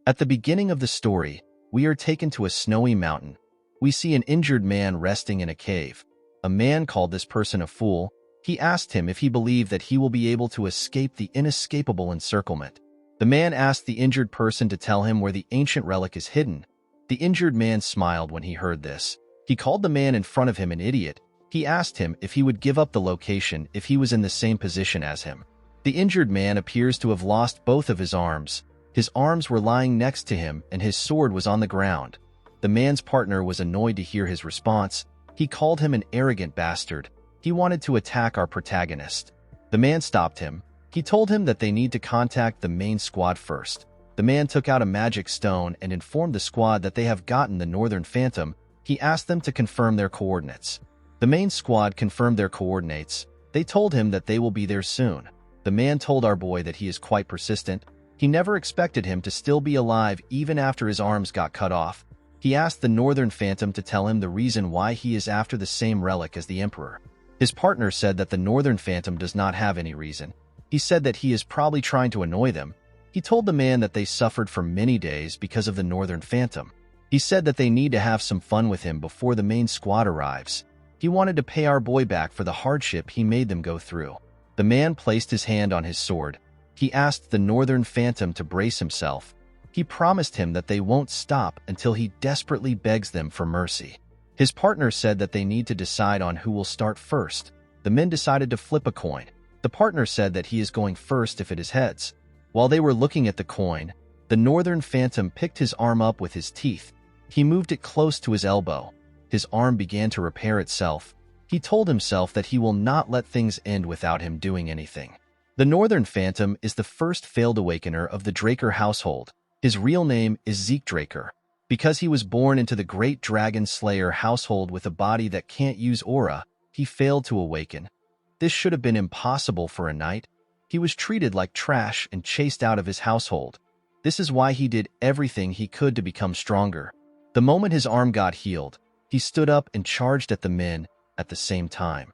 At the beginning of the story, we are taken to a snowy mountain. We see an injured man resting in a cave. A man called this person a fool. He asked him if he believed that he will be able to escape the inescapable encirclement. The man asked the injured person to tell him where the ancient relic is hidden. The injured man smiled when he heard this. He called the man in front of him an idiot. He asked him if he would give up the location if he was in the same position as him. The injured man appears to have lost both of his arms. His arms were lying next to him and his sword was on the ground. The man's partner was annoyed to hear his response. He called him an arrogant bastard. He wanted to attack our protagonist. The man stopped him. He told him that they need to contact the main squad first. The man took out a magic stone and informed the squad that they have gotten the Northern Phantom. He asked them to confirm their coordinates. The main squad confirmed their coordinates. They told him that they will be there soon. The man told our boy that he is quite persistent. He never expected him to still be alive even after his arms got cut off. He asked the Northern Phantom to tell him the reason why he is after the same relic as the Emperor. His partner said that the Northern Phantom does not have any reason. He said that he is probably trying to annoy them. He told the man that they suffered for many days because of the Northern Phantom. He said that they need to have some fun with him before the main squad arrives. He wanted to pay our boy back for the hardship he made them go through. The man placed his hand on his sword. He asked the Northern Phantom to brace himself. He promised him that they won't stop until he desperately begs them for mercy. His partner said that they need to decide on who will start first. The men decided to flip a coin. The partner said that he is going first if it is heads. While they were looking at the coin, the Northern Phantom picked his arm up with his teeth. He moved it close to his elbow. His arm began to repair itself. He told himself that he will not let things end without him doing anything. The Northern Phantom is the first failed awakener of the Draker household. His real name is Zeke Draker. Because he was born into the Great Dragon Slayer household with a body that can't use aura, he failed to awaken. This should have been impossible for a knight. He was treated like trash and chased out of his household. This is why he did everything he could to become stronger. The moment his arm got healed, he stood up and charged at the men at the same time.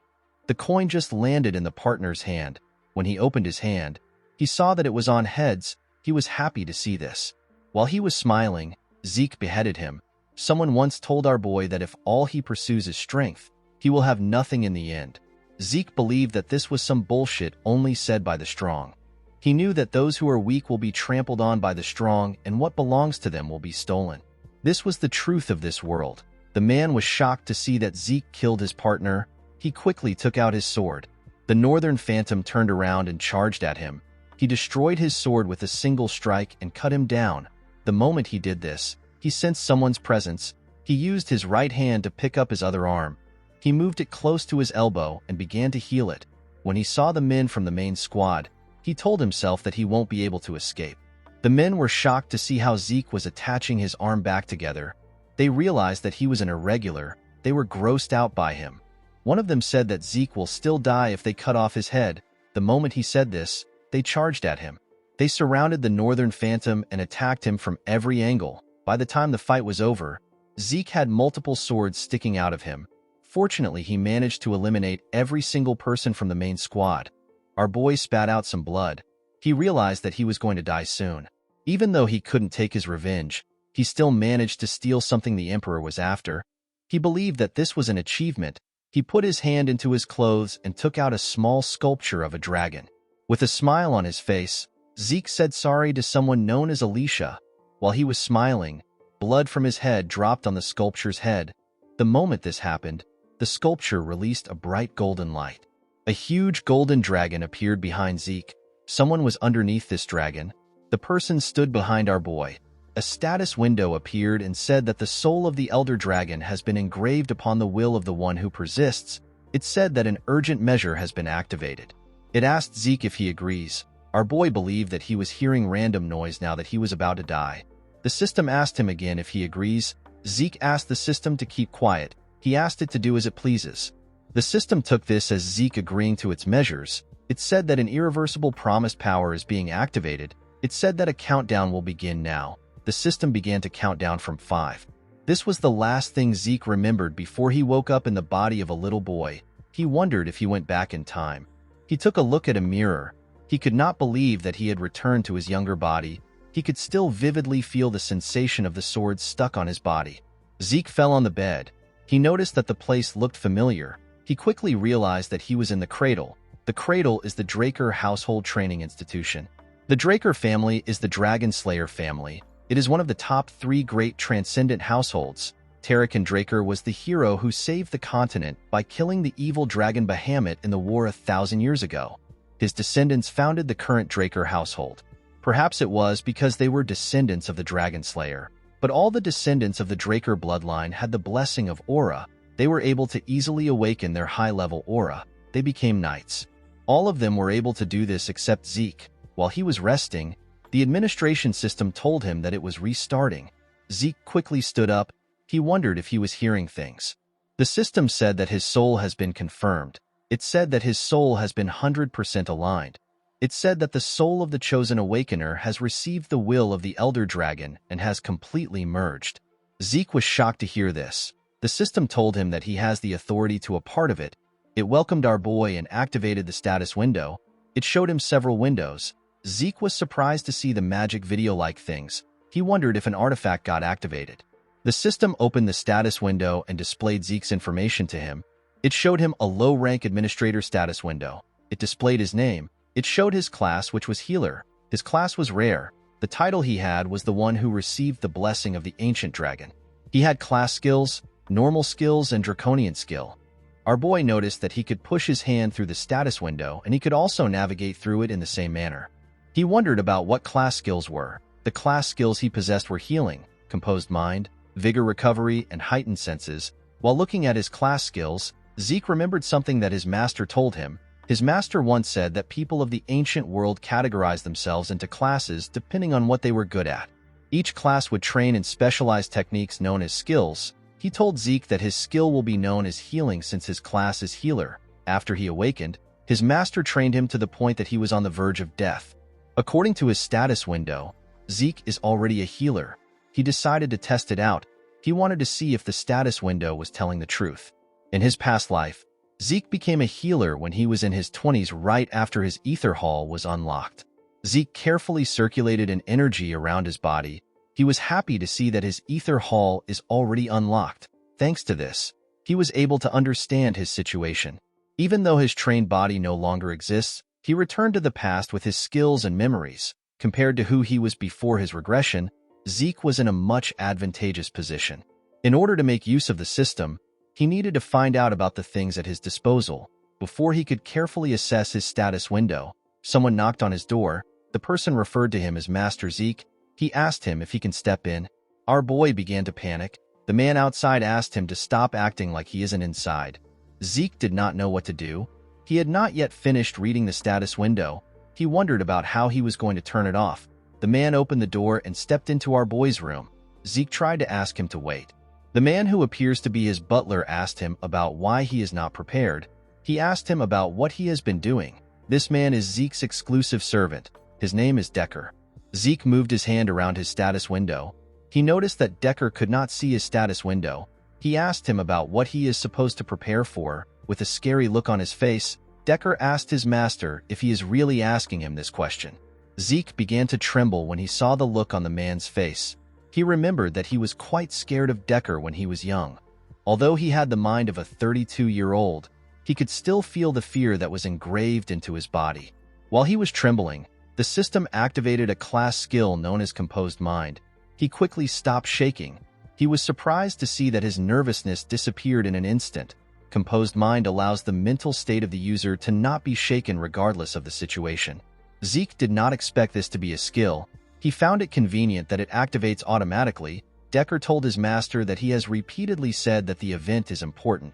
The coin just landed in the partner's hand. When he opened his hand, he saw that it was on heads. He was happy to see this. While he was smiling, Zeke beheaded him. Someone once told our boy that if all he pursues is strength, he will have nothing in the end. Zeke believed that this was some bullshit only said by the strong. He knew that those who are weak will be trampled on by the strong and what belongs to them will be stolen. This was the truth of this world. The man was shocked to see that Zeke killed his partner. He quickly took out his sword. The Northern Phantom turned around and charged at him. He destroyed his sword with a single strike and cut him down. The moment he did this, he sensed someone's presence. He used his right hand to pick up his other arm. He moved it close to his elbow and began to heal it. When he saw the men from the main squad, he told himself that he won't be able to escape. The men were shocked to see how Zeke was attaching his arm back together. They realized that he was an irregular. They were grossed out by him. One of them said that Zeke will still die if they cut off his head. The moment he said this, they charged at him. They surrounded the Northern Phantom and attacked him from every angle. By the time the fight was over, Zeke had multiple swords sticking out of him. Fortunately, he managed to eliminate every single person from the main squad. Our boy spat out some blood. He realized that he was going to die soon. Even though he couldn't take his revenge, he still managed to steal something the Emperor was after. He believed that this was an achievement. He put his hand into his clothes and took out a small sculpture of a dragon. With a smile on his face, Zeke said sorry to someone known as Alicia. While he was smiling, blood from his head dropped on the sculpture's head. The moment this happened, the sculpture released a bright golden light. A huge golden dragon appeared behind Zeke. Someone was underneath this dragon. The person stood behind our boy. A status window appeared and said that the soul of the Elder Dragon has been engraved upon the will of the one who persists. It said that an urgent measure has been activated. It asked Zeke if he agrees. Our boy believed that he was hearing random noise now that he was about to die. The system asked him again if he agrees. Zeke asked the system to keep quiet. He asked it to do as it pleases. The system took this as Zeke agreeing to its measures. It said that an irreversible promised power is being activated. It said that a countdown will begin now. The system began to count down from 5. This was the last thing Zeke remembered before he woke up in the body of a little boy. He wondered if he went back in time. He took a look at a mirror. He could not believe that he had returned to his younger body. he could still vividly feel the sensation of the sword stuck on his body. Zeke fell on the bed. He noticed that the place looked familiar. He quickly realized that he was in the cradle. The cradle is the Draker household training institution. The Draker family is the Dragon Slayer family. It is one of the top 3 great transcendent households. Tarakan Draker was the hero who saved the continent by killing the evil dragon Bahamut in the war 1,000 years ago. His descendants founded the current Draker household. Perhaps it was because they were descendants of the Dragon Slayer. But all the descendants of the Draker bloodline had the blessing of aura. They were able to easily awaken their high-level aura. They became knights. All of them were able to do this except Zeke. While he was resting, the administration system told him that it was restarting. Zeke quickly stood up. He wondered if he was hearing things. The system said that his soul has been confirmed. It said that his soul has been 100% aligned. It said that the soul of the Chosen Awakener has received the will of the Elder Dragon and has completely merged. Zeke was shocked to hear this. The system told him that he has the authority to a part of it. It welcomed our boy and activated the status window. It showed him several windows. Zeke was surprised to see the magic video-like things. He wondered if an artifact got activated. The system opened the status window and displayed Zeke's information to him. It showed him a low-rank administrator status window. It displayed his name. It showed his class, which was healer. His class was rare. The title he had was the one who received the blessing of the ancient dragon. He had class skills, normal skills, and draconian skill. Our boy noticed that he could push his hand through the status window and he could also navigate through it in the same manner. He wondered about what class skills were. The class skills he possessed were healing, composed mind, vigor recovery, and heightened senses. While looking at his class skills, Zeke remembered something that his master told him. His master once said that people of the ancient world categorized themselves into classes depending on what they were good at. Each class would train in specialized techniques known as skills. He told Zeke that his skill will be known as healing since his class is healer. After he awakened, his master trained him to the point that he was on the verge of death. According to his status window, Zeke is already a healer. He decided to test it out. He wanted to see if the status window was telling the truth. In his past life, Zeke became a healer when he was in his 20s right after his ether hall was unlocked. Zeke carefully circulated an energy around his body. He was happy to see that his ether hall is already unlocked. Thanks to this, he was able to understand his situation. Even though his trained body no longer exists, he returned to the past with his skills and memories. Compared to who he was before his regression, Zeke was in a much advantageous position. In order to make use of the system, he needed to find out about the things at his disposal. Before he could carefully assess his status window, someone knocked on his door. The person referred to him as Master Zeke. He asked him if he can step in. Our boy began to panic. The man outside asked him to stop acting like he isn't inside. Zeke did not know what to do. He had not yet finished reading the status window. He wondered about how he was going to turn it off. The man opened the door and stepped into our boy's room. Zeke tried to ask him to wait. The man who appears to be his butler asked him about why he is not prepared. He asked him about what he has been doing. This man is Zeke's exclusive servant. His name is Decker. Zeke moved his hand around his status window. He noticed that Decker could not see his status window. He asked him about what he is supposed to prepare for. With a scary look on his face, Decker asked his master if he is really asking him this question. Zeke began to tremble when he saw the look on the man's face. He remembered that he was quite scared of Decker when he was young. Although he had the mind of a 32-year-old, he could still feel the fear that was engraved into his body. While he was trembling, the system activated a class skill known as Composed Mind. He quickly stopped shaking. He was surprised to see that his nervousness disappeared in an instant. Composed Mind allows the mental state of the user to not be shaken regardless of the situation. Zeke did not expect this to be a skill. He found it convenient that it activates automatically. Decker told his master that he has repeatedly said that the event is important.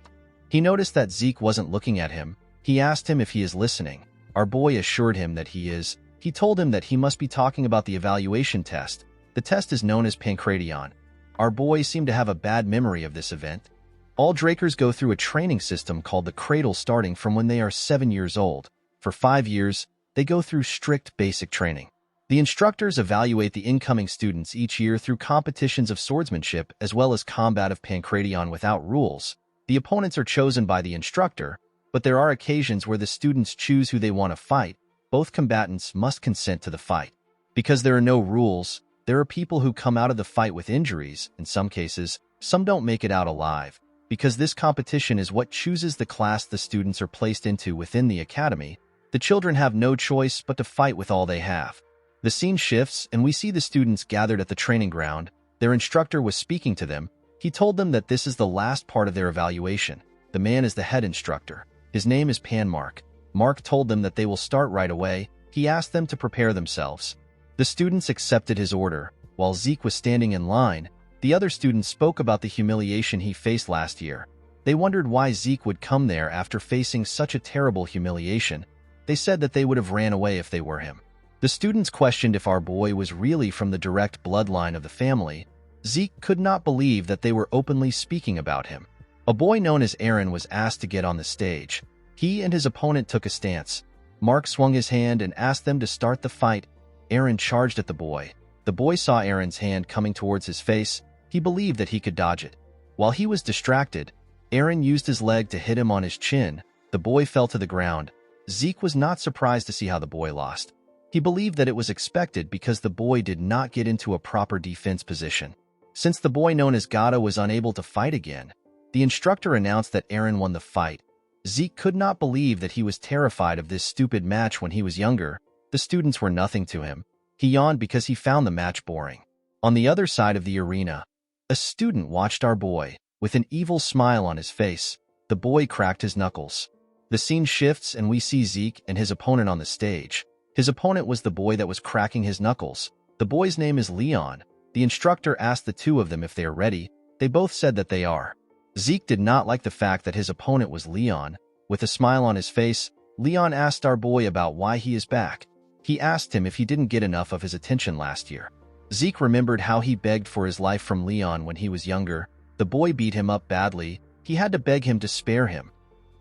He noticed that Zeke wasn't looking at him. He asked him if he is listening. Our boy assured him that he is. He told him that he must be talking about the evaluation test. The test is known as Pancration. Our boy seemed to have a bad memory of this event. All Drakers go through a training system called the Cradle starting from when they are 7 years old. For 5 years, they go through strict basic training. The instructors evaluate the incoming students each year through competitions of swordsmanship as well as combat of Pancration without rules. The opponents are chosen by the instructor, but there are occasions where the students choose who they want to fight. Both combatants must consent to the fight. Because there are no rules, There are people who come out of the fight with injuries. In some cases, some don't make it out alive. Because this competition is what chooses the class the students are placed into within the academy, the children have no choice but to fight with all they have. The scene shifts, and we see the students gathered at the training ground. Their instructor was speaking to them. He told them that this is the last part of their evaluation. The man is the head instructor. His name is Mark. Mark told them that they will start right away. He asked them to prepare themselves. The students accepted his order. While Zeke was standing in line, the other students spoke about the humiliation he faced last year. They wondered why Zeke would come there after facing such a terrible humiliation. They said that they would have ran away if they were him. The students questioned if our boy was really from the direct bloodline of the family. Zeke could not believe that they were openly speaking about him. A boy known as Aaron was asked to get on the stage. He and his opponent took a stance. Mark swung his hand and asked them to start the fight. Aaron charged at the boy. The boy saw Aaron's hand coming towards his face. He believed that he could dodge it. While he was distracted, Aaron used his leg to hit him on his chin. The boy fell to the ground. Zeke was not surprised to see how the boy lost. He believed that it was expected because the boy did not get into a proper defense position. Since the boy known as Gata was unable to fight again, the instructor announced that Aaron won the fight. Zeke could not believe that he was terrified of this stupid match when he was younger. The students were nothing to him. He yawned because he found the match boring. On the other side of the arena, a student watched our boy. With an evil smile on his face, the boy cracked his knuckles. The scene shifts and we see Zeke and his opponent on the stage. His opponent was the boy that was cracking his knuckles. The boy's name is Leon. The instructor asked the two of them if they are ready. They both said that they are. Zeke did not like the fact that his opponent was Leon. With a smile on his face, Leon asked our boy about why he is back. He asked him if he didn't get enough of his attention last year. Zeke remembered how he begged for his life from Leon when he was younger. The boy beat him up badly. He had to beg him to spare him.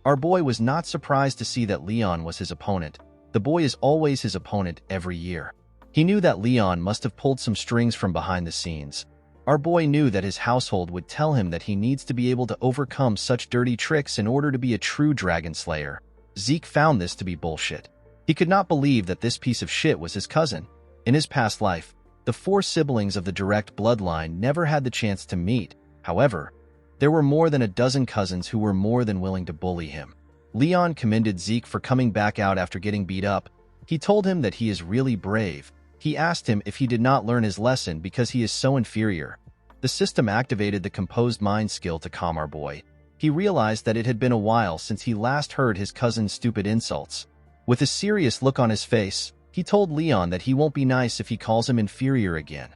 Our boy was not surprised to see that Leon was his opponent. The boy is always his opponent every year. He knew that Leon must have pulled some strings from behind the scenes. Our boy knew that his household would tell him that he needs to be able to overcome such dirty tricks in order to be a true dragon slayer. Zeke found this to be bullshit. He could not believe that this piece of shit was his cousin. In his past life, the 4 siblings of the direct bloodline never had the chance to meet. However, there were more than a dozen cousins who were more than willing to bully him. Leon commended Zeke for coming back out after getting beat up. He told him that he is really brave. He asked him if he did not learn his lesson because he is so inferior. The system activated the composed mind skill to calm our boy. He realized that it had been a while since he last heard his cousin's stupid insults. With a serious look on his face, he told Leon that he won't be nice if he calls him inferior again.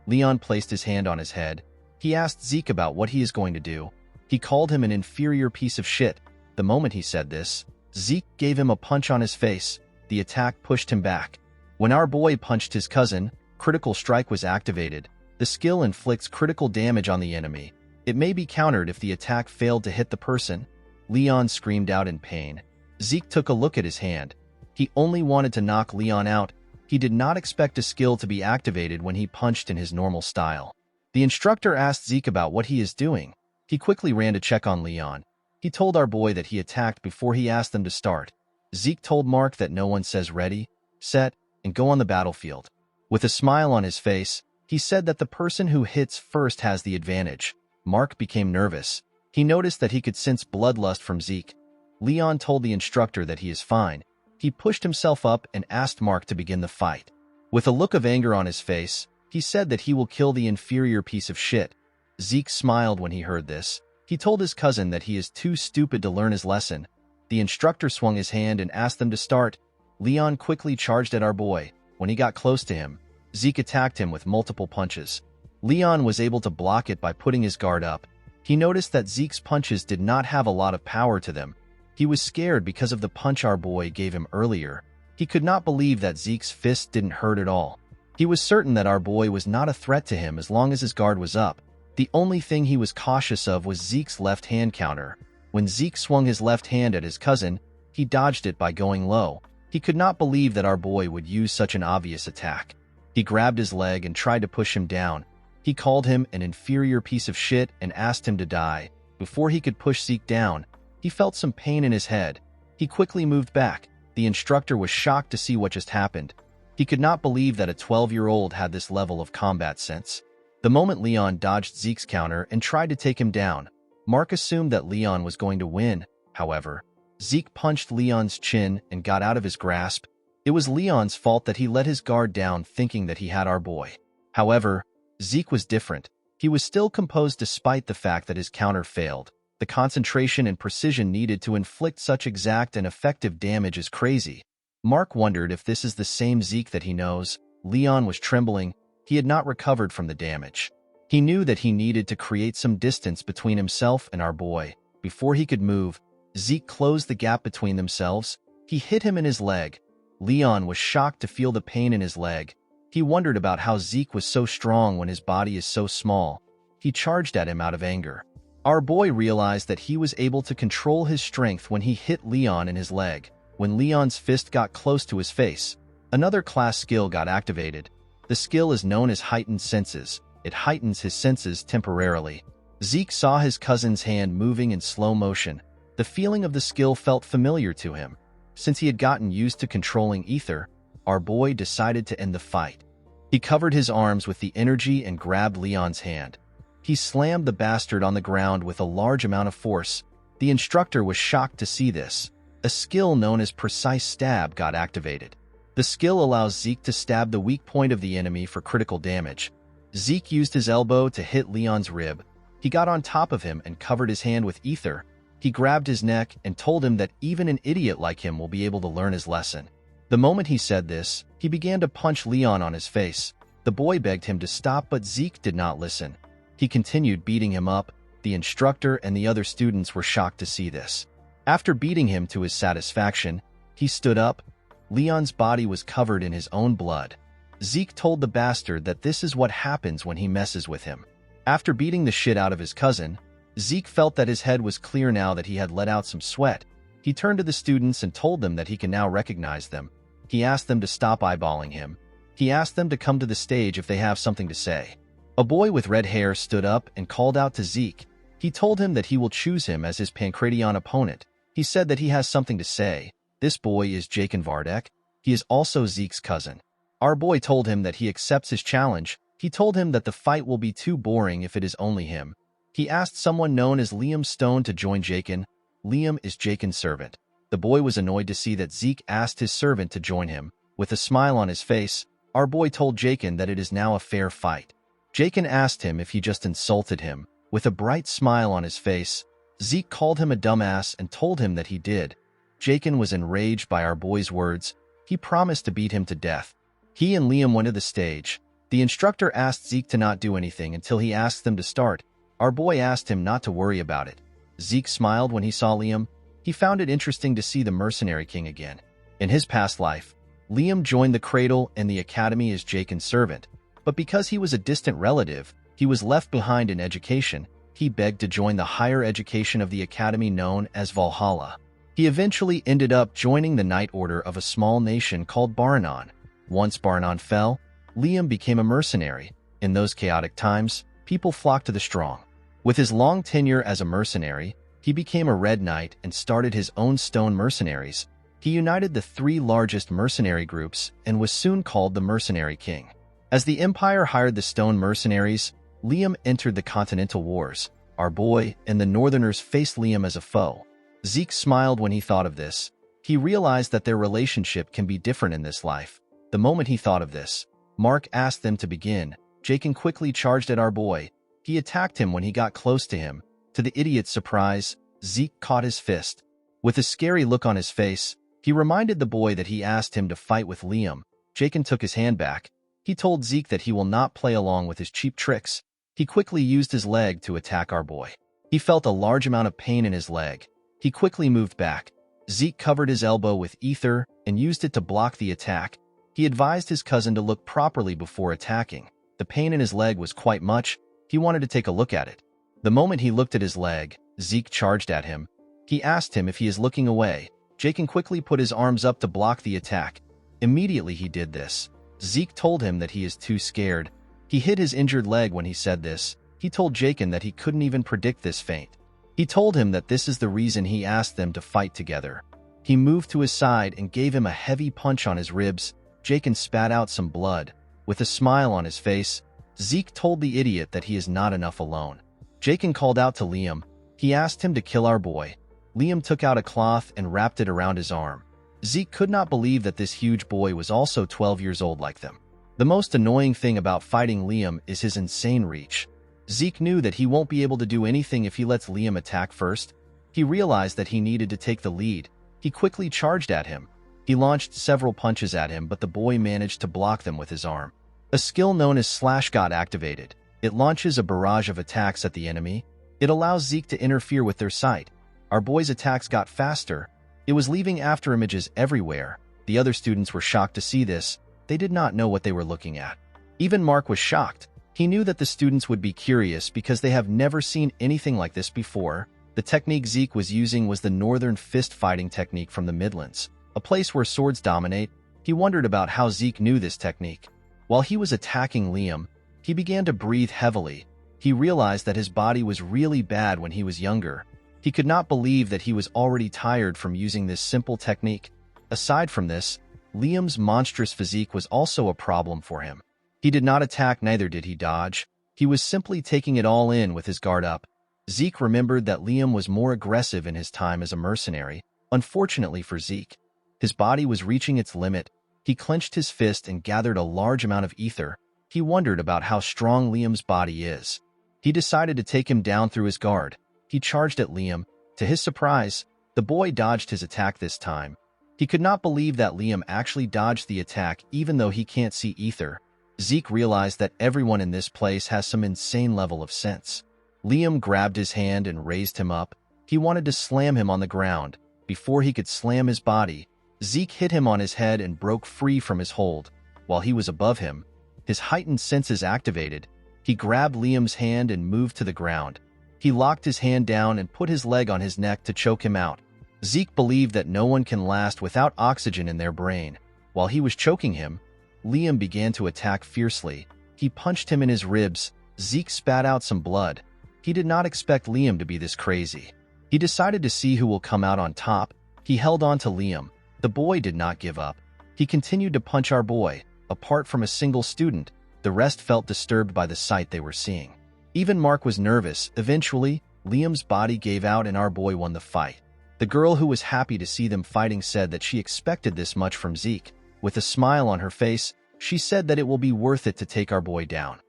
Leon placed his hand on his head. He asked Zeke about what he is going to do. He called him an inferior piece of shit. The moment he said this, Zeke gave him a punch on his face. The attack pushed him back. When our boy punched his cousin, Critical Strike was activated. The skill inflicts critical damage on the enemy. It may be countered if the attack failed to hit the person. Leon screamed out in pain. Zeke took a look at his hand. He only wanted to knock Leon out. He did not expect a skill to be activated when he punched in his normal style. The instructor asked Zeke about what he is doing. He quickly ran to check on Leon. He told our boy that he attacked before he asked them to start. Zeke told Mark that no one says ready, set, and go on the battlefield. With a smile on his face, he said that the person who hits first has the advantage. Mark became nervous. He noticed that he could sense bloodlust from Zeke. Leon told the instructor that he is fine. He pushed himself up and asked Mark to begin the fight. With a look of anger on his face, he said that he will kill the inferior piece of shit. Zeke smiled when he heard this. He told his cousin that he is too stupid to learn his lesson. The instructor swung his hand and asked them to start. Leon quickly charged at our boy. When he got close to him, Zeke attacked him with multiple punches. Leon was able to block it by putting his guard up. He noticed that Zeke's punches did not have a lot of power to them. He was scared because of the punch our boy gave him earlier. He could not believe that Zeke's fist didn't hurt at all. He was certain that our boy was not a threat to him as long as his guard was up. The only thing he was cautious of was Zeke's left hand counter. When Zeke swung his left hand at his cousin, he dodged it by going low. He could not believe that our boy would use such an obvious attack. He grabbed his leg and tried to push him down. He called him an inferior piece of shit and asked him to die. Before he could push Zeke down, he felt some pain in his head. He quickly moved back. The instructor was shocked to see what just happened. He could not believe that a 12-year-old had this level of combat sense. The moment Leon dodged Zeke's counter and tried to take him down, Mark assumed that Leon was going to win. However, Zeke punched Leon's chin and got out of his grasp. It was Leon's fault that he let his guard down thinking that he had our boy. However, Zeke was different. He was still composed despite the fact that his counter failed. The concentration and precision needed to inflict such exact and effective damage is crazy. Mark wondered if this is the same Zeke that he knows. Leon was trembling. He had not recovered from the damage. He knew that he needed to create some distance between himself and our boy. Before he could move, Zeke closed the gap between themselves. He hit him in his leg. Leon was shocked to feel the pain in his leg. He wondered about how Zeke was so strong when his body is so small. He charged at him out of anger. Our boy realized that he was able to control his strength when he hit Leon in his leg. When Leon's fist got close to his face, another class skill got activated. The skill is known as heightened senses. It heightens his senses temporarily. Zeke saw his cousin's hand moving in slow motion. The feeling of the skill felt familiar to him. Since he had gotten used to controlling ether, our boy decided to end the fight. He covered his arms with the energy and grabbed Leon's hand. He slammed the bastard on the ground with a large amount of force. The instructor was shocked to see this. A skill known as precise stab got activated. The skill allows Zeke to stab the weak point of the enemy for critical damage. Zeke used his elbow to hit Leon's rib. He got on top of him and covered his hand with ether. He grabbed his neck and told him that even an idiot like him will be able to learn his lesson. The moment he said this, he began to punch Leon on his face. The boy begged him to stop, but Zeke did not listen. He continued beating him up. The instructor and the other students were shocked to see this. After beating him to his satisfaction, he stood up. Leon's body was covered in his own blood. Zeke told the bastard that this is what happens when he messes with him. After beating the shit out of his cousin, Zeke felt that his head was clear now that he had let out some sweat. He turned to the students and told them that he can now recognize them. He asked them to stop eyeballing him. He asked them to come to the stage if they have something to say. A boy with red hair stood up and called out to Zeke. He told him that he will choose him as his Pancration opponent. He said that he has something to say. This boy is Jakin Vardek. He is also Zeke's cousin. Our boy told him that he accepts his challenge. He told him that the fight will be too boring if it is only him. He asked someone known as Liam Stone to join Jakin. Liam is Jakin's servant. The boy was annoyed to see that Zeke asked his servant to join him. With a smile on his face, our boy told Jakin that it is now a fair fight. Jakin asked him if he just insulted him. With a bright smile on his face, Zeke called him a dumbass and told him that he did. Jakin was enraged by our boy's words. He promised to beat him to death. He and Liam went to the stage. The instructor asked Zeke to not do anything until he asked them to start. Our boy asked him not to worry about it. Zeke smiled when he saw Liam. He found it interesting to see the mercenary king again. In his past life, Liam joined the cradle and the academy as Jakin's servant. But because he was a distant relative, he was left behind in education. He begged to join the higher education of the academy known as Valhalla. He eventually ended up joining the Knight Order of a small nation called Baranon. Once Baranon fell, Liam became a mercenary. In those chaotic times, people flocked to the strong. With his long tenure as a mercenary, he became a Red Knight and started his own stone mercenaries. He united the three largest mercenary groups and was soon called the Mercenary King. As the Empire hired the stone mercenaries, Liam entered the Continental Wars. Our boy and the Northerners faced Liam as a foe. Zeke smiled when he thought of this. He realized that their relationship can be different in this life. The moment he thought of this, Mark asked them to begin. Jakin quickly charged at our boy. He attacked him when he got close to him. To the idiot's surprise, Zeke caught his fist. With a scary look on his face, he reminded the boy that he asked him to fight with Liam. Jakin took his hand back. He told Zeke that he will not play along with his cheap tricks. He quickly used his leg to attack our boy. He felt a large amount of pain in his leg. He quickly moved back. Zeke covered his elbow with ether and used it to block the attack. He advised his cousin to look properly before attacking. The pain in his leg was quite much. He wanted to take a look at it. The moment he looked at his leg, Zeke charged at him. He asked him if he is looking away. Jakin quickly put his arms up to block the attack. Immediately he did this. Zeke told him that he is too scared. He hit his injured leg when he said this. He told Jakin that he couldn't even predict this feint. He told him that this is the reason he asked them to fight together. He moved to his side and gave him a heavy punch on his ribs. Jakin spat out some blood. With a smile on his face, Zeke told the idiot that he is not enough alone. Jakin called out to Liam. He asked him to kill our boy. Liam took out a cloth and wrapped it around his arm. Zeke could not believe that this huge boy was also 12 years old like them. The most annoying thing about fighting Liam is his insane reach. Zeke knew that he won't be able to do anything if he lets Liam attack first. He realized that he needed to take the lead. He quickly charged at him. He launched several punches at him, but the boy managed to block them with his arm. A skill known as Slash got activated. It launches a barrage of attacks at the enemy. It allows Zeke to interfere with their sight. Our boy's attacks got faster. It was leaving after images everywhere. The other students were shocked to see this. They did not know what they were looking at. Even Mark was shocked. He knew that the students would be curious because they have never seen anything like this before. The technique Zeke was using was the Northern Fist fighting technique from the Midlands, a place where swords dominate. He wondered about how Zeke knew this technique. While he was attacking Liam, he began to breathe heavily. He realized that his body was really bad when he was younger. He could not believe that he was already tired from using this simple technique. Aside from this, Liam's monstrous physique was also a problem for him. He did not attack, neither did he dodge. He was simply taking it all in with his guard up. Zeke remembered that Liam was more aggressive in his time as a mercenary. Unfortunately for Zeke, his body was reaching its limit. He clenched his fist and gathered a large amount of ether. He wondered about how strong Liam's body is. He decided to take him down through his guard. He charged at Liam. To his surprise, the boy dodged his attack this time. He could not believe that Liam actually dodged the attack even though he can't see ether. Zeke realized that everyone in this place has some insane level of sense. Liam grabbed his hand and raised him up. He wanted to slam him on the ground. Before he could slam his body, Zeke hit him on his head and broke free from his hold. While he was above him, his heightened senses activated. He grabbed Liam's hand and moved to the ground. He locked his hand down and put his leg on his neck to choke him out. Zeke believed that no one can last without oxygen in their brain. While he was choking him, Liam began to attack fiercely. He punched him in his ribs. Zeke spat out some blood. He did not expect Liam to be this crazy. He decided to see who will come out on top. He held on to Liam. The boy did not give up. He continued to punch our boy. Apart from a single student, the rest felt disturbed by the sight they were seeing. Even Mark was nervous. Eventually, Liam's body gave out and our boy won the fight. The girl who was happy to see them fighting said that she expected this much from Zeke. With a smile on her face, she said that it will be worth it to take our boy down.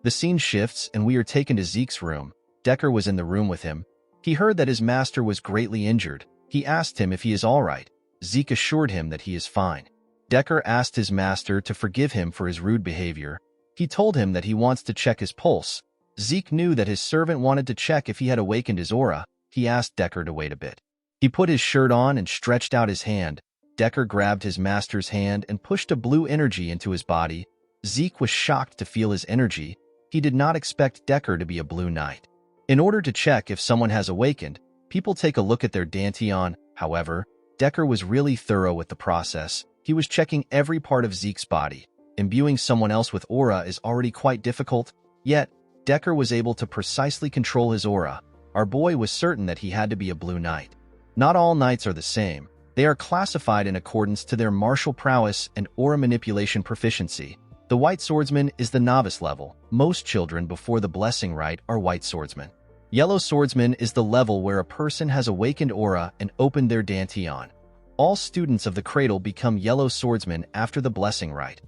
The scene shifts and we are taken to Zeke's room. Decker was in the room with him. He heard that his master was greatly injured. He asked him if he is all right. Zeke assured him that he is fine. Decker asked his master to forgive him for his rude behavior. He told him that he wants to check his pulse. Zeke knew that his servant wanted to check if he had awakened his aura. He asked Decker to wait a bit. He put his shirt on and stretched out his hand. Decker grabbed his master's hand and pushed a blue energy into his body. Zeke was shocked to feel his energy. He did not expect Decker to be a blue knight. In order to check if someone has awakened, people take a look at their dantian. However, Decker was really thorough with the process. He was checking every part of Zeke's body. Imbuing someone else with aura is already quite difficult, yet Decker was able to precisely control his aura. Our boy was certain that he had to be a blue knight. Not all knights are the same. They are classified in accordance to their martial prowess and aura manipulation proficiency. The white swordsman is the novice level. Most children before the blessing rite are white swordsmen. Yellow swordsman is the level where a person has awakened aura and opened their dantian. All students of the cradle become yellow swordsmen after the blessing rite.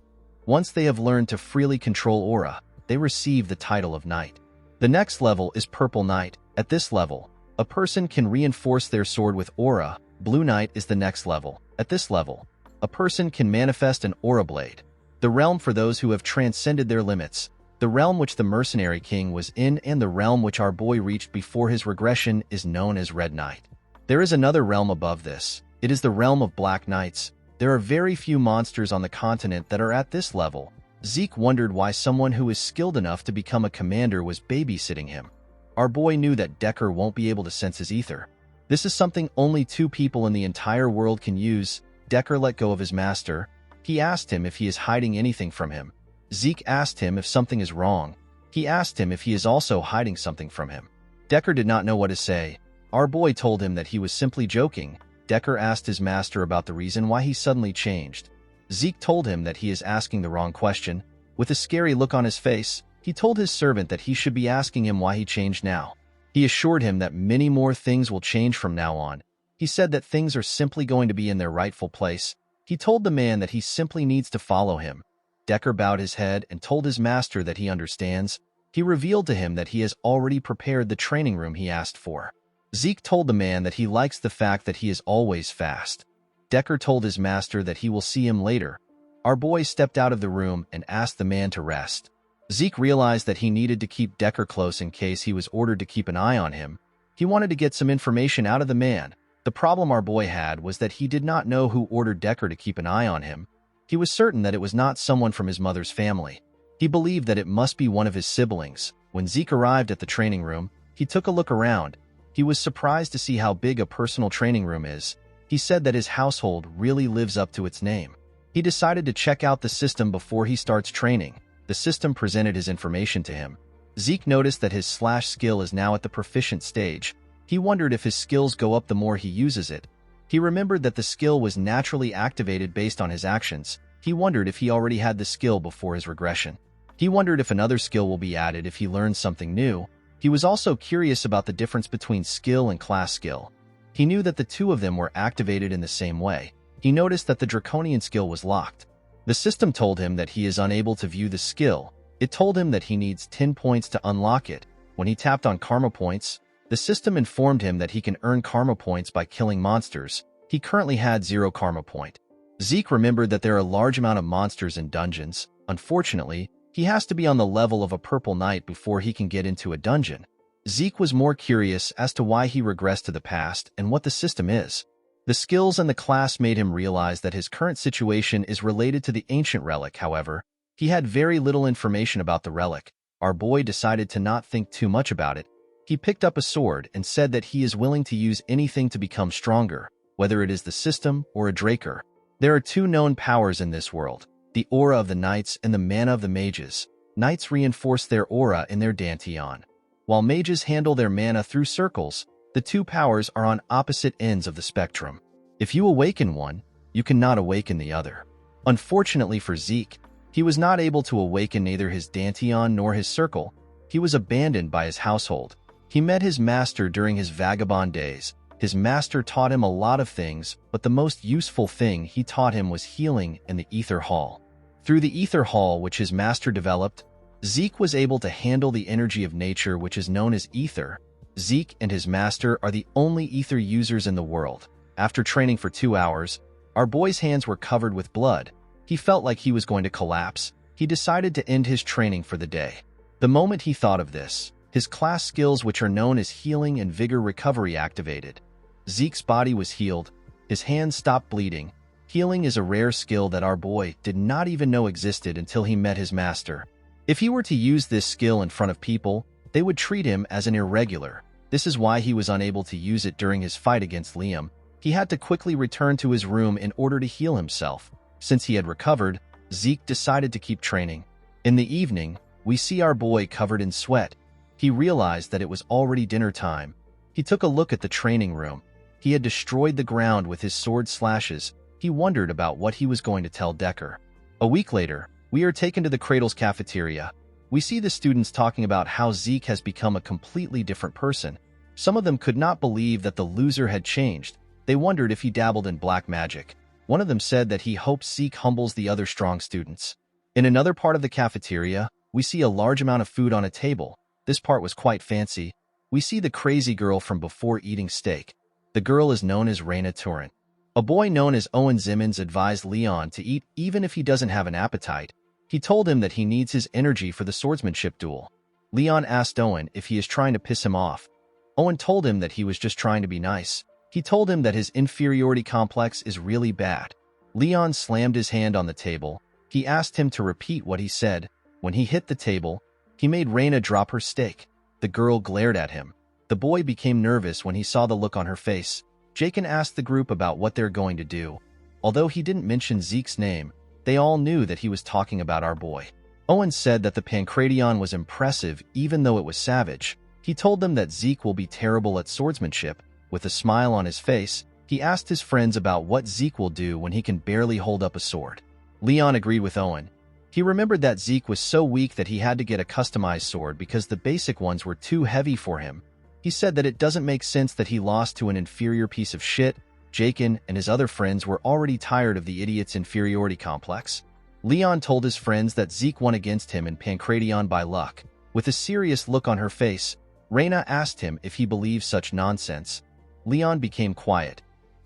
Once they have learned to freely control aura, they receive the title of knight. The next level is purple knight. At this level, a person can reinforce their sword with aura. Blue knight is the next level. At this level, a person can manifest an aura blade. The realm for those who have transcended their limits. The realm which the mercenary king was in and the realm which our boy reached before his regression is known as Red Knight. There is another realm above this. It is the realm of Black Knights. There are very few monsters on the continent that are at this level. Zeke wondered why someone who is skilled enough to become a commander was babysitting him. Our boy knew that Decker won't be able to sense his ether. This is something only 2 people in the entire world can use. Decker let go of his master. He asked him if he is hiding anything from him. Zeke asked him if something is wrong. He asked him if he is also hiding something from him. Decker did not know what to say. Our boy told him that he was simply joking. Decker asked his master about the reason why he suddenly changed. Zeke told him that he is asking the wrong question. With a scary look on his face, he told his servant that he should be asking him why he changed now. He assured him that many more things will change from now on. He said that things are simply going to be in their rightful place. He told the man that he simply needs to follow him. Decker bowed his head and told his master that he understands. He revealed to him that he has already prepared the training room he asked for. Zeke told the man that he likes the fact that he is always fast. Decker told his master that he will see him later. Our boy stepped out of the room and asked the man to rest. Zeke realized that he needed to keep Decker close in case he was ordered to keep an eye on him. He wanted to get some information out of the man. The problem our boy had was that he did not know who ordered Decker to keep an eye on him. He was certain that it was not someone from his mother's family. He believed that it must be one of his siblings. When Zeke arrived at the training room, he took a look around. He was surprised to see how big a personal training room is. He said that his household really lives up to its name. He decided to check out the system before he starts training. The system presented his information to him. Zeke noticed that his slash skill is now at the proficient stage. He wondered if his skills go up the more he uses it. He remembered that the skill was naturally activated based on his actions. He wondered if he already had the skill before his regression. He wondered if another skill will be added if he learns something new. He was also curious about the difference between skill and class skill. He knew that the two of them were activated in the same way. He noticed that the draconian skill was locked. The system told him that he is unable to view the skill. It told him that he needs 10 points to unlock it. When he tapped on karma points, the system informed him that he can earn karma points by killing monsters. He currently had 0 karma point. Zeke remembered that there are a large amount of monsters in dungeons. Unfortunately, he has to be on the level of a purple knight before he can get into a dungeon. Zeke was more curious as to why he regressed to the past and what the system is. The skills and the class made him realize that his current situation is related to the ancient relic. However, he had very little information about the relic. Our boy decided to not think too much about it. He picked up a sword and said that he is willing to use anything to become stronger, whether it is the system or a Draker. There are 2 known powers in this world, the aura of the knights and the mana of the mages. Knights reinforce their aura in their dantian, while mages handle their mana through circles. The 2 powers are on opposite ends of the spectrum. If you awaken one, you cannot awaken the other. Unfortunately for Zeke, he was not able to awaken neither his dantian nor his circle. He was abandoned by his household. He met his master during his vagabond days. His master taught him a lot of things, but the most useful thing he taught him was healing in the Ether Hall. Through the Ether Hall, which his master developed, Zeke was able to handle the energy of nature, which is known as ether. Zeke and his master are the only ether users in the world. After training for 2 hours, our boy's hands were covered with blood. He felt like he was going to collapse. He decided to end his training for the day. The moment he thought of this, his class skills, which are known as healing and vigor recovery, activated. Zeke's body was healed. His hands stopped bleeding. Healing is a rare skill that our boy did not even know existed until he met his master. If he were to use this skill in front of people, they would treat him as an irregular. This is why he was unable to use it during his fight against Liam. He had to quickly return to his room in order to heal himself. Since he had recovered, Zeke decided to keep training. In the evening, we see our boy covered in sweat. He realized that it was already dinner time. He took a look at the training room. He had destroyed the ground with his sword slashes. He wondered about what he was going to tell Decker. A week later, we are taken to the Cradle's cafeteria. We see the students talking about how Zeke has become a completely different person. Some of them could not believe that the loser had changed. They wondered if he dabbled in black magic. One of them said that he hopes Zeke humbles the other strong students. In another part of the cafeteria, we see a large amount of food on a table. This part was quite fancy. We see the crazy girl from before eating steak. The girl is known as Raina Torrent. A boy known as Owen Zimmons advised Leon to eat even if he doesn't have an appetite. He told him that he needs his energy for the swordsmanship duel. Leon asked Owen if he is trying to piss him off. Owen told him that he was just trying to be nice. He told him that his inferiority complex is really bad. Leon slammed his hand on the table. He asked him to repeat what he said. When he hit the table, he made Raina drop her steak. The girl glared at him. The boy became nervous when he saw the look on her face. Jakin asked the group about what they're going to do. Although he didn't mention Zeke's name, they all knew that he was talking about our boy. Owen said that the Pancration was impressive even though it was savage. He told them that Zeke will be terrible at swordsmanship. With a smile on his face, he asked his friends about what Zeke will do when he can barely hold up a sword. Leon agreed with Owen. He remembered that Zeke was so weak that he had to get a customized sword because the basic ones were too heavy for him. He said that it doesn't make sense that he lost to an inferior piece of shit. Jakin and his other friends were already tired of the idiot's inferiority complex. Leon told his friends that Zeke won against him in Pancration by luck. With a serious look on her face, Reyna asked him if he believed such nonsense. Leon became quiet.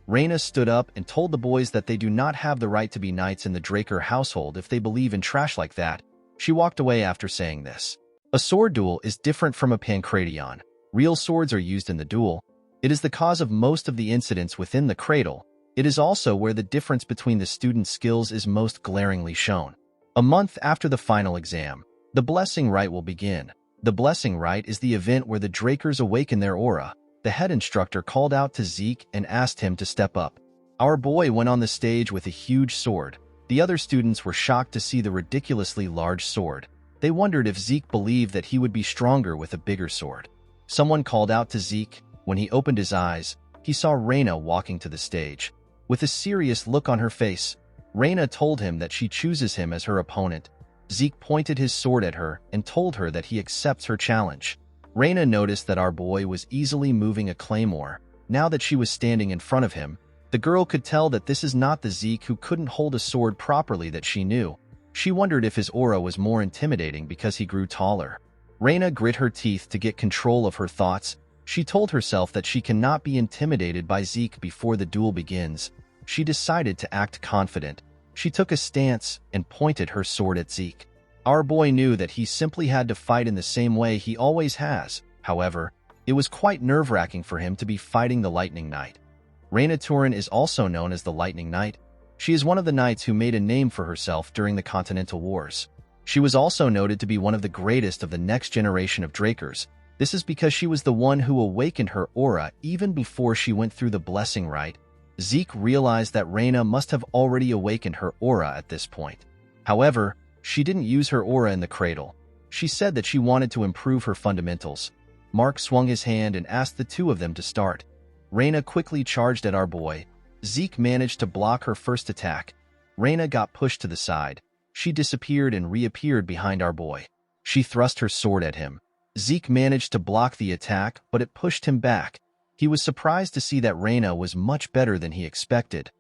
Reyna stood up and told the boys that they do not have the right to be knights in the Draker household if they believe in trash like that. She walked away after saying this. A sword duel is different from a Pancration. Real swords are used in the duel. It is the cause of most of the incidents within the cradle. It is also where the difference between the students' skills is most glaringly shown. A month after the final exam, the blessing rite will begin. The blessing rite is the event where the Drakers awaken their aura. The head instructor called out to Zeke and asked him to step up. Our boy went on the stage with a huge sword. The other students were shocked to see the ridiculously large sword. They wondered if Zeke believed that he would be stronger with a bigger sword. Someone called out to Zeke. When he opened his eyes, he saw Reyna walking to the stage. With a serious look on her face, Reyna told him that she chooses him as her opponent. Zeke pointed his sword at her and told her that he accepts her challenge. Reyna noticed that our boy was easily moving a claymore. Now that she was standing in front of him, the girl could tell that this is not the Zeke who couldn't hold a sword properly that she knew. She wondered if his aura was more intimidating because he grew taller. Reyna grit her teeth to get control of her thoughts. She told herself that she cannot be intimidated by Zeke before the duel begins. She decided to act confident. She took a stance and pointed her sword at Zeke. Our boy knew that he simply had to fight in the same way he always has. However, it was quite nerve-wracking for him to be fighting the Lightning Knight. Reyna Turin is also known as the Lightning Knight. She is one of the knights who made a name for herself during the Continental Wars. She was also noted to be one of the greatest of the next generation of Drakers. This is because she was the one who awakened her aura even before she went through the blessing rite. Zeke realized that Reyna must have already awakened her aura at this point. However, she didn't use her aura in the cradle. She said that she wanted to improve her fundamentals. Mark swung his hand and asked the two of them to start. Reyna quickly charged at our boy. Zeke managed to block her first attack. Reyna got pushed to the side. She disappeared and reappeared behind our boy. She thrust her sword at him. Zeke managed to block the attack, but it pushed him back. He was surprised to see that Reyna was much better than he expected.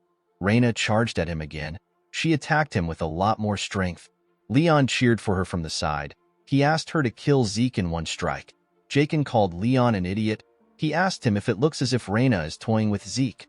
Reyna charged at him again. She attacked him with a lot more strength. Leon cheered for her from the side. He asked her to kill Zeke in one strike. Jakin called Leon an idiot. He asked him if it looks as if Reyna is toying with Zeke.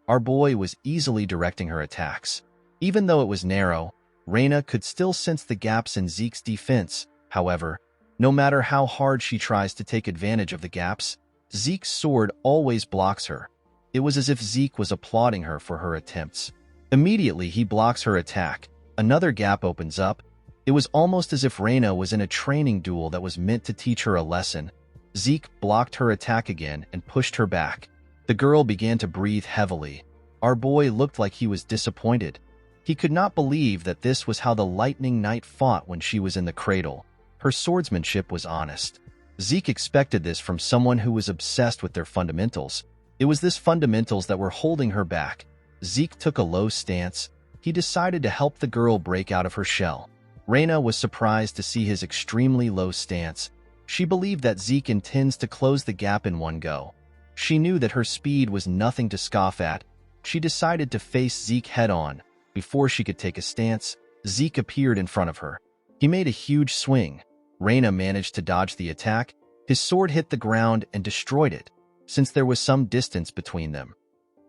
Our boy was easily directing her attacks. Even though it was narrow, Reyna could still sense the gaps in Zeke's defense. However, no matter how hard she tries to take advantage of the gaps, Zeke's sword always blocks her. It was as if Zeke was applauding her for her attempts. Immediately, he blocks her attack. Another gap opens up. It was almost as if Reyna was in a training duel that was meant to teach her a lesson. Zeke blocked her attack again and pushed her back. The girl began to breathe heavily. Our boy looked like he was disappointed. He could not believe that this was how the Lightning Knight fought when she was in the cradle. Her swordsmanship was honest. Zeke expected this from someone who was obsessed with their fundamentals. It was this fundamentals that were holding her back. Zeke took a low stance. He decided to help the girl break out of her shell. Reyna was surprised to see his extremely low stance. She believed that Zeke intends to close the gap in one go. She knew that her speed was nothing to scoff at. She decided to face Zeke head-on. Before she could take a stance, Zeke appeared in front of her. He made a huge swing. Reyna managed to dodge the attack. His sword hit the ground and destroyed it, since there was some distance between them.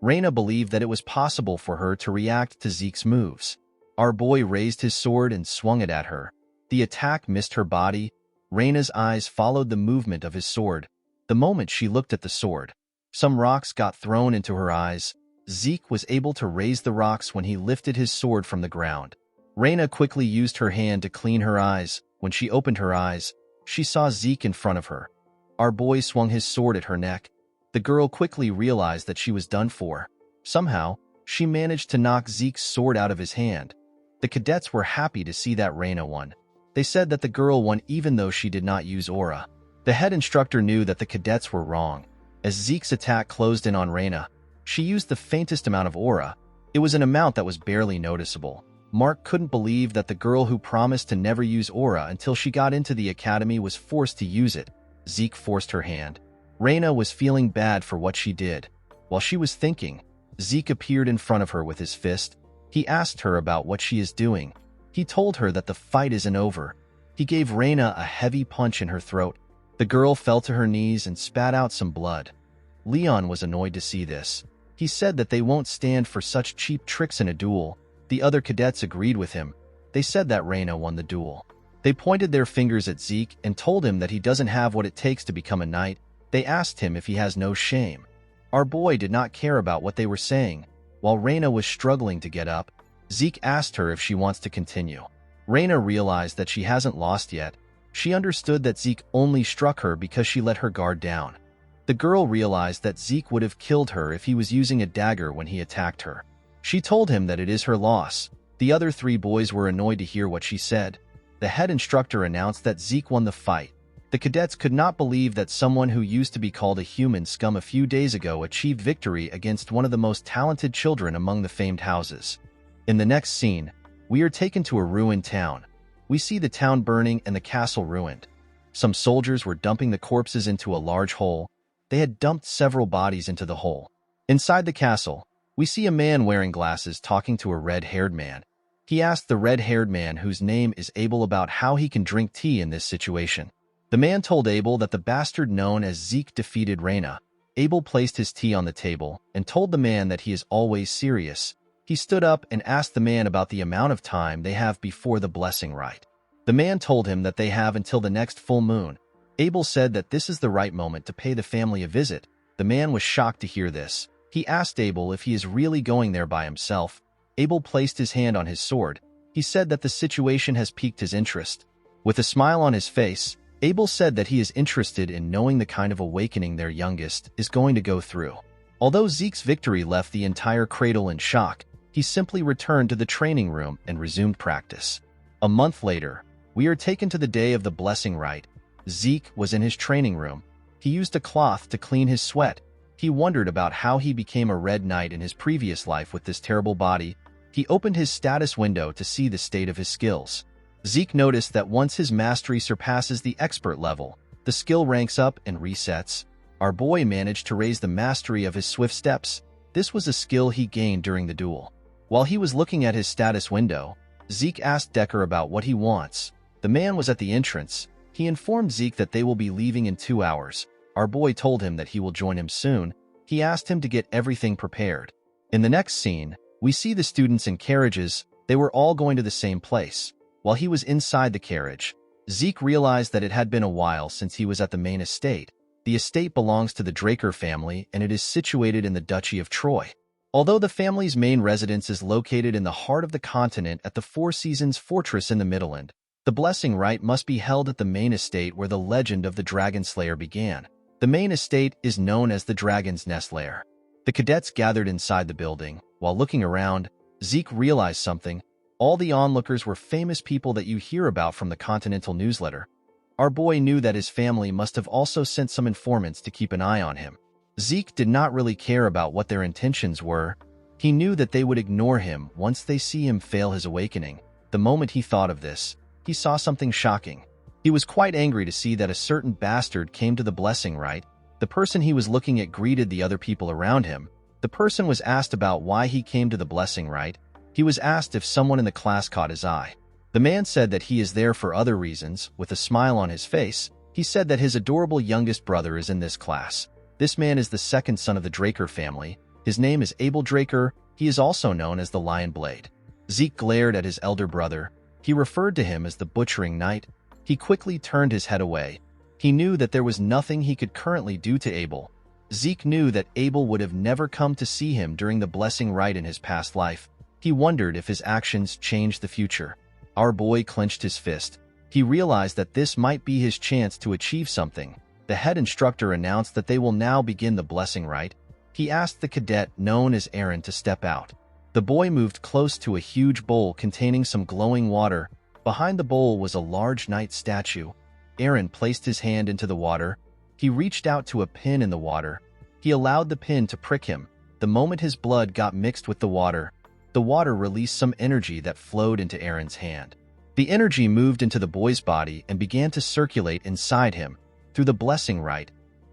Reyna believed that it was possible for her to react to Zeke's moves. Our boy raised his sword and swung it at her. The attack missed her body. Reyna's eyes followed the movement of his sword. The moment she looked at the sword, some rocks got thrown into her eyes. Zeke was able to raise the rocks when he lifted his sword from the ground. Reyna quickly used her hand to clean her eyes. When she opened her eyes, she saw Zeke in front of her. Our boy swung his sword at her neck. The girl quickly realized that she was done for. Somehow, she managed to knock Zeke's sword out of his hand. The cadets were happy to see that Reyna won. They said that the girl won even though she did not use aura. The head instructor knew that the cadets were wrong. As Zeke's attack closed in on Reyna, she used the faintest amount of aura. It was an amount that was barely noticeable. Mark couldn't believe that the girl who promised to never use aura until she got into the academy was forced to use it. Zeke forced her hand. Reina was feeling bad for what she did. While she was thinking, Zeke appeared in front of her with his fist. He asked her about what she is doing. He told her that the fight isn't over. He gave Reina a heavy punch in her throat. The girl fell to her knees and spat out some blood. Leon was annoyed to see this. He said that they won't stand for such cheap tricks in a duel. The other cadets agreed with him. They said that Reina won the duel. They pointed their fingers at Zeke and told him that he doesn't have what it takes to become a knight. They asked him if he has no shame. Our boy did not care about what they were saying. While Reina was struggling to get up, Zeke asked her if she wants to continue. Reina realized that she hasn't lost yet. She understood that Zeke only struck her because she let her guard down. The girl realized that Zeke would have killed her if he was using a dagger when he attacked her. She told him that it is her loss. The other 3 boys were annoyed to hear what she said. The head instructor announced that Zeke won the fight. The cadets could not believe that someone who used to be called a human scum a few days ago achieved victory against one of the most talented children among the famed houses. In the next scene, we are taken to a ruined town. We see the town burning and the castle ruined. Some soldiers were dumping the corpses into a large hole. They had dumped several bodies into the hole. Inside the castle, we see a man wearing glasses talking to a red-haired man. He asked the red-haired man, whose name is Abel, about how he can drink tea in this situation. The man told Abel that the bastard known as Zeke defeated Reina. Abel placed his tea on the table and told the man that he is always serious. He stood up and asked the man about the amount of time they have before the blessing rite. The man told him that they have until the next full moon. Abel said that this is the right moment to pay the family a visit. The man was shocked to hear this. He asked Abel if he is really going there by himself. Abel placed his hand on his sword. He said that the situation has piqued his interest. With a smile on his face, Abel said that he is interested in knowing the kind of awakening their youngest is going to go through. Although Zeke's victory left the entire cradle in shock, he simply returned to the training room and resumed practice. A month later, we are taken to the day of the blessing rite. Zeke was in his training room. He used a cloth to clean his sweat. He wondered about how he became a red knight in his previous life with this terrible body. He opened his status window to see the state of his skills. Zeke noticed that once his mastery surpasses the expert level, the skill ranks up and resets. Our boy managed to raise the mastery of his swift steps. This was a skill he gained during the duel. While he was looking at his status window, Zeke asked Decker about what he wants. The man was at the entrance. He informed Zeke that they will be leaving in 2 hours. Our boy told him that he will join him soon. He asked him to get everything prepared. In the next scene, we see the students in carriages. They were all going to the same place. While he was inside the carriage, Zeke realized that it had been a while since he was at the main estate. The estate belongs to the Draker family, and it is situated in the Duchy of Troy. Although the family's main residence is located in the heart of the continent at the Four Seasons Fortress in the Midland, the blessing rite must be held at the main estate where the legend of the Dragon Slayer began. The main estate is known as the Dragon's Nest Lair. The cadets gathered inside the building. While looking around, Zeke realized something. All the onlookers were famous people that you hear about from the Continental newsletter. Our boy knew that his family must have also sent some informants to keep an eye on him. Zeke did not really care about what their intentions were. He knew that they would ignore him once they see him fail his awakening. The moment he thought of this, he saw something shocking. He was quite angry to see that a certain bastard came to the blessing rite. The person he was looking at greeted the other people around him. The person was asked about why he came to the blessing rite. He was asked if someone in the class caught his eye. The man said that he is there for other reasons. With a smile on his face, he said that his adorable youngest brother is in this class. This man is the second son of the Draker family. His name is Abel Draker. He is also known as the Lion Blade. Zeke glared at his elder brother. He referred to him as the Butchering Knight. He quickly turned his head away. He knew that there was nothing he could currently do to Abel. Zeke knew that Abel would have never come to see him during the blessing rite in his past life. He wondered if his actions changed the future. Our boy clenched his fist. He realized that this might be his chance to achieve something. The head instructor announced that they will now begin the blessing rite. He asked the cadet known as Aaron to step out. The boy moved close to a huge bowl containing some glowing water. Behind the bowl was a large knight statue. Aaron placed his hand into the water. He reached out to a pin in the water. He allowed the pin to prick him. The moment his blood got mixed with the water, the water released some energy that flowed into Aaron's hand. The energy moved into the boy's body and began to circulate inside him. Through the blessing rite,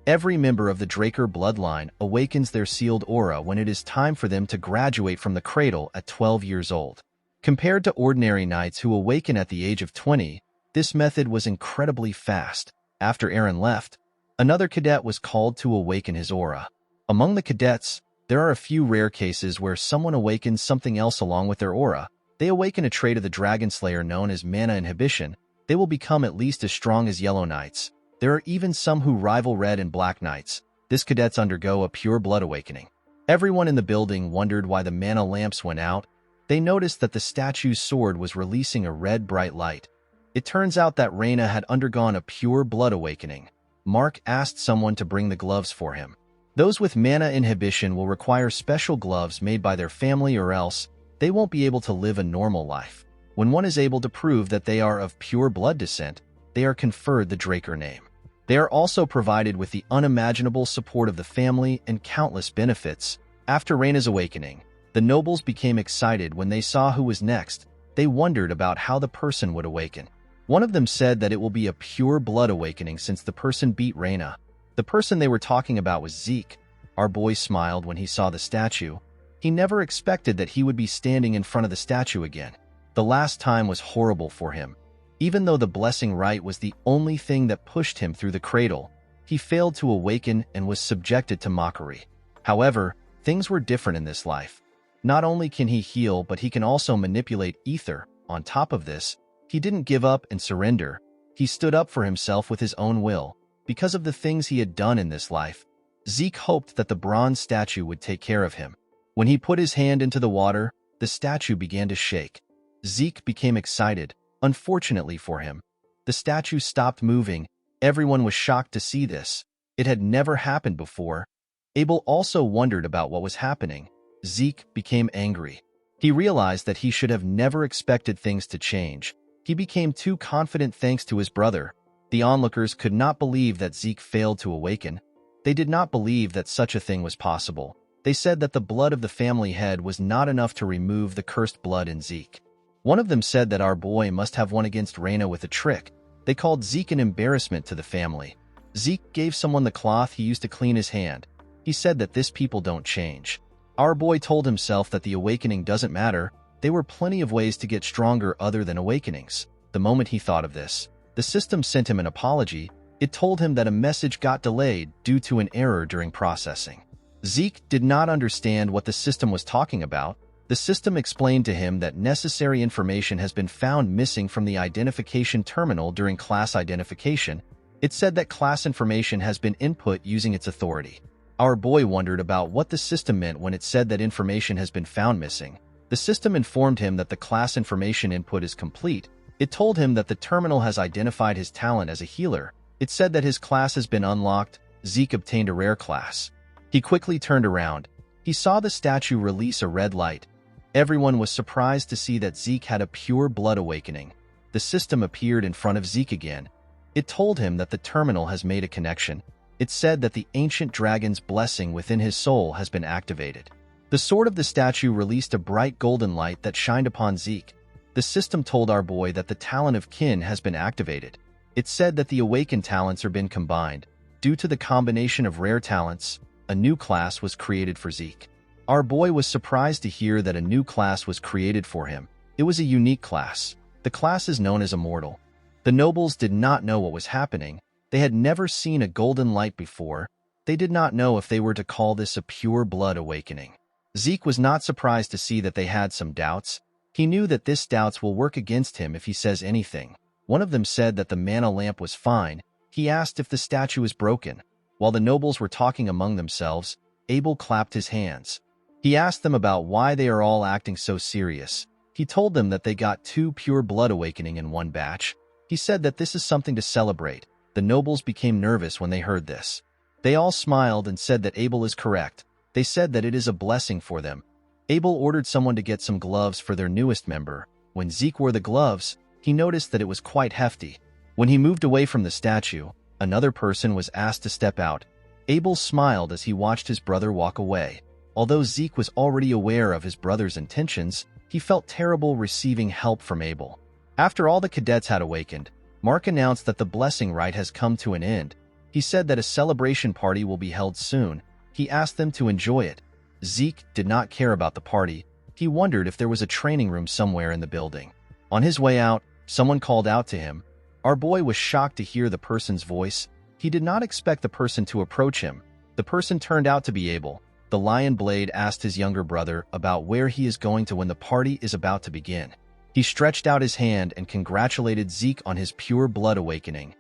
every member of the Draker bloodline awakens their sealed aura when it is time for them to graduate from the cradle at 12 years old. Compared to ordinary knights who awaken at the age of 20, this method was incredibly fast. After Aaron left, another cadet was called to awaken his aura. Among the cadets, there are a few rare cases where someone awakens something else along with their aura. They awaken a trait of the Dragon Slayer known as mana inhibition. They will become at least as strong as Yellow Knights. There are even some who rival Red and Black Knights. These cadets undergo a pure blood awakening. Everyone in the building wondered why the mana lamps went out. They noticed that the statue's sword was releasing a red bright light. It turns out that Reina had undergone a pure blood awakening. Mark asked someone to bring the gloves for him. Those with mana inhibition will require special gloves made by their family, or else they won't be able to live a normal life. When one is able to prove that they are of pure blood descent, they are conferred the Draker name. They are also provided with the unimaginable support of the family and countless benefits. After Reina's awakening, the nobles became excited when they saw who was next. They wondered about how the person would awaken. One of them said that it will be a pure blood awakening since the person beat Reina. The person they were talking about was Zeke. Our boy smiled when he saw the statue. He never expected that he would be standing in front of the statue again. The last time was horrible for him. Even though the blessing rite was the only thing that pushed him through the cradle, he failed to awaken and was subjected to mockery. However, things were different in this life. Not only can he heal, but he can also manipulate ether. On top of this, he didn't give up and surrender. He stood up for himself with his own will. Because of the things he had done in this life, Zeke hoped that the bronze statue would take care of him. When he put his hand into the water, the statue began to shake. Zeke became excited. Unfortunately for him, the statue stopped moving. Everyone was shocked to see this. It had never happened before. Abel also wondered about what was happening. Zeke became angry. He realized that he should have never expected things to change. He became too confident thanks to his brother. The onlookers could not believe that Zeke failed to awaken. They did not believe that such a thing was possible. They said that the blood of the family head was not enough to remove the cursed blood in Zeke. One of them said that our boy must have won against Reina with a trick. They called Zeke an embarrassment to the family. Zeke gave someone the cloth he used to clean his hand. He said that this people don't change. Our boy told himself that the awakening doesn't matter. There were plenty of ways to get stronger other than awakenings. The moment he thought of this, the system sent him an apology. It told him that a message got delayed due to an error during processing. Zeke did not understand what the system was talking about. The system explained to him that necessary information has been found missing from the identification terminal during class identification. It said that class information has been input using its authority. Our boy wondered about what the system meant when it said that information has been found missing. The system informed him that the class information input is complete. It told him that the terminal has identified his talent as a healer. It said that his class has been unlocked. Zeke obtained a rare class. He quickly turned around. He saw the statue release a red light. Everyone was surprised to see that Zeke had a pure blood awakening. The system appeared in front of Zeke again. It told him that the terminal has made a connection. It said that the ancient dragon's blessing within his soul has been activated. The sword of the statue released a bright golden light that shined upon Zeke. The system told our boy that the talent of kin has been activated. It said that the awakened talents are been combined. Due to the combination of rare talents, a new class was created for Zeke. Our boy was surprised to hear that a new class was created for him. It was a unique class. The class is known as Immortal. The nobles did not know what was happening. They had never seen a golden light before. They did not know if they were to call this a pure blood awakening. Zeke was not surprised to see that they had some doubts. He knew that this doubts will work against him if he says anything. One of them said that the mana lamp was fine. He asked if the statue is broken. While the nobles were talking among themselves, Abel clapped his hands. He asked them about why they are all acting so serious. He told them that they got 2 pure blood awakening in one batch. He said that this is something to celebrate. The nobles became nervous when they heard this. They all smiled and said that Abel is correct. They said that it is a blessing for them. Abel ordered someone to get some gloves for their newest member. When Zeke wore the gloves, he noticed that it was quite hefty. When he moved away from the statue, another person was asked to step out. Abel smiled as he watched his brother walk away. Although Zeke was already aware of his brother's intentions, he felt terrible receiving help from Abel. After all the cadets had awakened, Mark announced that the blessing rite has come to an end. He said that a celebration party will be held soon. He asked them to enjoy it. Zeke did not care about the party. He wondered if there was a training room somewhere in the building. On his way out, someone called out to him. Our boy was shocked to hear the person's voice. He did not expect the person to approach him. The person turned out to be Abel. The Lion Blade asked his younger brother about where he is going to when the party is about to begin. He stretched out his hand and congratulated Zeke on his pure blood awakening.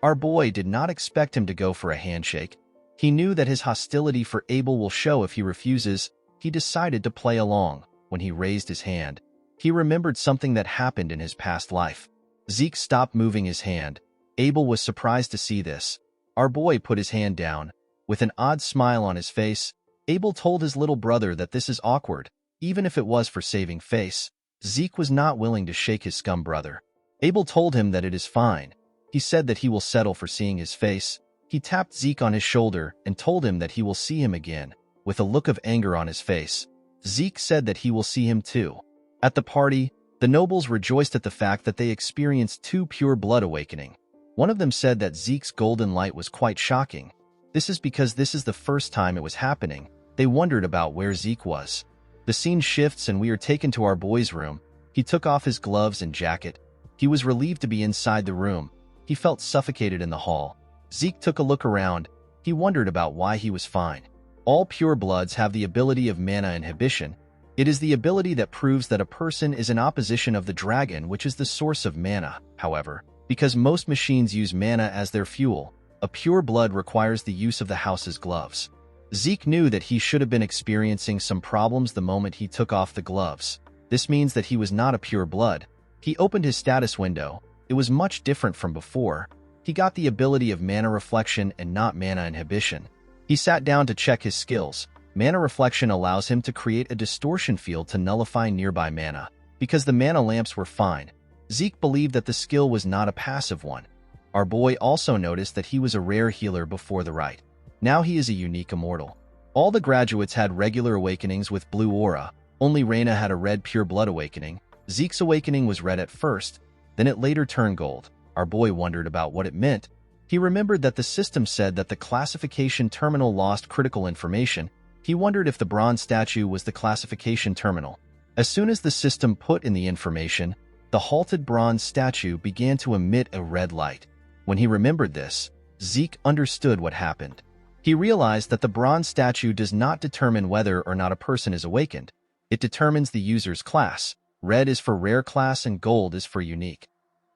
Our boy did not expect him to go for a handshake. He knew that his hostility for Abel will show if he refuses. He decided to play along. When he raised his hand, he remembered something that happened in his past life. Zeke stopped moving his hand. Abel was surprised to see this. Our boy put his hand down. With an odd smile on his face, Abel told his little brother that this is awkward, even if it was for saving face. Zeke was not willing to shake his scum brother. Abel told him that it is fine. He said that he will settle for seeing his face. He tapped Zeke on his shoulder and told him that he will see him again, with a look of anger on his face. Zeke said that he will see him too. At the party, the nobles rejoiced at the fact that they experienced two pure blood awakening. One of them said that Zeke's golden light was quite shocking. This is because this is the first time it was happening. They wondered about where Zeke was. The scene shifts and we are taken to our boy's room. He took off his gloves and jacket. He was relieved to be inside the room. He felt suffocated in the hall. Zeke took a look around. He wondered about why he was fine. All pure bloods have the ability of mana inhibition. It is the ability that proves that a person is in opposition of the dragon, which is the source of mana. However, because most machines use mana as their fuel, a pure blood requires the use of the house's gloves. Zeke knew that he should have been experiencing some problems the moment he took off the gloves. This means that he was not a pure blood. He opened his status window. It was much different from before. He got the ability of mana reflection and not mana inhibition. He sat down to check his skills. Mana reflection allows him to create a distortion field to nullify nearby mana. Because the mana lamps were fine, Zeke believed that the skill was not a passive one. Our boy also noticed that he was a rare healer before the rite. Now he is a unique immortal. All the graduates had regular awakenings with blue aura. Only Reina had a red pure blood awakening. Zeke's awakening was red at first, then it later turned gold. Our boy wondered about what it meant. He remembered that the system said that the classification terminal lost critical information. He wondered if the bronze statue was the classification terminal. As soon as the system put in the information, the halted bronze statue began to emit a red light. When he remembered this, Zeke understood what happened. He realized that the bronze statue does not determine whether or not a person is awakened. It determines the user's class. Red is for rare class and gold is for unique.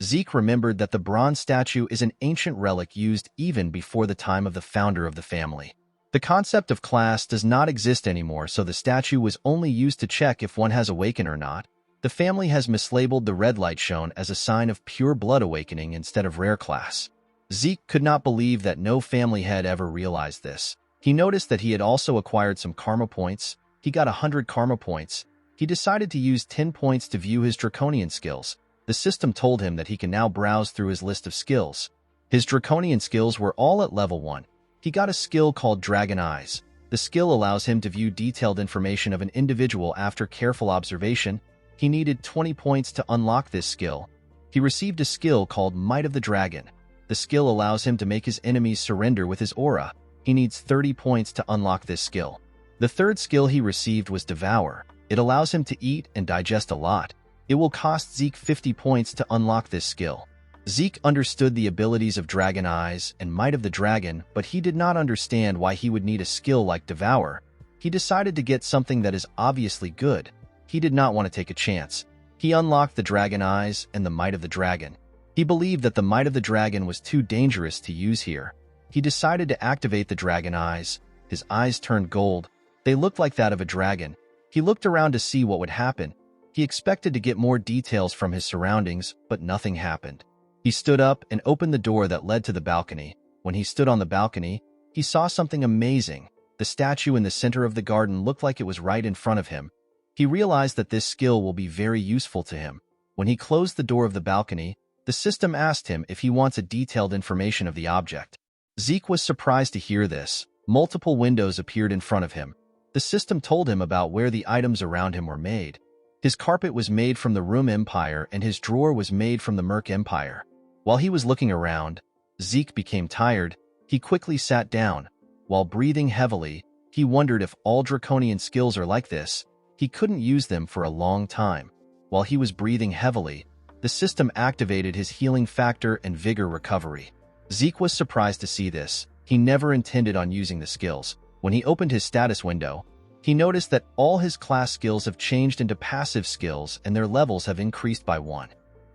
Zeke remembered that the bronze statue is an ancient relic used even before the time of the founder of the family. The concept of class does not exist anymore, so the statue was only used to check if one has awakened or not. The family has mislabeled the red light shown as a sign of pure blood awakening instead of rare class. Zeke could not believe that no family had ever realized this. He noticed that he had also acquired some karma points. He got 100 karma points. He decided to use 10 points to view his draconian skills. The system told him that he can now browse through his list of skills. His draconian skills were all at level 1. He got a skill called Dragon Eyes. The skill allows him to view detailed information of an individual after careful observation. He needed 20 points to unlock this skill. He received a skill called Might of the Dragon. The skill allows him to make his enemies surrender with his aura. He needs 30 points to unlock this skill. The third skill he received was Devour. It allows him to eat and digest a lot. It will cost Zeke 50 points to unlock this skill. Zeke understood the abilities of Dragon Eyes and Might of the Dragon, but he did not understand why he would need a skill like Devour. He decided to get something that is obviously good. He did not want to take a chance. He unlocked the Dragon Eyes and the Might of the Dragon. He believed that the Might of the Dragon was too dangerous to use here. He decided to activate the Dragon Eyes. His eyes turned gold. They looked like that of a dragon. He looked around to see what would happen. He expected to get more details from his surroundings, but nothing happened. He stood up and opened the door that led to the balcony. When he stood on the balcony, he saw something amazing. The statue in the center of the garden looked like it was right in front of him. He realized that this skill will be very useful to him. When he closed the door of the balcony, the system asked him if he wants a detailed information of the object. Zeke was surprised to hear this. Multiple windows appeared in front of him. The system told him about where the items around him were made. His carpet was made from the Room Empire and his drawer was made from the Merc Empire. While he was looking around, Zeke became tired. He quickly sat down. While breathing heavily, he wondered if all draconian skills are like this. He couldn't use them for a long time. While he was breathing heavily, the system activated his healing factor and vigor recovery. Zeke was surprised to see this. He never intended on using the skills. When he opened his status window, he noticed that all his class skills have changed into passive skills and their levels have increased by 1.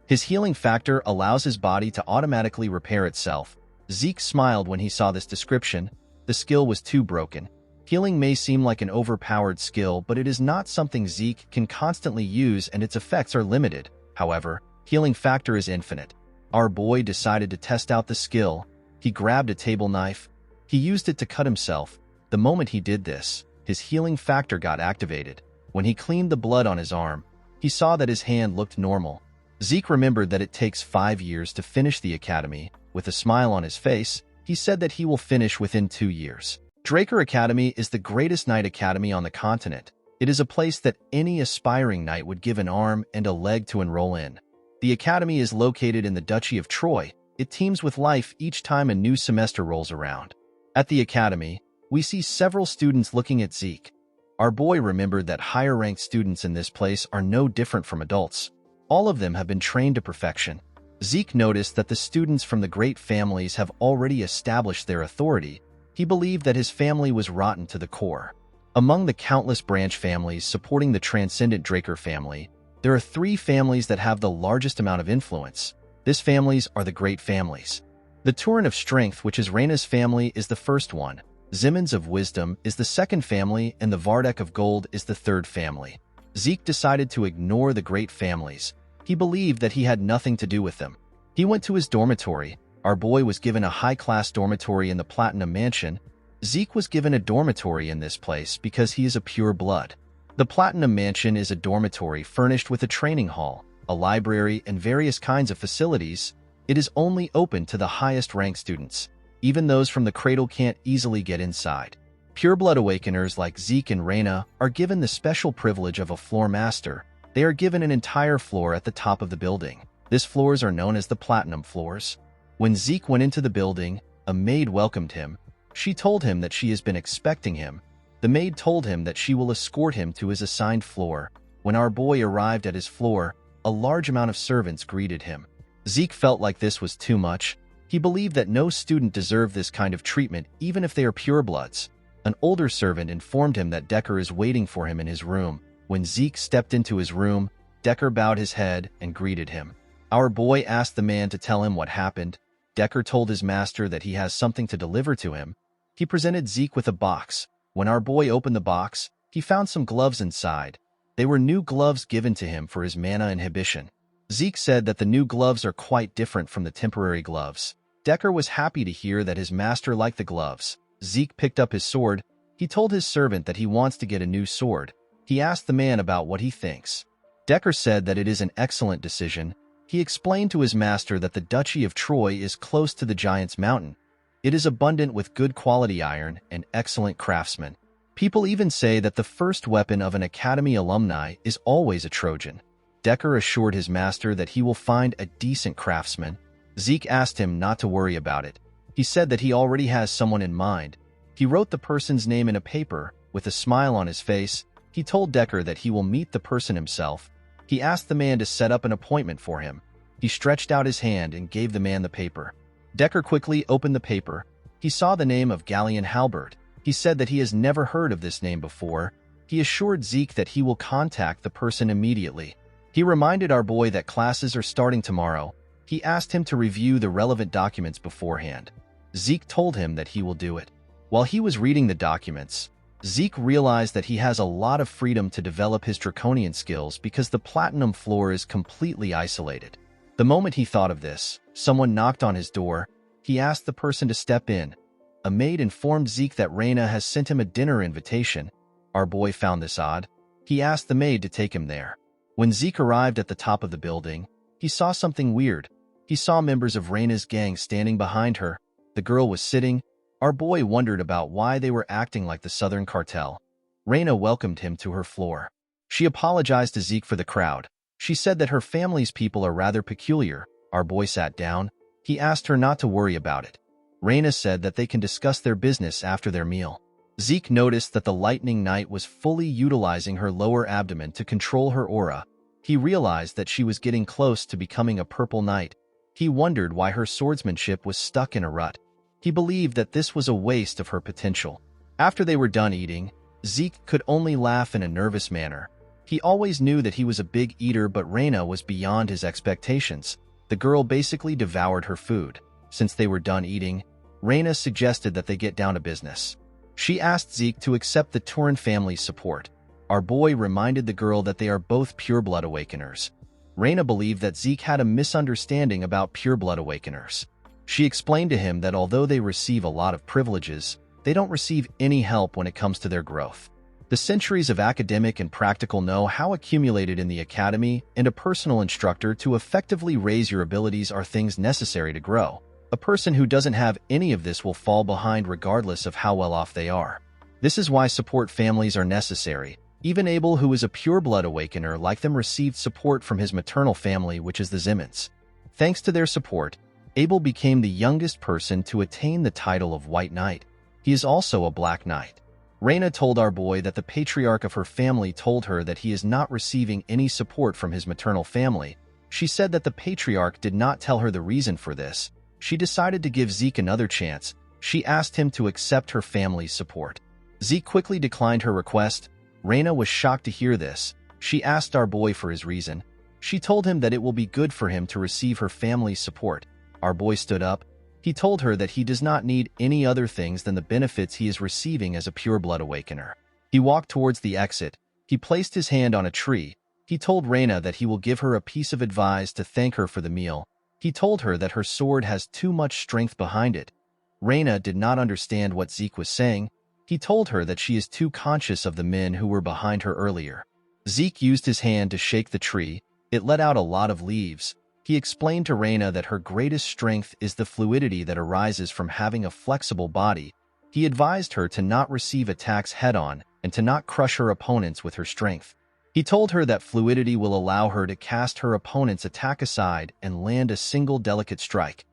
His healing factor allows his body to automatically repair itself. Zeke smiled when he saw this description. The skill was too broken. Healing may seem like an overpowered skill, but it is not something Zeke can constantly use and its effects are limited. However, healing factor is infinite. Our boy decided to test out the skill. He grabbed a table knife. He used it to cut himself. The moment he did this, his healing factor got activated. When he cleaned the blood on his arm, he saw that his hand looked normal. Zeke remembered that it takes 5 years to finish the academy. With a smile on his face, he said that he will finish within 2 years. Draker Academy is the greatest knight academy on the continent. It is a place that any aspiring knight would give an arm and a leg to enroll in. The academy is located in the Duchy of Troy. It teems with life each time a new semester rolls around. At the academy, we see several students looking at Zeke. Our boy remembered that higher-ranked students in this place are no different from adults. All of them have been trained to perfection. Zeke noticed that the students from the great families have already established their authority. He believed that his family was rotten to the core. Among the countless branch families supporting the transcendent Draker family, there are 3 families that have the largest amount of influence. These families are the great families. The Turin of Strength, which is Reyna's family, is the first one. Zimmons of Wisdom is the second family, and the Vardek of Gold is the third family. Zeke decided to ignore the great families. He believed that he had nothing to do with them. He went to his dormitory. Our boy was given a high-class dormitory in the Platinum Mansion. Zeke was given a dormitory in this place because he is a pure blood. The Platinum Mansion is a dormitory furnished with a training hall, a library, and various kinds of facilities. It is only open to the highest-ranked students. Even those from the cradle can't easily get inside. Pure-blood awakeners like Zeke and Reyna are given the special privilege of a floor master. They are given an entire floor at the top of the building. These floors are known as the Platinum Floors. When Zeke went into the building, a maid welcomed him. She told him that she has been expecting him. The maid told him that she will escort him to his assigned floor. When our boy arrived at his floor, a large amount of servants greeted him. Zeke felt like this was too much. He believed that no student deserved this kind of treatment, even if they are purebloods. An older servant informed him that Decker is waiting for him in his room. When Zeke stepped into his room, Decker bowed his head and greeted him. Our boy asked the man to tell him what happened. Decker told his master that he has something to deliver to him. He presented Zeke with a box. When our boy opened the box, he found some gloves inside. They were new gloves given to him for his mana inhibition. Zeke said that the new gloves are quite different from the temporary gloves. Decker was happy to hear that his master liked the gloves. Zeke picked up his sword. He told his servant that he wants to get a new sword. He asked the man about what he thinks. Decker said that it is an excellent decision. He explained to his master that the Duchy of Troy is close to the Giant's Mountain. It is abundant with good quality iron and excellent craftsmen. People even say that the first weapon of an academy alumni is always a Trojan. Decker assured his master that he will find a decent craftsman. Zeke asked him not to worry about it. He said that he already has someone in mind. He wrote the person's name in a paper. With a smile on his face, he told Decker that he will meet the person himself. He asked the man to set up an appointment for him. He stretched out his hand and gave the man the paper. Decker quickly opened the paper. He saw the name of Galleon Halberd. He said that he has never heard of this name before. He assured Zeke that he will contact the person immediately. He reminded our boy that classes are starting tomorrow. He asked him to review the relevant documents beforehand. Zeke told him that he will do it. While he was reading the documents, Zeke realized that he has a lot of freedom to develop his draconian skills because the Platinum Floor is completely isolated. The moment he thought of this, someone knocked on his door. He asked the person to step in. A maid informed Zeke that Reyna has sent him a dinner invitation. Our boy found this odd. He asked the maid to take him there. When Zeke arrived at the top of the building, he saw something weird. He saw members of Reyna's gang standing behind her. The girl was sitting. Our boy wondered about why they were acting like the Southern Cartel. Reina welcomed him to her floor. She apologized to Zeke for the crowd. She said that her family's people are rather peculiar. Our boy sat down. He asked her not to worry about it. Reina said that they can discuss their business after their meal. Zeke noticed that the lightning knight was fully utilizing her lower abdomen to control her aura. He realized that she was getting close to becoming a purple knight. He wondered why her swordsmanship was stuck in a rut. He believed that this was a waste of her potential. After they were done eating, Zeke could only laugh in a nervous manner. He always knew that he was a big eater, but Reina was beyond his expectations. The girl basically devoured her food. Since they were done eating, Reina suggested that they get down to business. She asked Zeke to accept the Turin family's support. Our boy reminded the girl that they are both pure-blood awakeners. Reina believed that Zeke had a misunderstanding about pure-blood awakeners. She explained to him that although they receive a lot of privileges, they don't receive any help when it comes to their growth. The centuries of academic and practical know-how accumulated in the academy and a personal instructor to effectively raise your abilities are things necessary to grow. A person who doesn't have any of this will fall behind regardless of how well off they are. This is why support families are necessary. Even Abel, who is a pure-blood awakener like them, received support from his maternal family, which is the Zimmons. Thanks to their support, Abel became the youngest person to attain the title of White Knight. He is also a Black Knight. Reina told our boy that the patriarch of her family told her that he is not receiving any support from his maternal family. She said that the patriarch did not tell her the reason for this. She decided to give Zeke another chance. She asked him to accept her family's support. Zeke quickly declined her request. Reina was shocked to hear this. She asked our boy for his reason. She told him that it will be good for him to receive her family's support. Our boy stood up. He told her that he does not need any other things than the benefits he is receiving as a pure-blood awakener. He walked towards the exit. He placed his hand on a tree. He told Reina that he will give her a piece of advice to thank her for the meal. He told her that her sword has too much strength behind it. Reina did not understand what Zeke was saying. He told her that she is too conscious of the men who were behind her earlier. Zeke used his hand to shake the tree. It let out a lot of leaves. He explained to Reina that her greatest strength is the fluidity that arises from having a flexible body. He advised her to not receive attacks head-on and to not crush her opponents with her strength. He told her that fluidity will allow her to cast her opponent's attack aside and land a single delicate strike.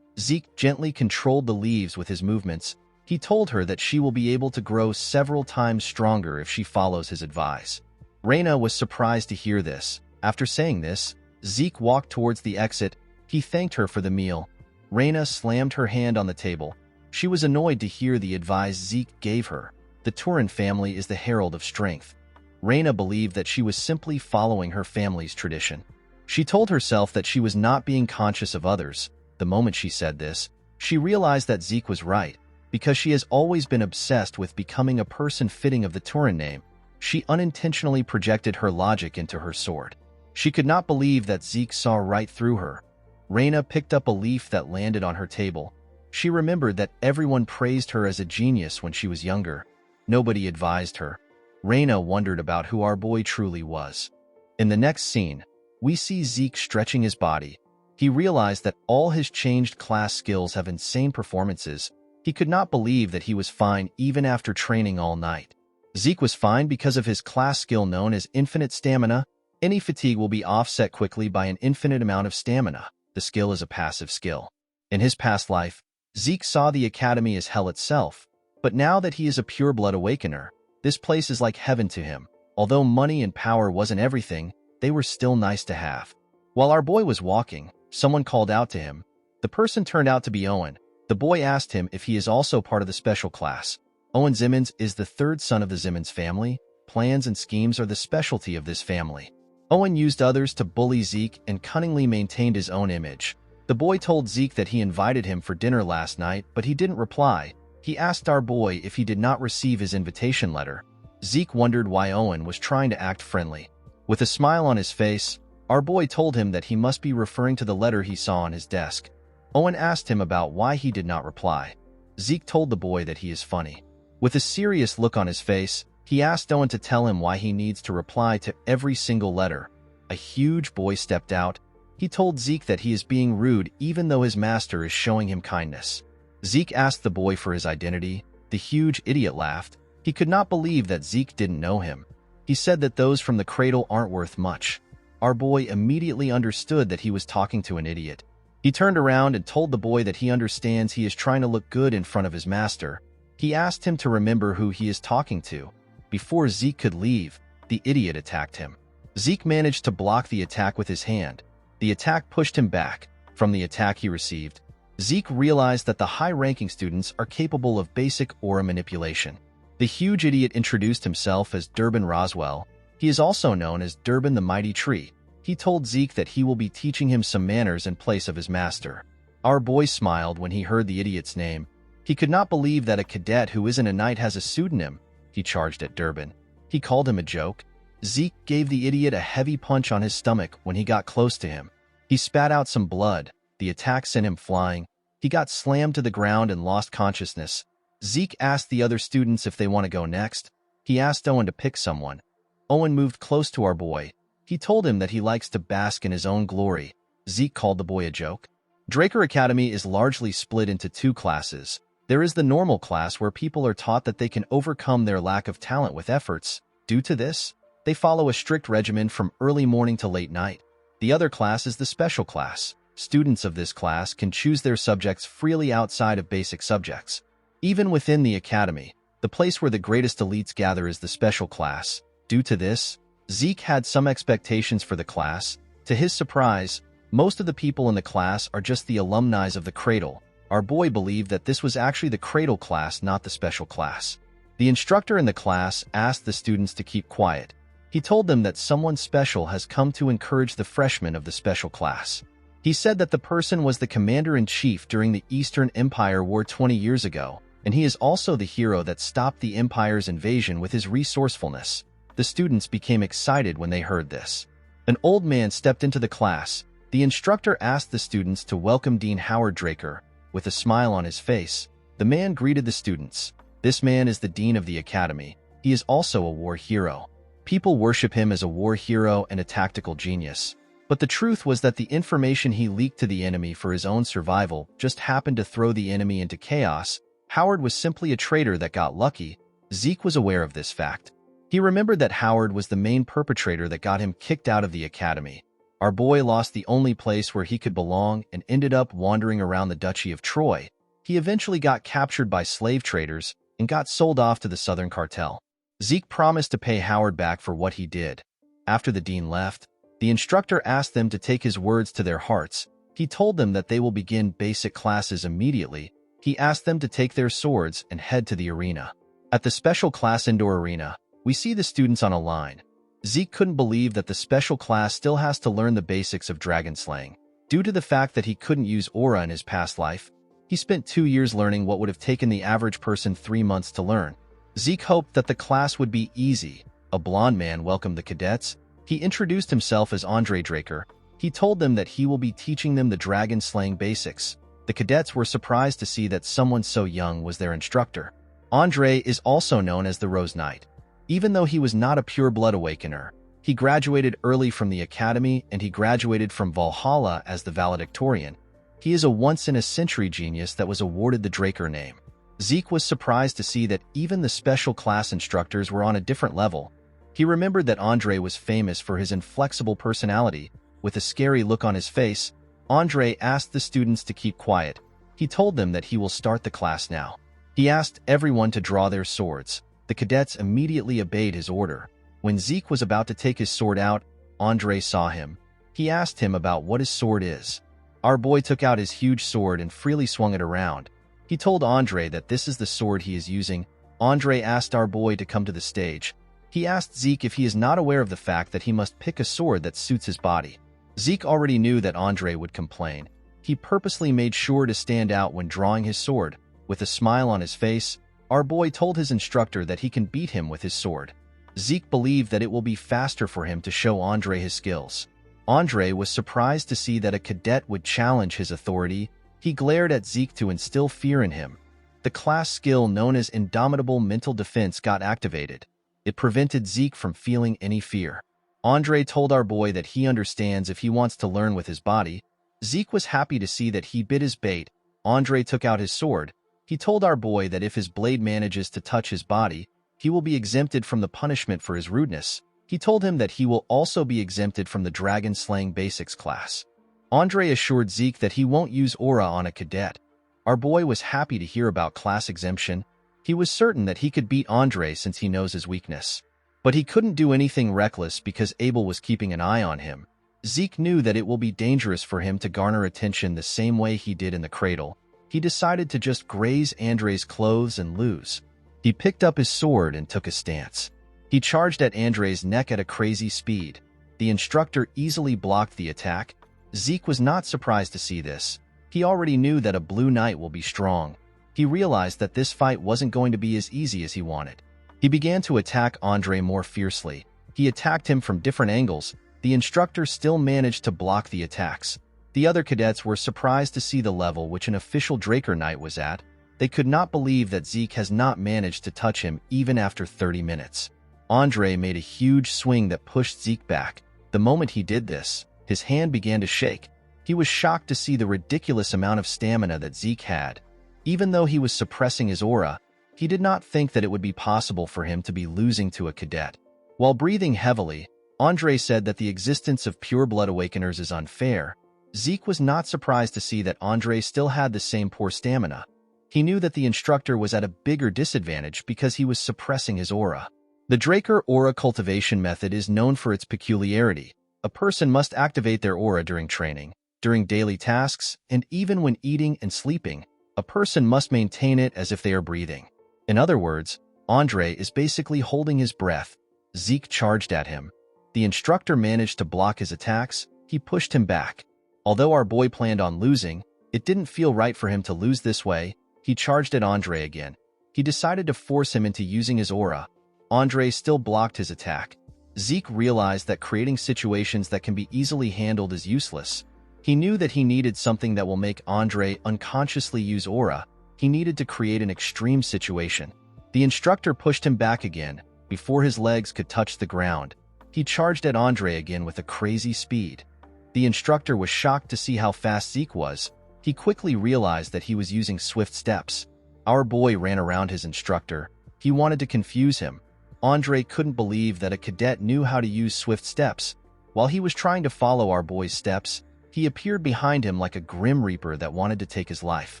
Zeke gently controlled the leaves with his movements. He told her that she will be able to grow several times stronger if she follows his advice. Reina was surprised to hear this. After saying this, Zeke walked towards the exit. He thanked her for the meal. Reina slammed her hand on the table. She was annoyed to hear the advice Zeke gave her. The Turin family is the herald of strength. Reina believed that she was simply following her family's tradition. She told herself that she was not being conscious of others. The moment she said this, she realized that Zeke was right. Because she has always been obsessed with becoming a person fitting of the Turin name, she unintentionally projected her logic into her sword. She could not believe that Zeke saw right through her. Reina picked up a leaf that landed on her table. She remembered that everyone praised her as a genius when she was younger. Nobody advised her. Reina wondered about who our boy truly was. In the next scene, we see Zeke stretching his body. He realized that all his changed class skills have insane performances. He could not believe that he was fine even after training all night. Zeke was fine because of his class skill known as infinite stamina. Any fatigue will be offset quickly by an infinite amount of stamina. The skill is a passive skill. In his past life, Zeke saw the academy as hell itself, but now that he is a pure-blood awakener, this place is like heaven to him. Although money and power wasn't everything, they were still nice to have. While our boy was walking, someone called out to him. The person turned out to be Owen. The boy asked him if he is also part of the special class. Owen Zimmons is the third son of the Zimmons family. Plans and schemes are the specialty of this family. Owen used others to bully Zeke and cunningly maintained his own image. The boy told Zeke that he invited him for dinner last night, but he didn't reply. He asked our boy if he did not receive his invitation letter. Zeke wondered why Owen was trying to act friendly. With a smile on his face, our boy told him that he must be referring to the letter he saw on his desk. Owen asked him about why he did not reply. Zeke told the boy that he is funny. With a serious look on his face, he asked Owen to tell him why he needs to reply to every single letter. A huge boy stepped out. He told Zeke that he is being rude even though his master is showing him kindness. Zeke asked the boy for his identity. The huge idiot laughed. He could not believe that Zeke didn't know him. He said that those from the cradle aren't worth much. Our boy immediately understood that he was talking to an idiot. He turned around and told the boy that he understands he is trying to look good in front of his master. He asked him to remember who he is talking to. Before Zeke could leave, the idiot attacked him. Zeke managed to block the attack with his hand. The attack pushed him back. From the attack he received, Zeke realized that the high-ranking students are capable of basic aura manipulation. The huge idiot introduced himself as Durbin Roswell. He is also known as Durbin the Mighty Tree. He told Zeke that he will be teaching him some manners in place of his master. Our boy smiled when he heard the idiot's name. He could not believe that a cadet who isn't a knight has a pseudonym. He charged at Durbin. He called him a joke. Zeke gave the idiot a heavy punch on his stomach when he got close to him. He spat out some blood. The attack sent him flying. He got slammed to the ground and lost consciousness. Zeke asked the other students if they want to go next. He asked Owen to pick someone. Owen moved close to our boy. He told him that he likes to bask in his own glory. Zeke called the boy a joke. Draker Academy is largely split into two classes. There is the normal class where people are taught that they can overcome their lack of talent with efforts. Due to this, they follow a strict regimen from early morning to late night. The other class is the special class. Students of this class can choose their subjects freely outside of basic subjects. Even within the academy, the place where the greatest elites gather is the special class. Due to this, Zeke had some expectations for the class. To his surprise, most of the people in the class are just the alumni of the cradle. Our boy believed that this was actually the cradle class, not the special class. The instructor in the class asked the students to keep quiet. He told them that someone special has come to encourage the freshmen of the special class. He said that the person was the commander-in-chief during the Eastern Empire War 20 years ago, and he is also the hero that stopped the Empire's invasion with his resourcefulness. The students became excited when they heard this. An old man stepped into the class. The instructor asked the students to welcome Dean Howard Draker. With a smile on his face, the man greeted the students. This man is the dean of the academy. He is also a war hero. People worship him as a war hero and a tactical genius. But the truth was that the information he leaked to the enemy for his own survival just happened to throw the enemy into chaos. Howard was simply a traitor that got lucky. Zeke was aware of this fact. He remembered that Howard was the main perpetrator that got him kicked out of the academy. Our boy lost the only place where he could belong and ended up wandering around the Duchy of Troy. He eventually got captured by slave traders and got sold off to the Southern Cartel. Zeke promised to pay Howard back for what he did. After the dean left, the instructor asked them to take his words to their hearts. He told them that they will begin basic classes immediately. He asked them to take their swords and head to the arena. At the special class indoor arena, we see the students on a line. Zeke couldn't believe that the special class still has to learn the basics of dragon slaying. Due to the fact that he couldn't use aura in his past life, he spent 2 years learning what would have taken the average person 3 months to learn. Zeke hoped that the class would be easy. A blond man welcomed the cadets. He introduced himself as Andre Draker. He told them that he will be teaching them the dragon slaying basics. The cadets were surprised to see that someone so young was their instructor. Andre is also known as the Rose Knight. Even though he was not a pure-blood awakener, he graduated early from the academy and he graduated from Valhalla as the valedictorian. He is a once-in-a-century genius that was awarded the Draker name. Zeke was surprised to see that even the special class instructors were on a different level. He remembered that Andre was famous for his inflexible personality. With a scary look on his face, Andre asked the students to keep quiet. He told them that he will start the class now. He asked everyone to draw their swords. The cadets immediately obeyed his order. When Zeke was about to take his sword out, Andre saw him. He asked him about what his sword is. Our boy took out his huge sword and freely swung it around. He told Andre that this is the sword he is using. Andre asked our boy to come to the stage. He asked Zeke if he is not aware of the fact that he must pick a sword that suits his body. Zeke already knew that Andre would complain. He purposely made sure to stand out when drawing his sword. With a smile on his face, our boy told his instructor that he can beat him with his sword. Zeke believed that it will be faster for him to show Andre his skills. Andre was surprised to see that a cadet would challenge his authority. He glared at Zeke to instill fear in him. The class skill known as Indomitable Mental Defense got activated. It prevented Zeke from feeling any fear. Andre told our boy that he understands if he wants to learn with his body. Zeke was happy to see that he bit his bait. Andre took out his sword. He told our boy that if his blade manages to touch his body, he will be exempted from the punishment for his rudeness. He told him that he will also be exempted from the Dragon Slaying Basics class. Andre assured Zeke that he won't use aura on a cadet. Our boy was happy to hear about class exemption. He was certain that he could beat Andre since he knows his weakness. But he couldn't do anything reckless because Abel was keeping an eye on him. Zeke knew that it will be dangerous for him to garner attention the same way he did in the cradle. He decided to just graze Andre's clothes and lose. He picked up his sword and took a stance. He charged at Andre's neck at a crazy speed. The instructor easily blocked the attack. Zeke was not surprised to see this. He already knew that a blue knight will be strong. He realized that this fight wasn't going to be as easy as he wanted. He began to attack Andre more fiercely. He attacked him from different angles. The instructor still managed to block the attacks. The other cadets were surprised to see the level which an official Draker Knight was at. They could not believe that Zeke has not managed to touch him even after 30 minutes. Andre made a huge swing that pushed Zeke back. The moment he did this, his hand began to shake. He was shocked to see the ridiculous amount of stamina that Zeke had. Even though he was suppressing his aura, he did not think that it would be possible for him to be losing to a cadet. While breathing heavily, Andre said that the existence of pure blood awakeners is unfair. Zeke was not surprised to see that Andre still had the same poor stamina. He knew that the instructor was at a bigger disadvantage because he was suppressing his aura. The Draker aura cultivation method is known for its peculiarity. A person must activate their aura during training, during daily tasks, and even when eating and sleeping. A person must maintain it as if they are breathing. In other words, Andre is basically holding his breath. Zeke charged at him. The instructor managed to block his attacks. He pushed him back. Although our boy planned on losing, it didn't feel right for him to lose this way. He charged at Andre again. He decided to force him into using his aura. Andre still blocked his attack. Zeke realized that creating situations that can be easily handled is useless. He knew that he needed something that will make Andre unconsciously use aura. He needed to create an extreme situation. The instructor pushed him back again. Before his legs could touch the ground, he charged at Andre again with a crazy speed. The instructor was shocked to see how fast Zeke was. He quickly realized that he was using swift steps. Our boy ran around his instructor. He wanted to confuse him. Andre couldn't believe that a cadet knew how to use swift steps. While he was trying to follow our boy's steps, he appeared behind him like a grim reaper that wanted to take his life.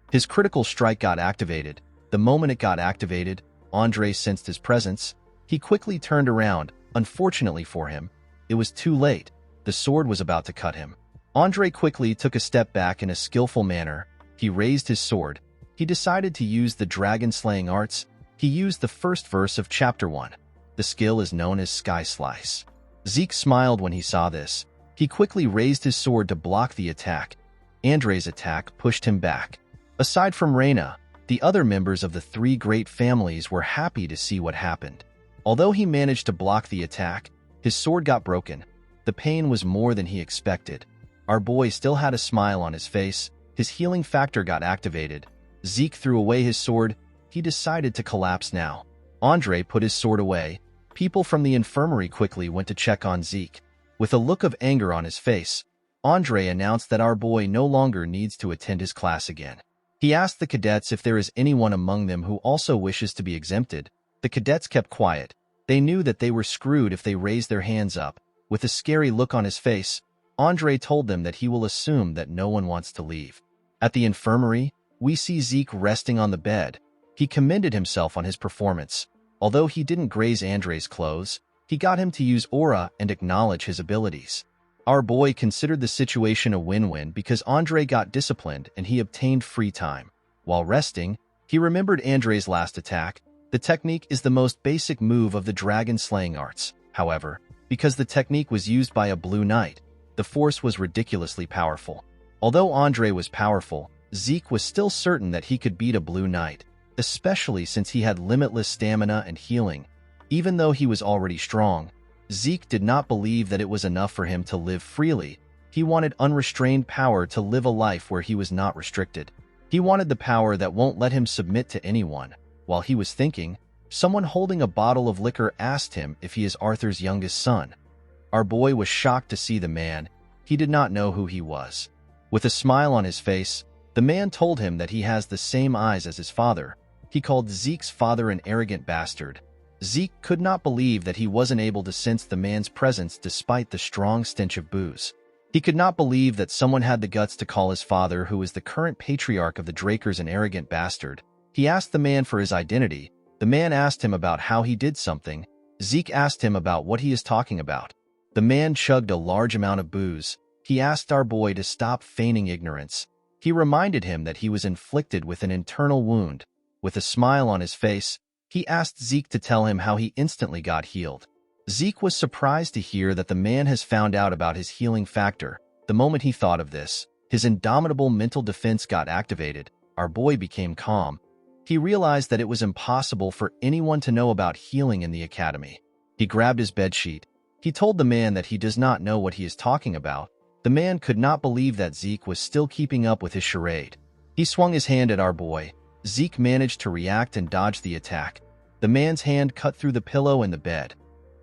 His critical strike got activated. The moment it got activated, Andre sensed his presence. He quickly turned around. Unfortunately for him, it was too late. The sword was about to cut him. Andre quickly took a step back in a skillful manner. He raised his sword. He decided to use the dragon-slaying arts. He used the first verse of Chapter 1. The skill is known as Sky Slice. Zeke smiled when he saw this. He quickly raised his sword to block the attack. Andre's attack pushed him back. Aside from Reina, the other members of the three great families were happy to see what happened. Although he managed to block the attack, his sword got broken. The pain was more than he expected. Our boy still had a smile on his face. His healing factor got activated. Zeke threw away his sword. He decided to collapse now. Andre put his sword away. People from the infirmary quickly went to check on Zeke. With a look of anger on his face, Andre announced that our boy no longer needs to attend his class again. He asked the cadets if there is anyone among them who also wishes to be exempted. The cadets kept quiet. They knew that they were screwed if they raised their hands up. With a scary look on his face, Andre told them that he will assume that no one wants to leave. At the infirmary, we see Zeke resting on the bed. He commended himself on his performance. Although he didn't graze Andre's clothes, he got him to use aura and acknowledge his abilities. Our boy considered the situation a win-win because Andre got disciplined and he obtained free time. While resting, he remembered Andre's last attack. The technique is the most basic move of the dragon-slaying arts. However, because the technique was used by a blue knight, the force was ridiculously powerful. Although Andre was powerful, Zeke was still certain that he could beat a blue knight, especially since he had limitless stamina and healing. Even though he was already strong, Zeke did not believe that it was enough for him to live freely. He wanted unrestrained power to live a life where he was not restricted. He wanted the power that won't let him submit to anyone. While he was thinking, someone holding a bottle of liquor asked him if he is Arthur's youngest son. Our boy was shocked to see the man. He did not know who he was. With a smile on his face, the man told him that he has the same eyes as his father. He called Zeke's father an arrogant bastard. Zeke could not believe that he wasn't able to sense the man's presence despite the strong stench of booze. He could not believe that someone had the guts to call his father, who is the current patriarch of the Drakers, an arrogant bastard. He asked the man for his identity. The man asked him about how he did something. Zeke asked him about what he is talking about. The man chugged a large amount of booze. He asked our boy to stop feigning ignorance. He reminded him that he was inflicted with an internal wound. With a smile on his face, he asked Zeke to tell him how he instantly got healed. Zeke was surprised to hear that the man has found out about his healing factor. The moment he thought of this, his indomitable mental defense got activated. Our boy became calm. He realized that it was impossible for anyone to know about healing in the academy. He grabbed his bedsheet. He told the man that he does not know what he is talking about. The man could not believe that Zeke was still keeping up with his charade. He swung his hand at our boy. Zeke managed to react and dodge the attack. The man's hand cut through the pillow and the bed.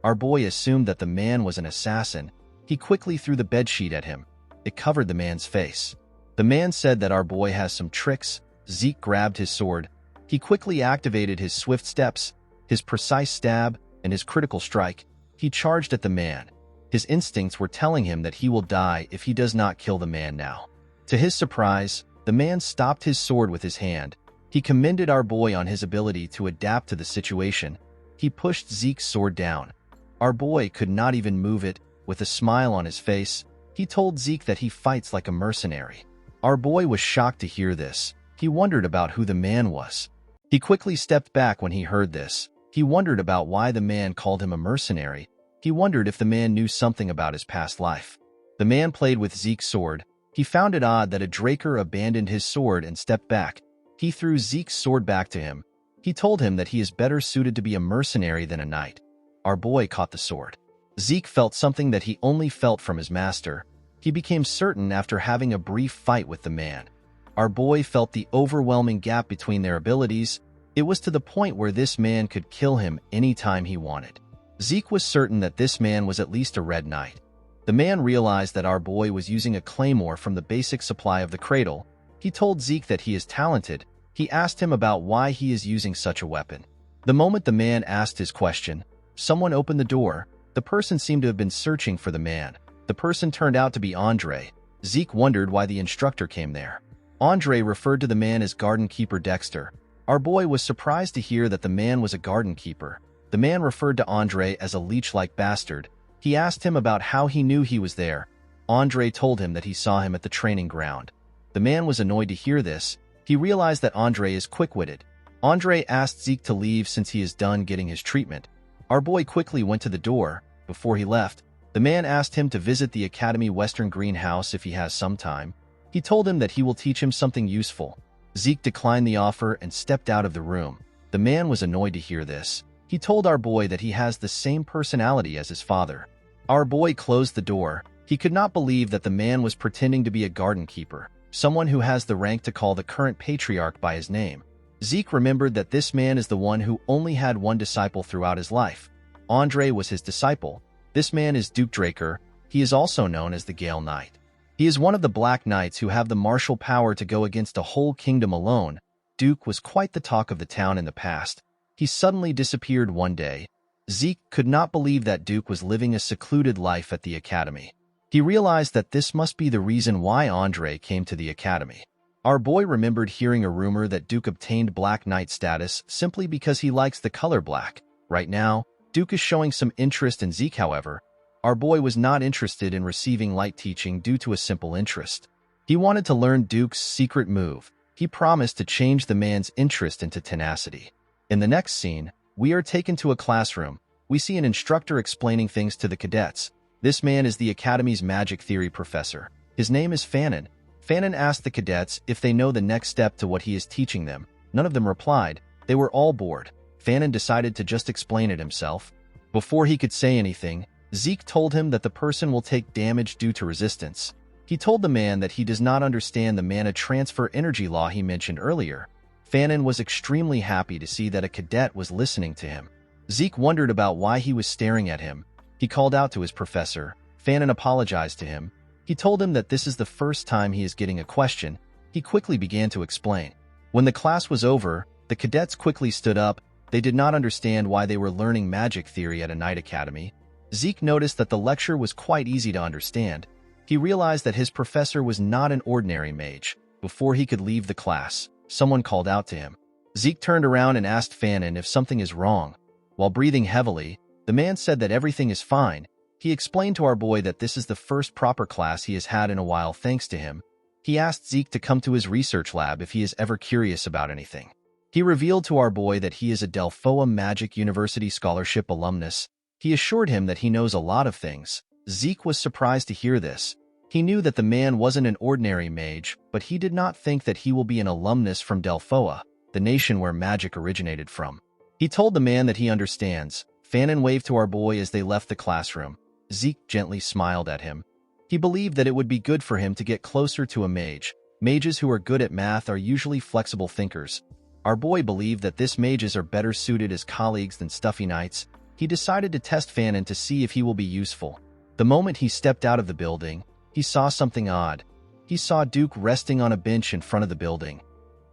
Our boy assumed that the man was an assassin. He quickly threw the bedsheet at him. It covered the man's face. The man said that our boy has some tricks. Zeke grabbed his sword. He quickly activated his swift steps, his precise stab, and his critical strike. He charged at the man. His instincts were telling him that he will die if he does not kill the man now. To his surprise, the man stopped his sword with his hand. He commended our boy on his ability to adapt to the situation. He pushed Zeke's sword down. Our boy could not even move it. With a smile on his face, he told Zeke that he fights like a mercenary. Our boy was shocked to hear this. He wondered about who the man was. He quickly stepped back when he heard this. He wondered about why the man called him a mercenary. He wondered if the man knew something about his past life. The man played with Zeke's sword. He found it odd that a Draker abandoned his sword and stepped back. He threw Zeke's sword back to him. He told him that he is better suited to be a mercenary than a knight. Our boy caught the sword. Zeke felt something that he only felt from his master. He became certain after having a brief fight with the man. Our boy felt the overwhelming gap between their abilities. It was to the point where this man could kill him anytime he wanted. Zeke was certain that this man was at least a red knight. The man realized that our boy was using a claymore from the basic supply of the cradle. He told Zeke that he is talented. He asked him about why he is using such a weapon. The moment the man asked his question, someone opened the door. The person seemed to have been searching for the man. The person turned out to be Andre. Zeke wondered why the instructor came there. Andre referred to the man as Garden Keeper Dexter. Our boy was surprised to hear that the man was a garden keeper. The man referred to Andre as a leech-like bastard. He asked him about how he knew he was there. Andre told him that he saw him at the training ground. The man was annoyed to hear this. He realized that Andre is quick-witted. Andre asked Zeke to leave since he is done getting his treatment. Our boy quickly went to the door. Before he left, the man asked him to visit the Academy Western Greenhouse if he has some time. He told him that he will teach him something useful. Zeke declined the offer and stepped out of the room. The man was annoyed to hear this. He told our boy that he has the same personality as his father. Our boy closed the door. He could not believe that the man was pretending to be a garden keeper, someone who has the rank to call the current patriarch by his name. Zeke remembered that this man is the one who only had one disciple throughout his life. Andre was his disciple. This man is Duke Draker. He is also known as the Gale Knight. He is one of the Black Knights who have the martial power to go against a whole kingdom alone. Duke was quite the talk of the town in the past. He suddenly disappeared one day. Zeke could not believe that Duke was living a secluded life at the academy. He realized that this must be the reason why Andre came to the academy. Our boy remembered hearing a rumor that Duke obtained Black Knight status simply because he likes the color black. Right now, Duke is showing some interest in Zeke, however. Our boy was not interested in receiving light teaching due to a simple interest. He wanted to learn Duke's secret move. He promised to change the man's interest into tenacity. In the next scene, we are taken to a classroom. We see an instructor explaining things to the cadets. This man is the Academy's magic theory professor. His name is Fannin. Fannin asked the cadets if they know the next step to what he is teaching them. None of them replied. They were all bored. Fannin decided to just explain it himself. Before he could say anything, Zeke told him that the person will take damage due to resistance. He told the man that he does not understand the mana transfer energy law he mentioned earlier. Fannin was extremely happy to see that a cadet was listening to him. Zeke wondered about why he was staring at him. He called out to his professor. Fannin apologized to him. He told him that this is the first time he is getting a question. He quickly began to explain. When the class was over, the cadets quickly stood up. They did not understand why they were learning magic theory at a night academy. Zeke noticed that the lecture was quite easy to understand. He realized that his professor was not an ordinary mage. Before he could leave the class, someone called out to him. Zeke turned around and asked Fanon if something is wrong. While breathing heavily, the man said that everything is fine. He explained to our boy that this is the first proper class he has had in a while thanks to him. He asked Zeke to come to his research lab if he is ever curious about anything. He revealed to our boy that he is a Delphoa Magic University Scholarship alumnus. He assured him that he knows a lot of things. Zeke was surprised to hear this. He knew that the man wasn't an ordinary mage, but he did not think that he will be an alumnus from Delphoa, the nation where magic originated from. He told the man that he understands. Fanon waved to our boy as they left the classroom. Zeke gently smiled at him. He believed that it would be good for him to get closer to a mage. Mages who are good at math are usually flexible thinkers. Our boy believed that this mages are better suited as colleagues than stuffy knights. He decided to test Fanon to see if he will be useful. The moment he stepped out of the building, he saw something odd. He saw Duke resting on a bench in front of the building.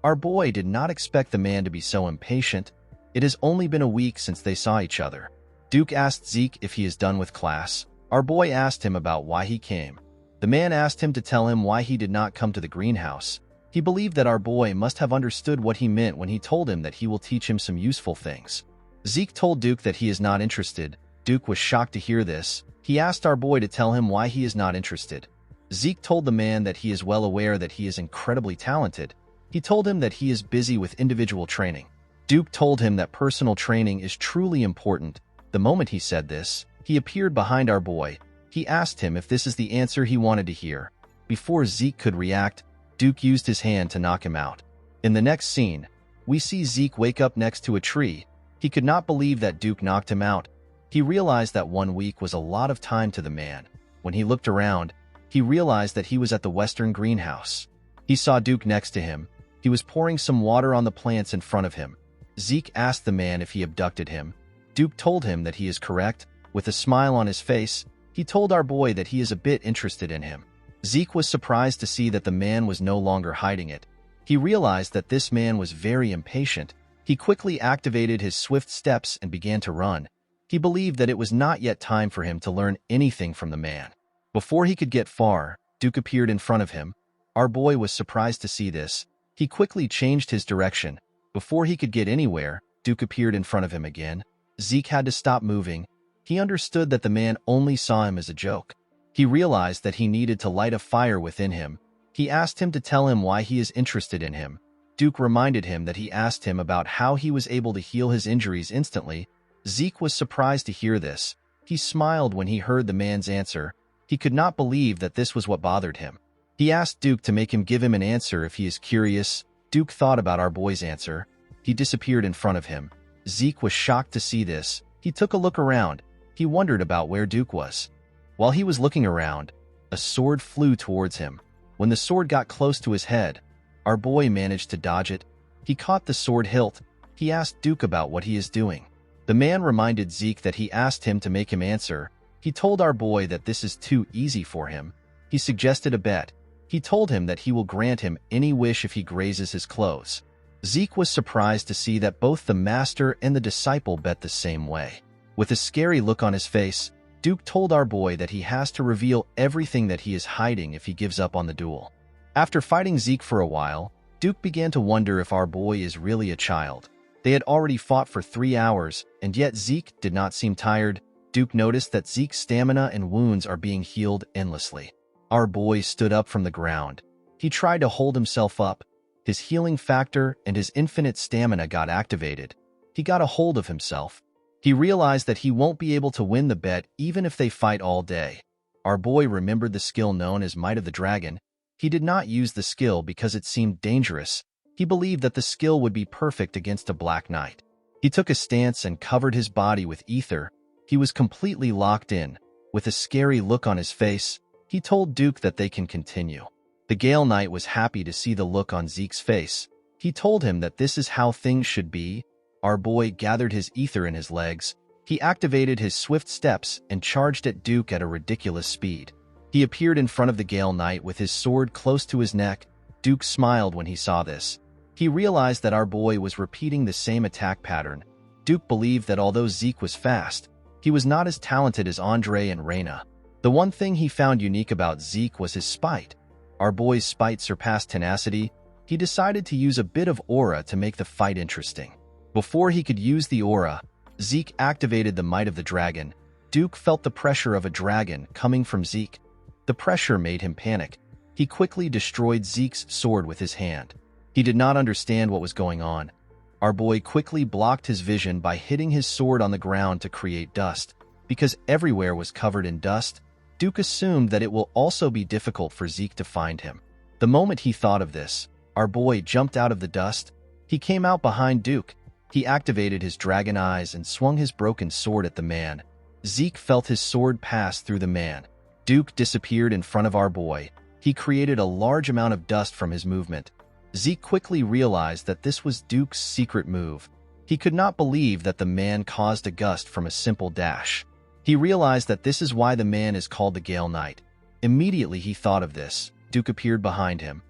Our boy did not expect the man to be so impatient. It has only been a week since they saw each other. Duke asked Zeke if he is done with class. Our boy asked him about why he came. The man asked him to tell him why he did not come to the greenhouse. He believed that our boy must have understood what he meant when he told him that he will teach him some useful things. Zeke told Duke that he is not interested. Duke was shocked to hear this. He asked our boy to tell him why he is not interested. Zeke told the man that he is well aware that he is incredibly talented. He told him that he is busy with individual training. Duke told him that personal training is truly important. The moment he said this, he appeared behind our boy. He asked him if this is the answer he wanted to hear. Before Zeke could react, Duke used his hand to knock him out. In the next scene, we see Zeke wake up next to a tree. He could not believe that Duke knocked him out. He realized that 1 week was a lot of time to the man. When he looked around, he realized that he was at the western greenhouse. He saw Duke next to him. He was pouring some water on the plants in front of him. Zeke asked the man if he abducted him. Duke told him that he is correct. With a smile on his face, he told our boy that he is a bit interested in him. Zeke was surprised to see that the man was no longer hiding it. He realized that this man was very impatient. He quickly activated his swift steps and began to run. He believed that it was not yet time for him to learn anything from the man. Before he could get far, Duke appeared in front of him. Our boy was surprised to see this. He quickly changed his direction. Before he could get anywhere, Duke appeared in front of him again. Zeke had to stop moving. He understood that the man only saw him as a joke. He realized that he needed to light a fire within him. He asked him to tell him why he is interested in him. Duke reminded him that he asked him about how he was able to heal his injuries instantly. Zeke was surprised to hear this. He smiled when he heard the man's answer. He could not believe that this was what bothered him. He asked Duke to make him give him an answer if he is curious. Duke thought about our boy's answer. He disappeared in front of him. Zeke was shocked to see this. He took a look around. He wondered about where Duke was. While he was looking around, a sword flew towards him. When the sword got close to his head, our boy managed to dodge it. He caught the sword hilt. He asked Duke about what he is doing. The man reminded Zeke that he asked him to make him answer. He told our boy that this is too easy for him. He suggested a bet. He told him that he will grant him any wish if he grazes his clothes. Zeke was surprised to see that both the master and the disciple bet the same way. With a scary look on his face, Duke told our boy that he has to reveal everything that he is hiding if he gives up on the duel. After fighting Zeke for a while, Duke began to wonder if our boy is really a child. They had already fought for 3 hours, and yet Zeke did not seem tired. Duke noticed that Zeke's stamina and wounds are being healed endlessly. Our boy stood up from the ground. He tried to hold himself up. His healing factor and his infinite stamina got activated. He got a hold of himself. He realized that he won't be able to win the bet even if they fight all day. Our boy remembered the skill known as Might of the Dragon. He did not use the skill because it seemed dangerous. He believed that the skill would be perfect against a Black Knight. He took a stance and covered his body with ether. He was completely locked in. With a scary look on his face, he told Duke that they can continue. The Gale Knight was happy to see the look on Zeke's face. He told him that this is how things should be. Our boy gathered his ether in his legs. He activated his swift steps and charged at Duke at a ridiculous speed. He appeared in front of the Gale Knight with his sword close to his neck. Duke smiled when he saw this. He realized that our boy was repeating the same attack pattern. Duke believed that although Zeke was fast, he was not as talented as Andre and Reyna. The one thing he found unique about Zeke was his spite. Our boy's spite surpassed tenacity. He decided to use a bit of aura to make the fight interesting. Before he could use the aura, Zeke activated the might of the dragon. Duke felt the pressure of a dragon coming from Zeke. The pressure made him panic. He quickly destroyed Zeke's sword with his hand. He did not understand what was going on. Our boy quickly blocked his vision by hitting his sword on the ground to create dust. Because everywhere was covered in dust, Duke assumed that it will also be difficult for Zeke to find him. The moment he thought of this, our boy jumped out of the dust. He came out behind Duke. He activated his dragon eyes and swung his broken sword at the man. Zeke felt his sword pass through the man. Duke disappeared in front of our boy. He created a large amount of dust from his movement. Zeke quickly realized that this was Duke's secret move. He could not believe that the man caused a gust from a simple dash. He realized that this is why the man is called the Gale Knight. Immediately he thought of this. Duke appeared behind him.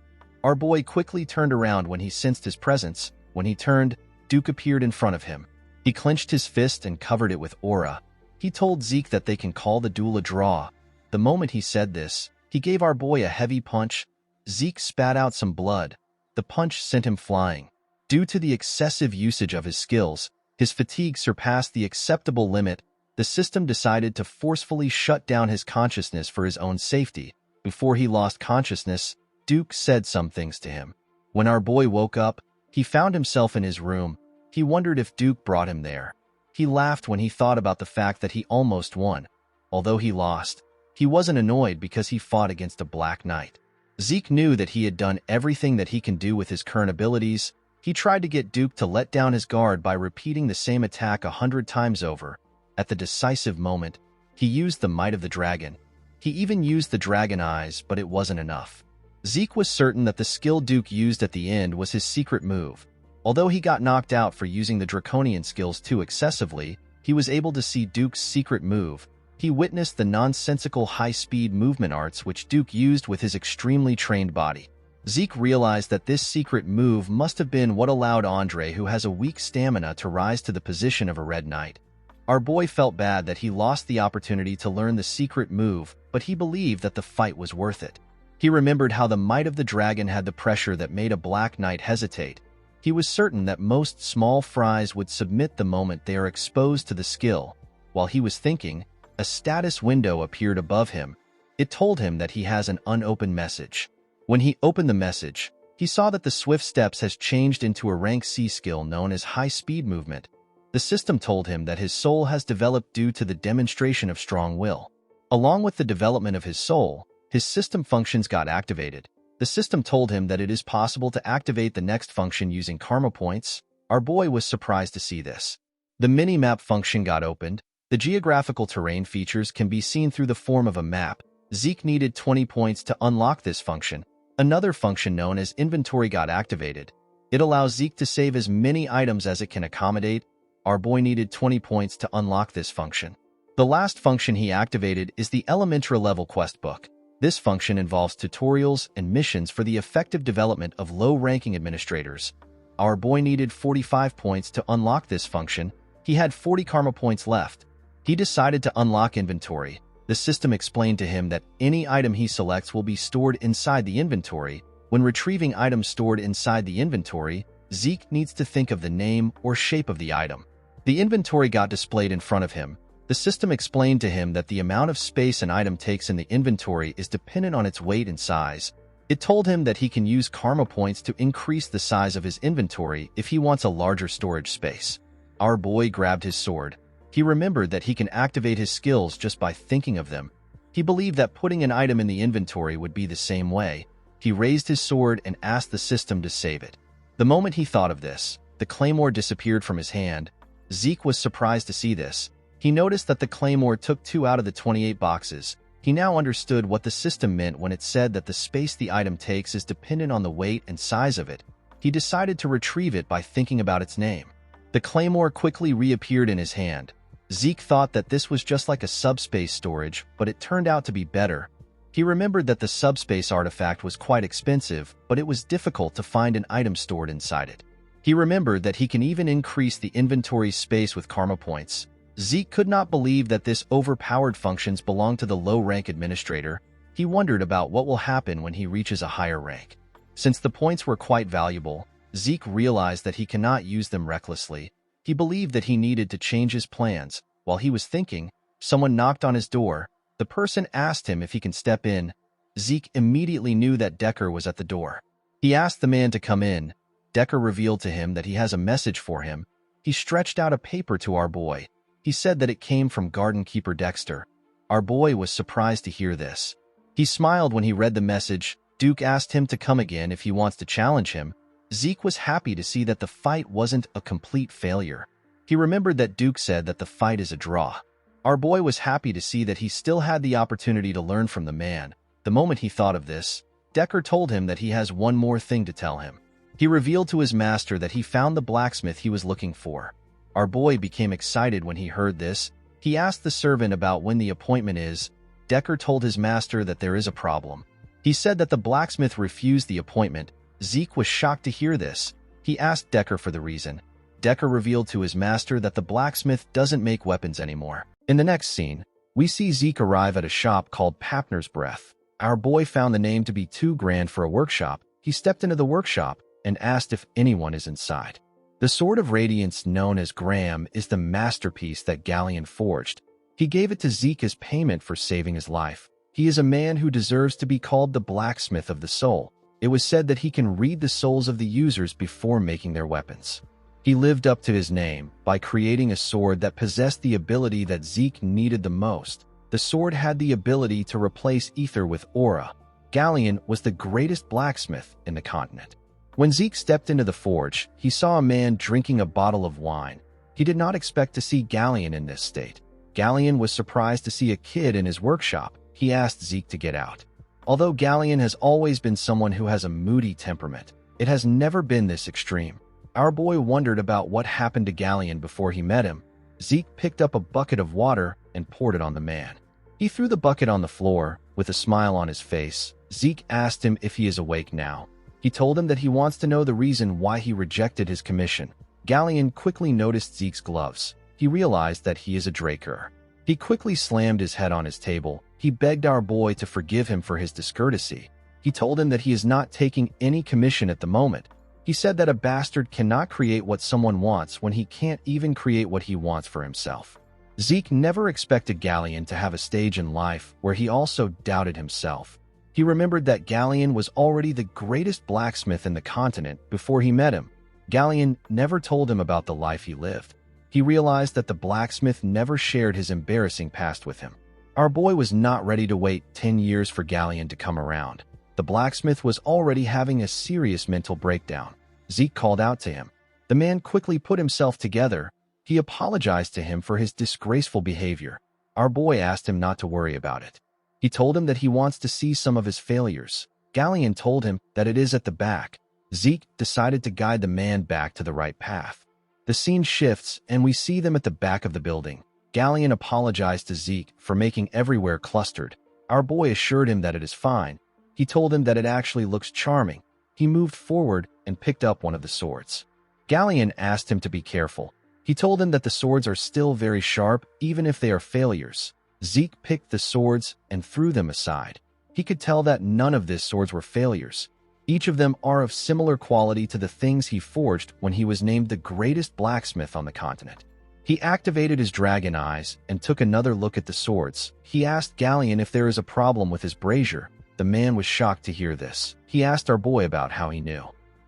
Our boy quickly turned around when he sensed his presence. When he turned, Duke appeared in front of him. He clenched his fist and covered it with aura. He told Zeke that they can call the duel a draw. The moment he said this, he gave our boy a heavy punch. Zeke spat out some blood. The punch sent him flying. Due to the excessive usage of his skills, his fatigue surpassed the acceptable limit. The system decided to forcefully shut down his consciousness for his own safety. Before he lost consciousness, Duke said some things to him. When our boy woke up, he found himself in his room. He wondered if Duke brought him there. He laughed when he thought about the fact that he almost won. Although he lost, he wasn't annoyed because he fought against a Black Knight. Zeke knew that he had done everything that he can do with his current abilities. He tried to get Duke to let down his guard by repeating the same attack 100 times over. At the decisive moment, he used the might of the dragon. He even used the dragon eyes, but it wasn't enough. Zeke was certain that the skill Duke used at the end was his secret move. Although he got knocked out for using the draconian skills too excessively, he was able to see Duke's secret move. He witnessed the nonsensical high-speed movement arts which Duke used with his extremely trained body. Zeke realized that this secret move must have been what allowed Andre, who has a weak stamina, to rise to the position of a Red Knight. Our boy felt bad that he lost the opportunity to learn the secret move, but he believed that the fight was worth it. He remembered how the might of the dragon had the pressure that made a Black Knight hesitate. He was certain that most small fries would submit the moment they are exposed to the skill. While he was thinking, a status window appeared above him. It told him that he has an unopened message. When he opened the message, he saw that the Swift Steps has changed into a rank C skill known as High Speed Movement. The system told him that his soul has developed due to the demonstration of strong will. Along with the development of his soul, his system functions got activated. The system told him that it is possible to activate the next function using karma points. Our boy was surprised to see this. The mini-map function got opened. The geographical terrain features can be seen through the form of a map. Zeke needed 20 points to unlock this function. Another function known as inventory got activated. It allows Zeke to save as many items as it can accommodate. Our boy needed 20 points to unlock this function. The last function he activated is the Elementra level quest book. This function involves tutorials and missions for the effective development of low-ranking administrators. Our boy needed 45 points to unlock this function. He had 40 karma points left. He decided to unlock inventory. The system explained to him that any item he selects will be stored inside the inventory. When retrieving items stored inside the inventory, Zeke needs to think of the name or shape of the item. The inventory got displayed in front of him. The system explained to him that the amount of space an item takes in the inventory is dependent on its weight and size. It told him that he can use karma points to increase the size of his inventory if he wants a larger storage space. Our boy grabbed his sword. He remembered that he can activate his skills just by thinking of them. He believed that putting an item in the inventory would be the same way. He raised his sword and asked the system to save it. The moment he thought of this, the claymore disappeared from his hand. Zeke was surprised to see this. He noticed that the claymore took 2 out of the 28 boxes. He now understood what the system meant when it said that the space the item takes is dependent on the weight and size of it. He decided to retrieve it by thinking about its name. The claymore quickly reappeared in his hand. Zeke thought that this was just like a subspace storage, but it turned out to be better. He remembered that the subspace artifact was quite expensive, but it was difficult to find an item stored inside it. He remembered that he can even increase the inventory space with karma points. Zeke could not believe that this overpowered functions belonged to the low-rank administrator. He wondered about what will happen when he reaches a higher rank. Since the points were quite valuable, Zeke realized that he cannot use them recklessly. He believed that he needed to change his plans. While he was thinking, someone knocked on his door. The person asked him if he can step in. Zeke immediately knew that Decker was at the door. He asked the man to come in. Decker revealed to him that he has a message for him. He stretched out a paper to our boy. He said that it came from garden keeper Dexter. Our boy was surprised to hear this. He smiled when he read the message. Duke asked him to come again if he wants to challenge him. Zeke was happy to see that the fight wasn't a complete failure. He remembered that Duke said that the fight is a draw. Our boy was happy to see that he still had the opportunity to learn from the man. The moment he thought of this, Decker told him that he has one more thing to tell him. He revealed to his master that he found the blacksmith he was looking for. Our boy became excited when he heard this. He asked the servant about when the appointment is. Decker told his master that there is a problem. He said that the blacksmith refused the appointment. Zeke was shocked to hear this. He asked Decker for the reason. Decker revealed to his master that the blacksmith doesn't make weapons anymore. In the next scene, we see Zeke arrive at a shop called Papner's Breath. Our boy found the name to be too grand for a workshop. He stepped into the workshop and asked if anyone is inside. The Sword of Radiance, known as Graham, is the masterpiece that Galleon forged. He gave it to Zeke as payment for saving his life. He is a man who deserves to be called the blacksmith of the soul. It was said that he can read the souls of the users before making their weapons. He lived up to his name by creating a sword that possessed the ability that Zeke needed the most. The sword had the ability to replace ether with aura. Galleon was the greatest blacksmith in the continent. When Zeke stepped into the forge, he saw a man drinking a bottle of wine. He did not expect to see Galleon in this state. Galleon was surprised to see a kid in his workshop. He asked Zeke to get out. Although Galleon has always been someone who has a moody temperament, it has never been this extreme. Our boy wondered about what happened to Galleon before he met him. Zeke picked up a bucket of water and poured it on the man. He threw the bucket on the floor. With a smile on his face, Zeke asked him if he is awake now. He told him that he wants to know the reason why he rejected his commission. Galleon quickly noticed Zeke's gloves. He realized that he is a Draker. He quickly slammed his head on his table. He begged our boy to forgive him for his discourtesy. He told him that he is not taking any commission at the moment. He said that a bastard cannot create what someone wants when he can't even create what he wants for himself. Zeke never expected Galleon to have a stage in life where he also doubted himself. He remembered that Galleon was already the greatest blacksmith in the continent before he met him. Galleon never told him about the life he lived. He realized that the blacksmith never shared his embarrassing past with him. Our boy was not ready to wait 10 years for Galleon to come around. The blacksmith was already having a serious mental breakdown. Zeke called out to him. The man quickly put himself together. He apologized to him for his disgraceful behavior. Our boy asked him not to worry about it. He told him that he wants to see some of his failures. Galleon told him that it is at the back. Zeke decided to guide the man back to the right path. The scene shifts, and we see them at the back of the building. Galleon apologized to Zeke for making everywhere clustered. Our boy assured him that it is fine. He told him that it actually looks charming. He moved forward and picked up one of the swords. Galleon asked him to be careful. He told him that the swords are still very sharp, even if they are failures. Zeke picked the swords and threw them aside. He could tell that none of these swords were failures. Each of them are of similar quality to the things he forged when he was named the greatest blacksmith on the continent. He activated his dragon eyes and took another look at the swords. He asked Galleon if there is a problem with his brazier. The man was shocked to hear this. He asked our boy about how he knew.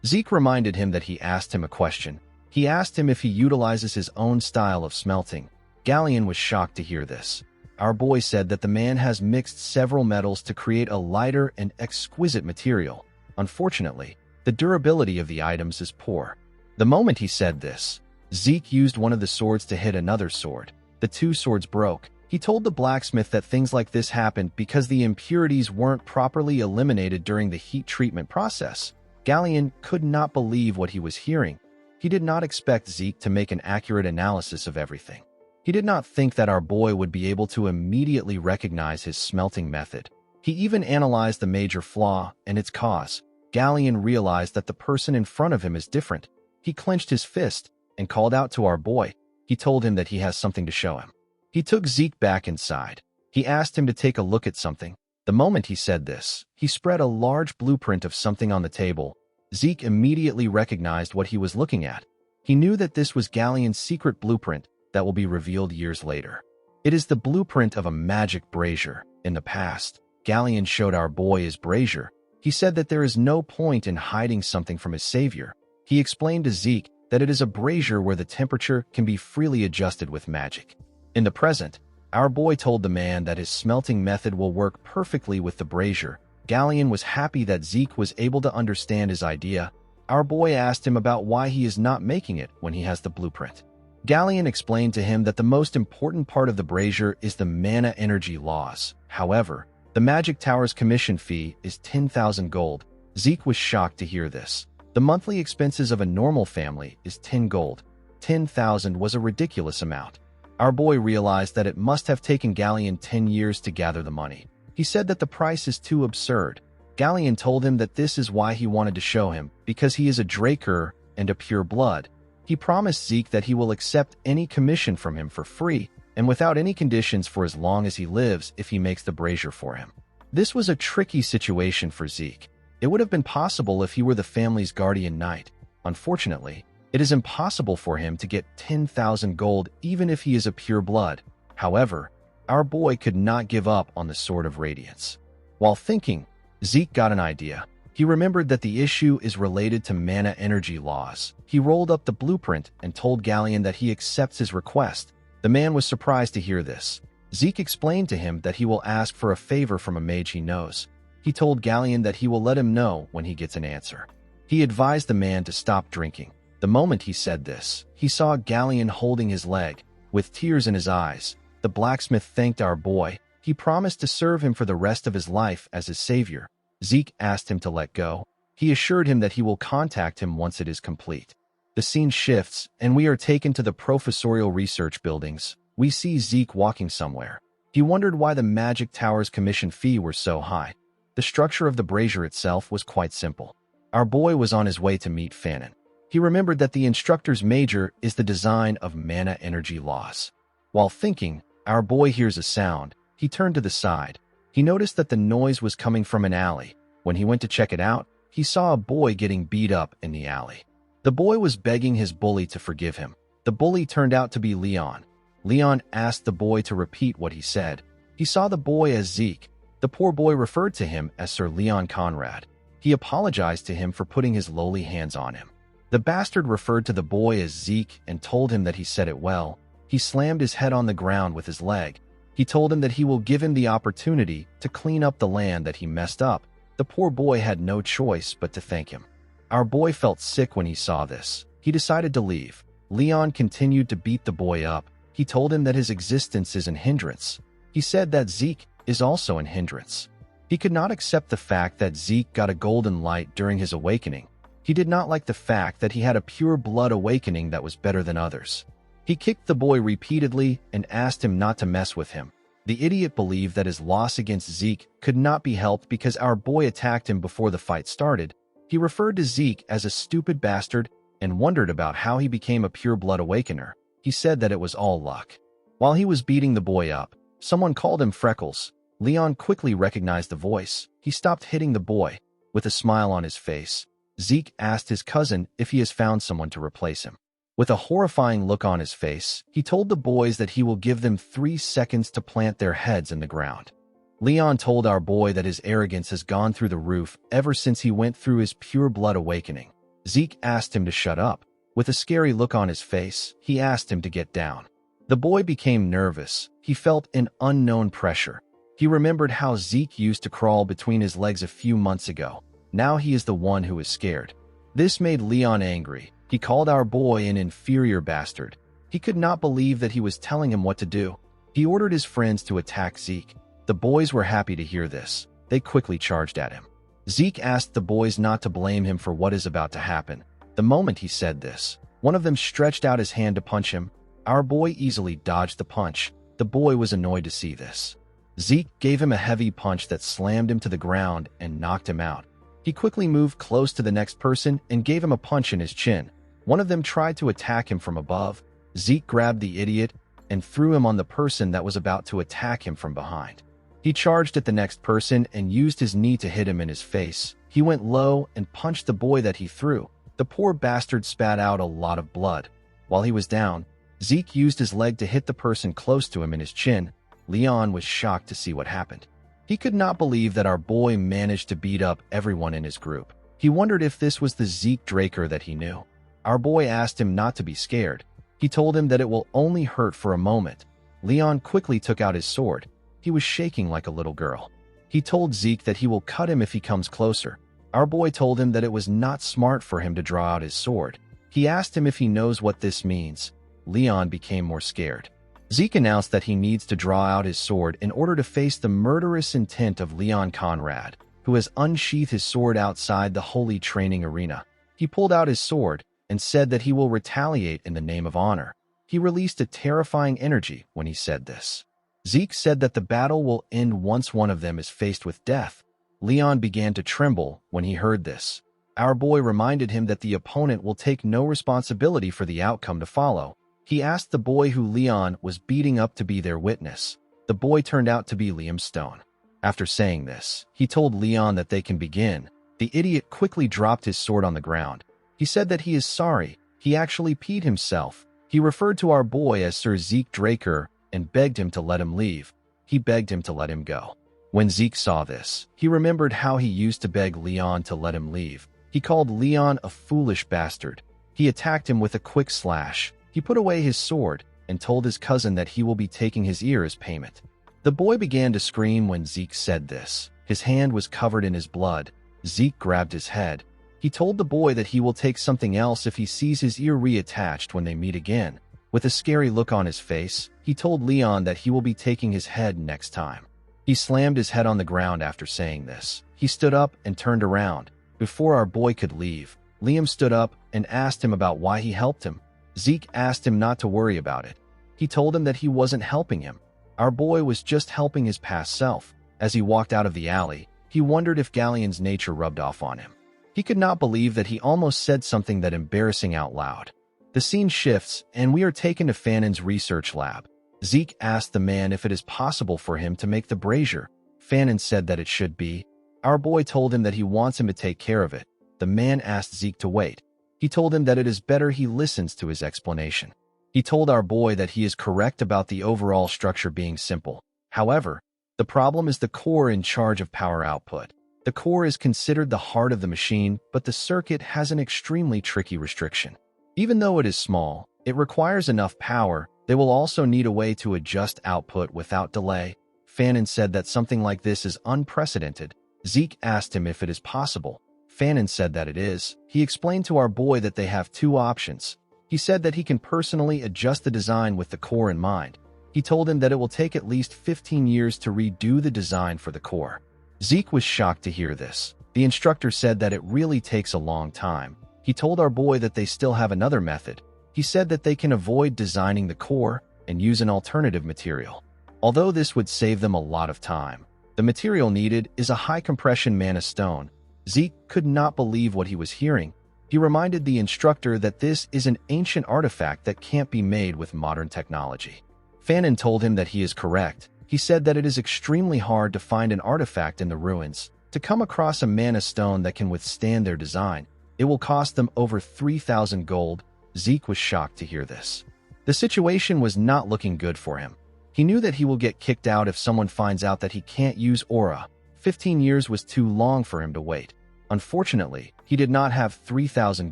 Zeke reminded him that he asked him a question. He asked him if he utilizes his own style of smelting. Galleon was shocked to hear this. Our boy said that the man has mixed several metals to create a lighter and exquisite material. Unfortunately, the durability of the items is poor. The moment he said this, Zeke used one of the swords to hit another sword. The two swords broke. He told the blacksmith that things like this happened because the impurities weren't properly eliminated during the heat treatment process. Galleon could not believe what he was hearing. He did not expect Zeke to make an accurate analysis of everything. He did not think that our boy would be able to immediately recognize his smelting method. He even analyzed the major flaw and its cause. Galleon realized that the person in front of him is different. He clenched his fist and called out to our boy. He told him that he has something to show him. He took Zeke back inside. He asked him to take a look at something. The moment he said this, he spread a large blueprint of something on the table. Zeke immediately recognized what he was looking at. He knew that this was Galleon's secret blueprint that will be revealed years later. It is the blueprint of a magic brazier. In the past, Galleon showed our boy his brazier. He said that there is no point in hiding something from his savior. He explained to Zeke that it is a brazier where the temperature can be freely adjusted with magic. In the present, our boy told the man that his smelting method will work perfectly with the brazier. Galleon was happy that Zeke was able to understand his idea. Our boy asked him about why he is not making it when he has the blueprint. Galleon explained to him that the most important part of the brazier is the mana energy laws. However, the Magic Tower's commission fee is 10,000 gold. Zeke was shocked to hear this. The monthly expenses of a normal family is 10 gold. 10,000 was a ridiculous amount. Our boy realized that it must have taken Galleon 10 years to gather the money. He said that the price is too absurd. Galleon told him that this is why he wanted to show him, because he is a Draker and a pure blood. He promised Zeke that he will accept any commission from him for free and without any conditions for as long as he lives if he makes the brazier for him. This was a tricky situation for Zeke. It would have been possible if he were the family's guardian knight. Unfortunately, it is impossible for him to get 10,000 gold even if he is a pure blood. However, our boy could not give up on the Sword of Radiance. While thinking, Zeke got an idea. He remembered that the issue is related to mana energy laws. He rolled up the blueprint and told Galleon that he accepts his request. The man was surprised to hear this. Zeke explained to him that he will ask for a favor from a mage he knows. He told Galleon that he will let him know when he gets an answer. He advised the man to stop drinking. The moment he said this, he saw Galleon holding his leg. With tears in his eyes, the blacksmith thanked our boy. He promised to serve him for the rest of his life as his savior. Zeke asked him to let go. He assured him that he will contact him once it is complete. The scene shifts, and we are taken to the professorial research buildings. We see Zeke walking somewhere. He wondered why the Magic Tower's commission fee were so high. The structure of the brazier itself was quite simple. Our boy was on his way to meet Fanon. He remembered that the instructor's major is the design of mana energy laws. While thinking, our boy hears a sound. He turned to the side. He noticed that the noise was coming from an alley. When he went to check it out, he saw a boy getting beat up in the alley. The boy was begging his bully to forgive him. The bully turned out to be Leon. Leon asked the boy to repeat what he said. He saw the boy as Zeke. The poor boy referred to him as Sir Leon Conrad. He apologized to him for putting his lowly hands on him. The bastard referred to the boy as Zeke and told him that he said it well. He slammed his head on the ground with his leg. He told him that he will give him the opportunity to clean up the land that he messed up. The poor boy had no choice but to thank him. Our boy felt sick when he saw this. He decided to leave. Leon continued to beat the boy up. He told him that his existence is an hindrance. He said that Zeke is also an hindrance. He could not accept the fact that Zeke got a golden light during his awakening. He did not like the fact that he had a pure blood awakening that was better than others. He kicked the boy repeatedly and asked him not to mess with him. The idiot believed that his loss against Zeke could not be helped because our boy attacked him before the fight started. He referred to Zeke as a stupid bastard and wondered about how he became a pure blood awakener. He said that it was all luck. While he was beating the boy up, someone called him Freckles. Leon quickly recognized the voice. He stopped hitting the boy. With a smile on his face, Zeke asked his cousin if he has found someone to replace him. With a horrifying look on his face, he told the boys that he will give them 3 seconds to plant their heads in the ground. Leon told our boy that his arrogance has gone through the roof ever since he went through his pure blood awakening. Zeke asked him to shut up. With a scary look on his face, he asked him to get down. The boy became nervous. He felt an unknown pressure. He remembered how Zeke used to crawl between his legs a few months ago. Now he is the one who is scared. This made Leon angry. He called our boy an inferior bastard. He could not believe that he was telling him what to do. He ordered his friends to attack Zeke. The boys were happy to hear this. They quickly charged at him. Zeke asked the boys not to blame him for what is about to happen. The moment he said this, one of them stretched out his hand to punch him. Our boy easily dodged the punch. The boy was annoyed to see this. Zeke gave him a heavy punch that slammed him to the ground and knocked him out. He quickly moved close to the next person and gave him a punch in his chin. One of them tried to attack him from above. Zeke grabbed the idiot and threw him on the person that was about to attack him from behind. He charged at the next person and used his knee to hit him in his face. He went low and punched the boy that he threw. The poor bastard spat out a lot of blood. While he was down, Zeke used his leg to hit the person close to him in his chin. Leon was shocked to see what happened. He could not believe that our boy managed to beat up everyone in his group. He wondered if this was the Zeke Draker that he knew. Our boy asked him not to be scared. He told him that it will only hurt for a moment. Leon quickly took out his sword. He was shaking like a little girl. He told Zeke that he will cut him if he comes closer. Our boy told him that it was not smart for him to draw out his sword. He asked him if he knows what this means. Leon became more scared. Zeke announced that he needs to draw out his sword in order to face the murderous intent of Leon Conrad, who has unsheathed his sword outside the holy training arena. He pulled out his sword and said that he will retaliate in the name of honor. He released a terrifying energy when he said this. Zeke said that the battle will end once one of them is faced with death. Leon began to tremble when he heard this. Our boy reminded him that the opponent will take no responsibility for the outcome to follow. He asked the boy who Leon was beating up to be their witness. The boy turned out to be Liam Stone. After saying this, he told Leon that they can begin. The idiot quickly dropped his sword on the ground. He said that he is sorry. He actually peed himself. He referred to our boy as Sir Zeke Draker and begged him to let him leave. He begged him to let him go. When Zeke saw this, he remembered how he used to beg Leon to let him leave. He called Leon a foolish bastard. He attacked him with a quick slash. He put away his sword and told his cousin that he will be taking his ear as payment. The boy began to scream when Zeke said this. His hand was covered in his blood. Zeke grabbed his head. He told the boy that he will take something else if he sees his ear reattached when they meet again. With a scary look on his face, he told Leon that he will be taking his head next time. He slammed his head on the ground after saying this. He stood up and turned around. Before our boy could leave, Liam stood up and asked him about why he helped him. Zeke asked him not to worry about it. He told him that he wasn't helping him. Our boy was just helping his past self. As he walked out of the alley, he wondered if Galleon's nature rubbed off on him. He could not believe that he almost said something that embarrassing out loud. The scene shifts, and we are taken to Fanon's research lab. Zeke asked the man if it is possible for him to make the brazier. Fanon said that it should be. Our boy told him that he wants him to take care of it. The man asked Zeke to wait. He told him that it is better he listens to his explanation. He told our boy that he is correct about the overall structure being simple. However, the problem is the core in charge of power output. The core is considered the heart of the machine, but the circuit has an extremely tricky restriction. Even though it is small, it requires enough power. They will also need a way to adjust output without delay. Fanon said that something like this is unprecedented. Zeke asked him if it is possible. Fanon said that it is. He explained to our boy that they have two options. He said that he can personally adjust the design with the core in mind. He told him that it will take at least 15 years to redo the design for the core. Zeke was shocked to hear this. The instructor said that it really takes a long time. He told our boy that they still have another method. He said that they can avoid designing the core and use an alternative material. Although this would save them a lot of time, the material needed is a high-compression mana stone. Zeke could not believe what he was hearing. He reminded the instructor that this is an ancient artifact that can't be made with modern technology. Fanon told him that he is correct. He said that it is extremely hard to find an artifact in the ruins. To come across a mana stone that can withstand their design, it will cost them over 3,000 gold. Zeke was shocked to hear this. The situation was not looking good for him. He knew that he will get kicked out if someone finds out that he can't use aura. 15 years was too long for him to wait. Unfortunately, he did not have 3,000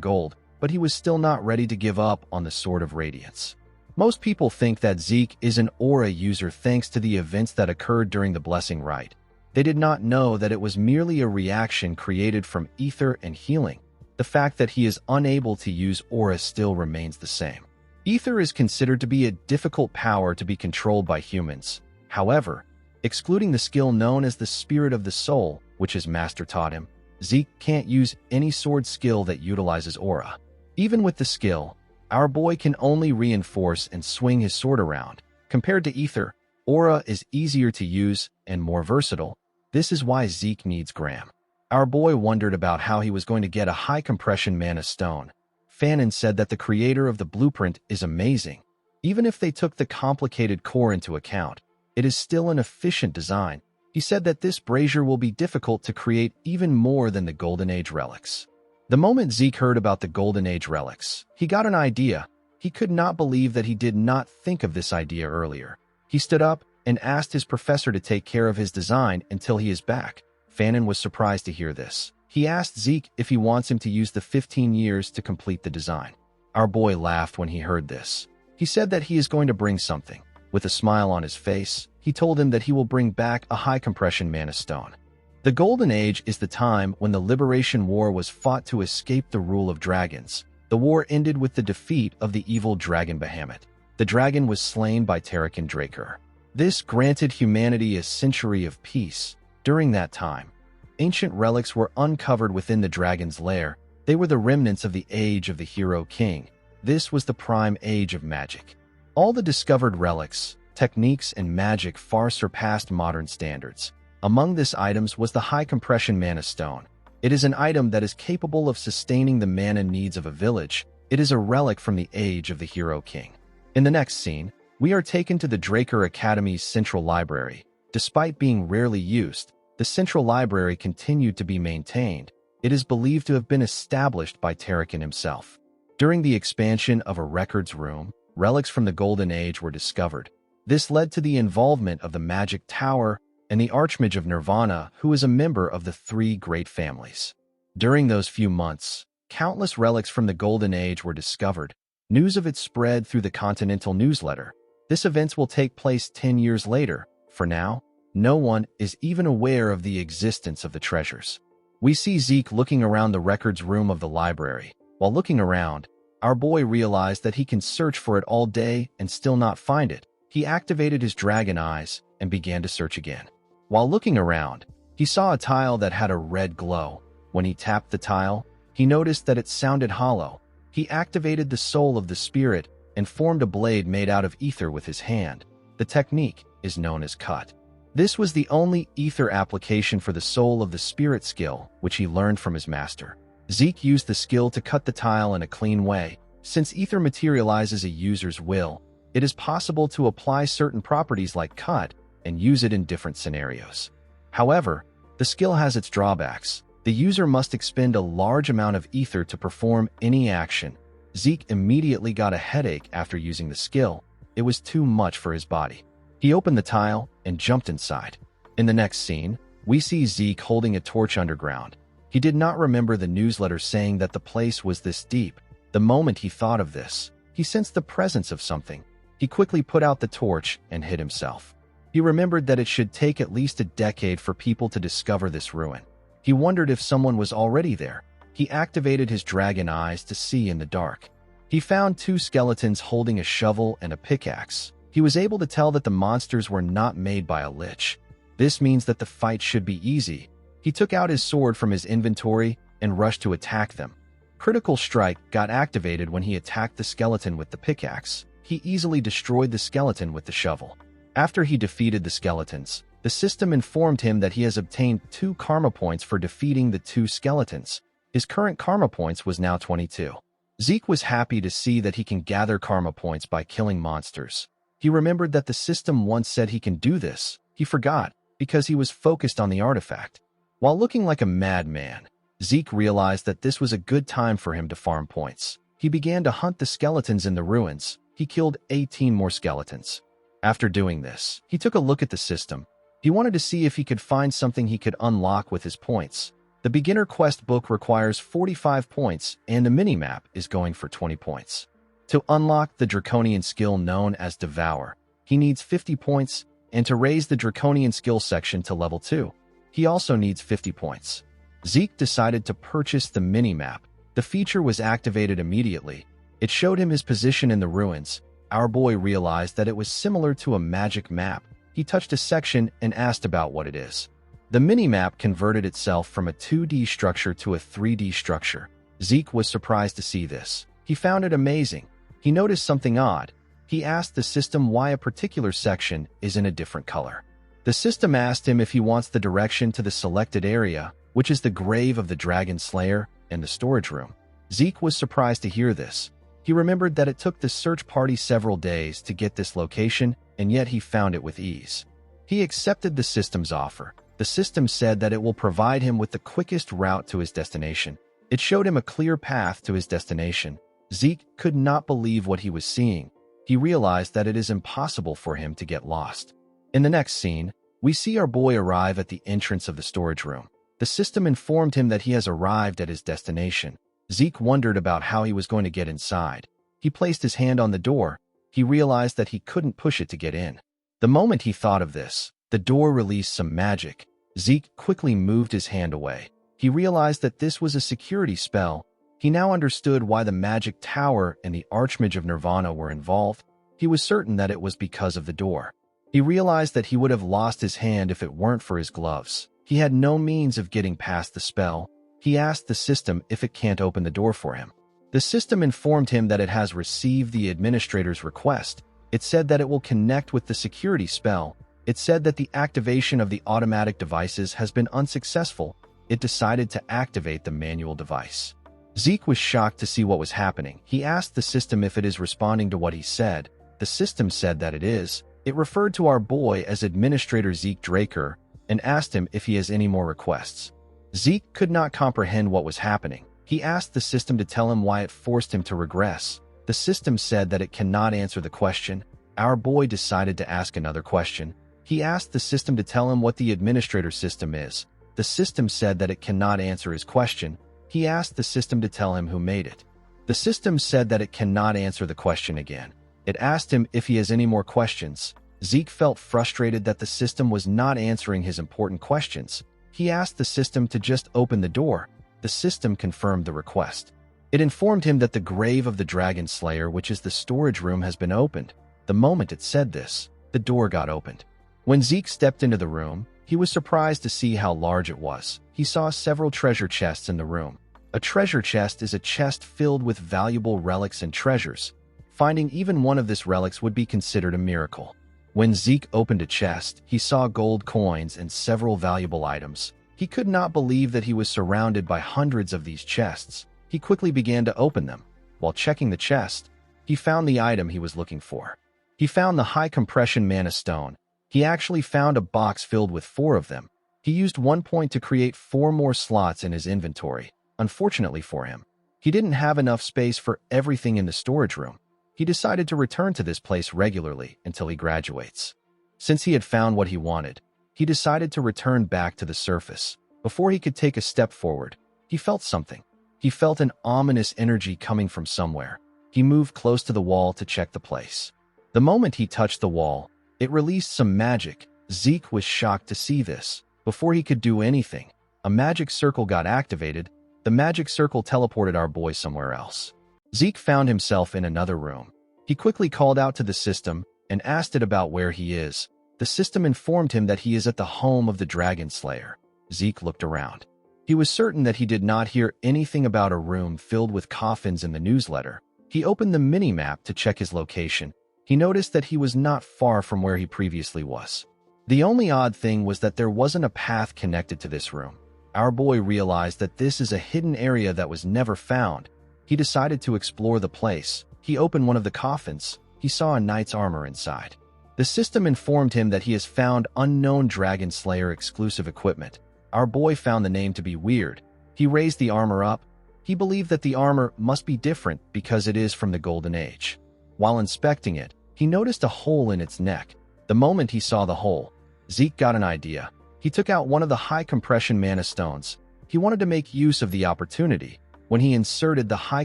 gold, but he was still not ready to give up on the Sword of Radiance. Most people think that Zeke is an aura user thanks to the events that occurred during the Blessing Rite. They did not know that it was merely a reaction created from ether and healing. The fact that he is unable to use aura still remains the same. Ether is considered to be a difficult power to be controlled by humans. However, excluding the skill known as the Spirit of the Soul, which his master taught him, Zeke can't use any sword skill that utilizes aura. Even with the skill, our boy can only reinforce and swing his sword around. Compared to ether, aura is easier to use and more versatile. This is why Zeke needs Graham. Our boy wondered about how he was going to get a high-compression mana stone. Fanon said that the creator of the blueprint is amazing. Even if they took the complicated core into account, it is still an efficient design. He said that this brazier will be difficult to create even more than the Golden Age relics. The moment Zeke heard about the Golden Age relics, he got an idea. He could not believe that he did not think of this idea earlier. He stood up and asked his professor to take care of his design until he is back. Fanon was surprised to hear this. He asked Zeke if he wants him to use the 15 years to complete the design. Our boy laughed when he heard this. He said that he is going to bring something. With a smile on his face, he told him that he will bring back a high-compression mana stone. The Golden Age is the time when the Liberation War was fought to escape the rule of dragons. The war ended with the defeat of the evil dragon Bahamut. The dragon was slain by Tarakan Draker. This granted humanity a century of peace. During that time, ancient relics were uncovered within the dragon's lair. They were the remnants of the age of the Hero King. This was the prime age of magic. All the discovered relics, techniques, and magic far surpassed modern standards. Among these items was the high-compression mana stone. It is an item that is capable of sustaining the mana needs of a village. It is a relic from the age of the Hero King. In the next scene, we are taken to the Draker Academy's central library. Despite being rarely used, the central library continued to be maintained. It is believed to have been established by Tarakan himself. During the expansion of a records room, relics from the Golden Age were discovered. This led to the involvement of the Magic Tower and the Archmage of Nirvana, who is a member of the three great families. During those few months, countless relics from the Golden Age were discovered. News of it spread through the Continental newsletter. This event will take place 10 years later. For now, no one is even aware of the existence of the treasures. We see Zeke looking around the records room of the library. While looking around, our boy realized that he can search for it all day and still not find it. He activated his dragon eyes and began to search again. While looking around, he saw a tile that had a red glow. When he tapped the tile, he noticed that it sounded hollow. He activated the soul of the spirit and formed a blade made out of ether with his hand. The technique is known as cut. This was the only ether application for the soul of the spirit skill, which he learned from his master. Zeke used the skill to cut the tile in a clean way. Since ether materializes a user's will, it is possible to apply certain properties like cut and use it in different scenarios. However, the skill has its drawbacks. The user must expend a large amount of ether to perform any action. Zeke immediately got a headache after using the skill. It was too much for his body. He opened the tile and jumped inside. In the next scene, we see Zeke holding a torch underground. He did not remember the newsletter saying that the place was this deep. The moment he thought of this, he sensed the presence of something. He quickly put out the torch and hid himself. He remembered that it should take at least a decade for people to discover this ruin. He wondered if someone was already there. He activated his dragon eyes to see in the dark. He found two skeletons holding a shovel and a pickaxe. He was able to tell that the monsters were not made by a lich. This means that the fight should be easy. He took out his sword from his inventory and rushed to attack them. Critical Strike got activated when he attacked the skeleton with the pickaxe. He easily destroyed the skeleton with the shovel. After he defeated the skeletons, the system informed him that he has obtained 2 karma points for defeating the 2 skeletons. His current karma points was now 22. Zeke was happy to see that he can gather karma points by killing monsters. He remembered that the system once said he can do this. He forgot, because he was focused on the artifact. While looking like a madman, Zeke realized that this was a good time for him to farm points. He began to hunt the skeletons in the ruins. He killed 18 more skeletons. After doing this, he took a look at the system. He wanted to see if he could find something he could unlock with his points. The beginner quest book requires 45 points, and the minimap is going for 20 points. To unlock the draconian skill known as Devour, he needs 50 points, and to raise the draconian skill section to level 2, he also needs 50 points. Zeke decided to purchase the minimap. The feature was activated immediately. It showed him his position in the ruins. Our boy realized that it was similar to a magic map. He touched a section and asked about what it is. The minimap converted itself from a 2D structure to a 3D structure. Zeke was surprised to see this. He found it amazing. He noticed something odd. He asked the system why a particular section is in a different color. The system asked him if he wants the direction to the selected area, which is the grave of the Dragon Slayer and the storage room. Zeke was surprised to hear this. He remembered that it took the search party several days to get this location, and yet he found it with ease. He accepted the system's offer. The system said that it will provide him with the quickest route to his destination. It showed him a clear path to his destination. Zeke could not believe what he was seeing. He realized that it is impossible for him to get lost. In the next scene, we see our boy arrive at the entrance of the storage room. The system informed him that he has arrived at his destination. Zeke wondered about how he was going to get inside. He placed his hand on the door. He realized that he couldn't push it to get in. The moment he thought of this, the door released some magic. Zeke quickly moved his hand away. He realized that this was a security spell. He now understood why the magic tower and the Archmage of Nirvana were involved. He was certain that it was because of the door. He realized that he would have lost his hand if it weren't for his gloves. He had no means of getting past the spell. He asked the system if it can't open the door for him. The system informed him that it has received the administrator's request. It said that it will connect with the security spell. It said that the activation of the automatic devices has been unsuccessful. It decided to activate the manual device. Zeke was shocked to see what was happening. He asked the system if it is responding to what he said. The system said that it is. It referred to our boy as Administrator Zeke Draker and asked him if he has any more requests. Zeke could not comprehend what was happening. He asked the system to tell him why it forced him to regress. The system said that it cannot answer the question. Our boy decided to ask another question. He asked the system to tell him what the administrator system is. The system said that it cannot answer his question. He asked the system to tell him who made it. The system said that it cannot answer the question again. It asked him if he has any more questions. Zeke felt frustrated that the system was not answering his important questions. He asked the system to just open the door. The system confirmed the request. It informed him that the grave of the Dragon Slayer, which is the storage room, has been opened. The moment it said this, the door got opened. When Zeke stepped into the room, he was surprised to see how large it was. He saw several treasure chests in the room. A treasure chest is a chest filled with valuable relics and treasures. Finding even one of these relics would be considered a miracle. When Zeke opened a chest, he saw gold coins and several valuable items. He could not believe that he was surrounded by hundreds of these chests. He quickly began to open them. While checking the chest, he found the item he was looking for. He found the high compression mana stone. He actually found a box filled with 4 of them. He used 1 point to create 4 more slots in his inventory. Unfortunately for him, he didn't have enough space for everything in the storage room. He decided to return to this place regularly until he graduates. Since he had found what he wanted, he decided to return back to the surface. Before he could take a step forward, he felt something. He felt an ominous energy coming from somewhere. He moved close to the wall to check the place. The moment he touched the wall, it released some magic. Zeke was shocked to see this. Before he could do anything, a magic circle got activated. The magic circle teleported our boy somewhere else. Zeke found himself in another room. He quickly called out to the system and asked it about where he is. The system informed him that he is at the home of the Dragon Slayer. Zeke looked around. He was certain that he did not hear anything about a room filled with coffins in the newsletter. He opened the mini-map to check his location. He noticed that he was not far from where he previously was. The only odd thing was that there wasn't a path connected to this room. Our boy realized that this is a hidden area that was never found. He decided to explore the place. He opened one of the coffins. He saw a knight's armor inside. The system informed him that he has found unknown Dragon Slayer exclusive equipment. Our boy found the name to be weird. He raised the armor up. He believed that the armor must be different because it is from the Golden Age. While inspecting it, he noticed a hole in its neck. The moment he saw the hole, Zeke got an idea. He took out one of the high compression mana stones. He wanted to make use of the opportunity when he inserted the high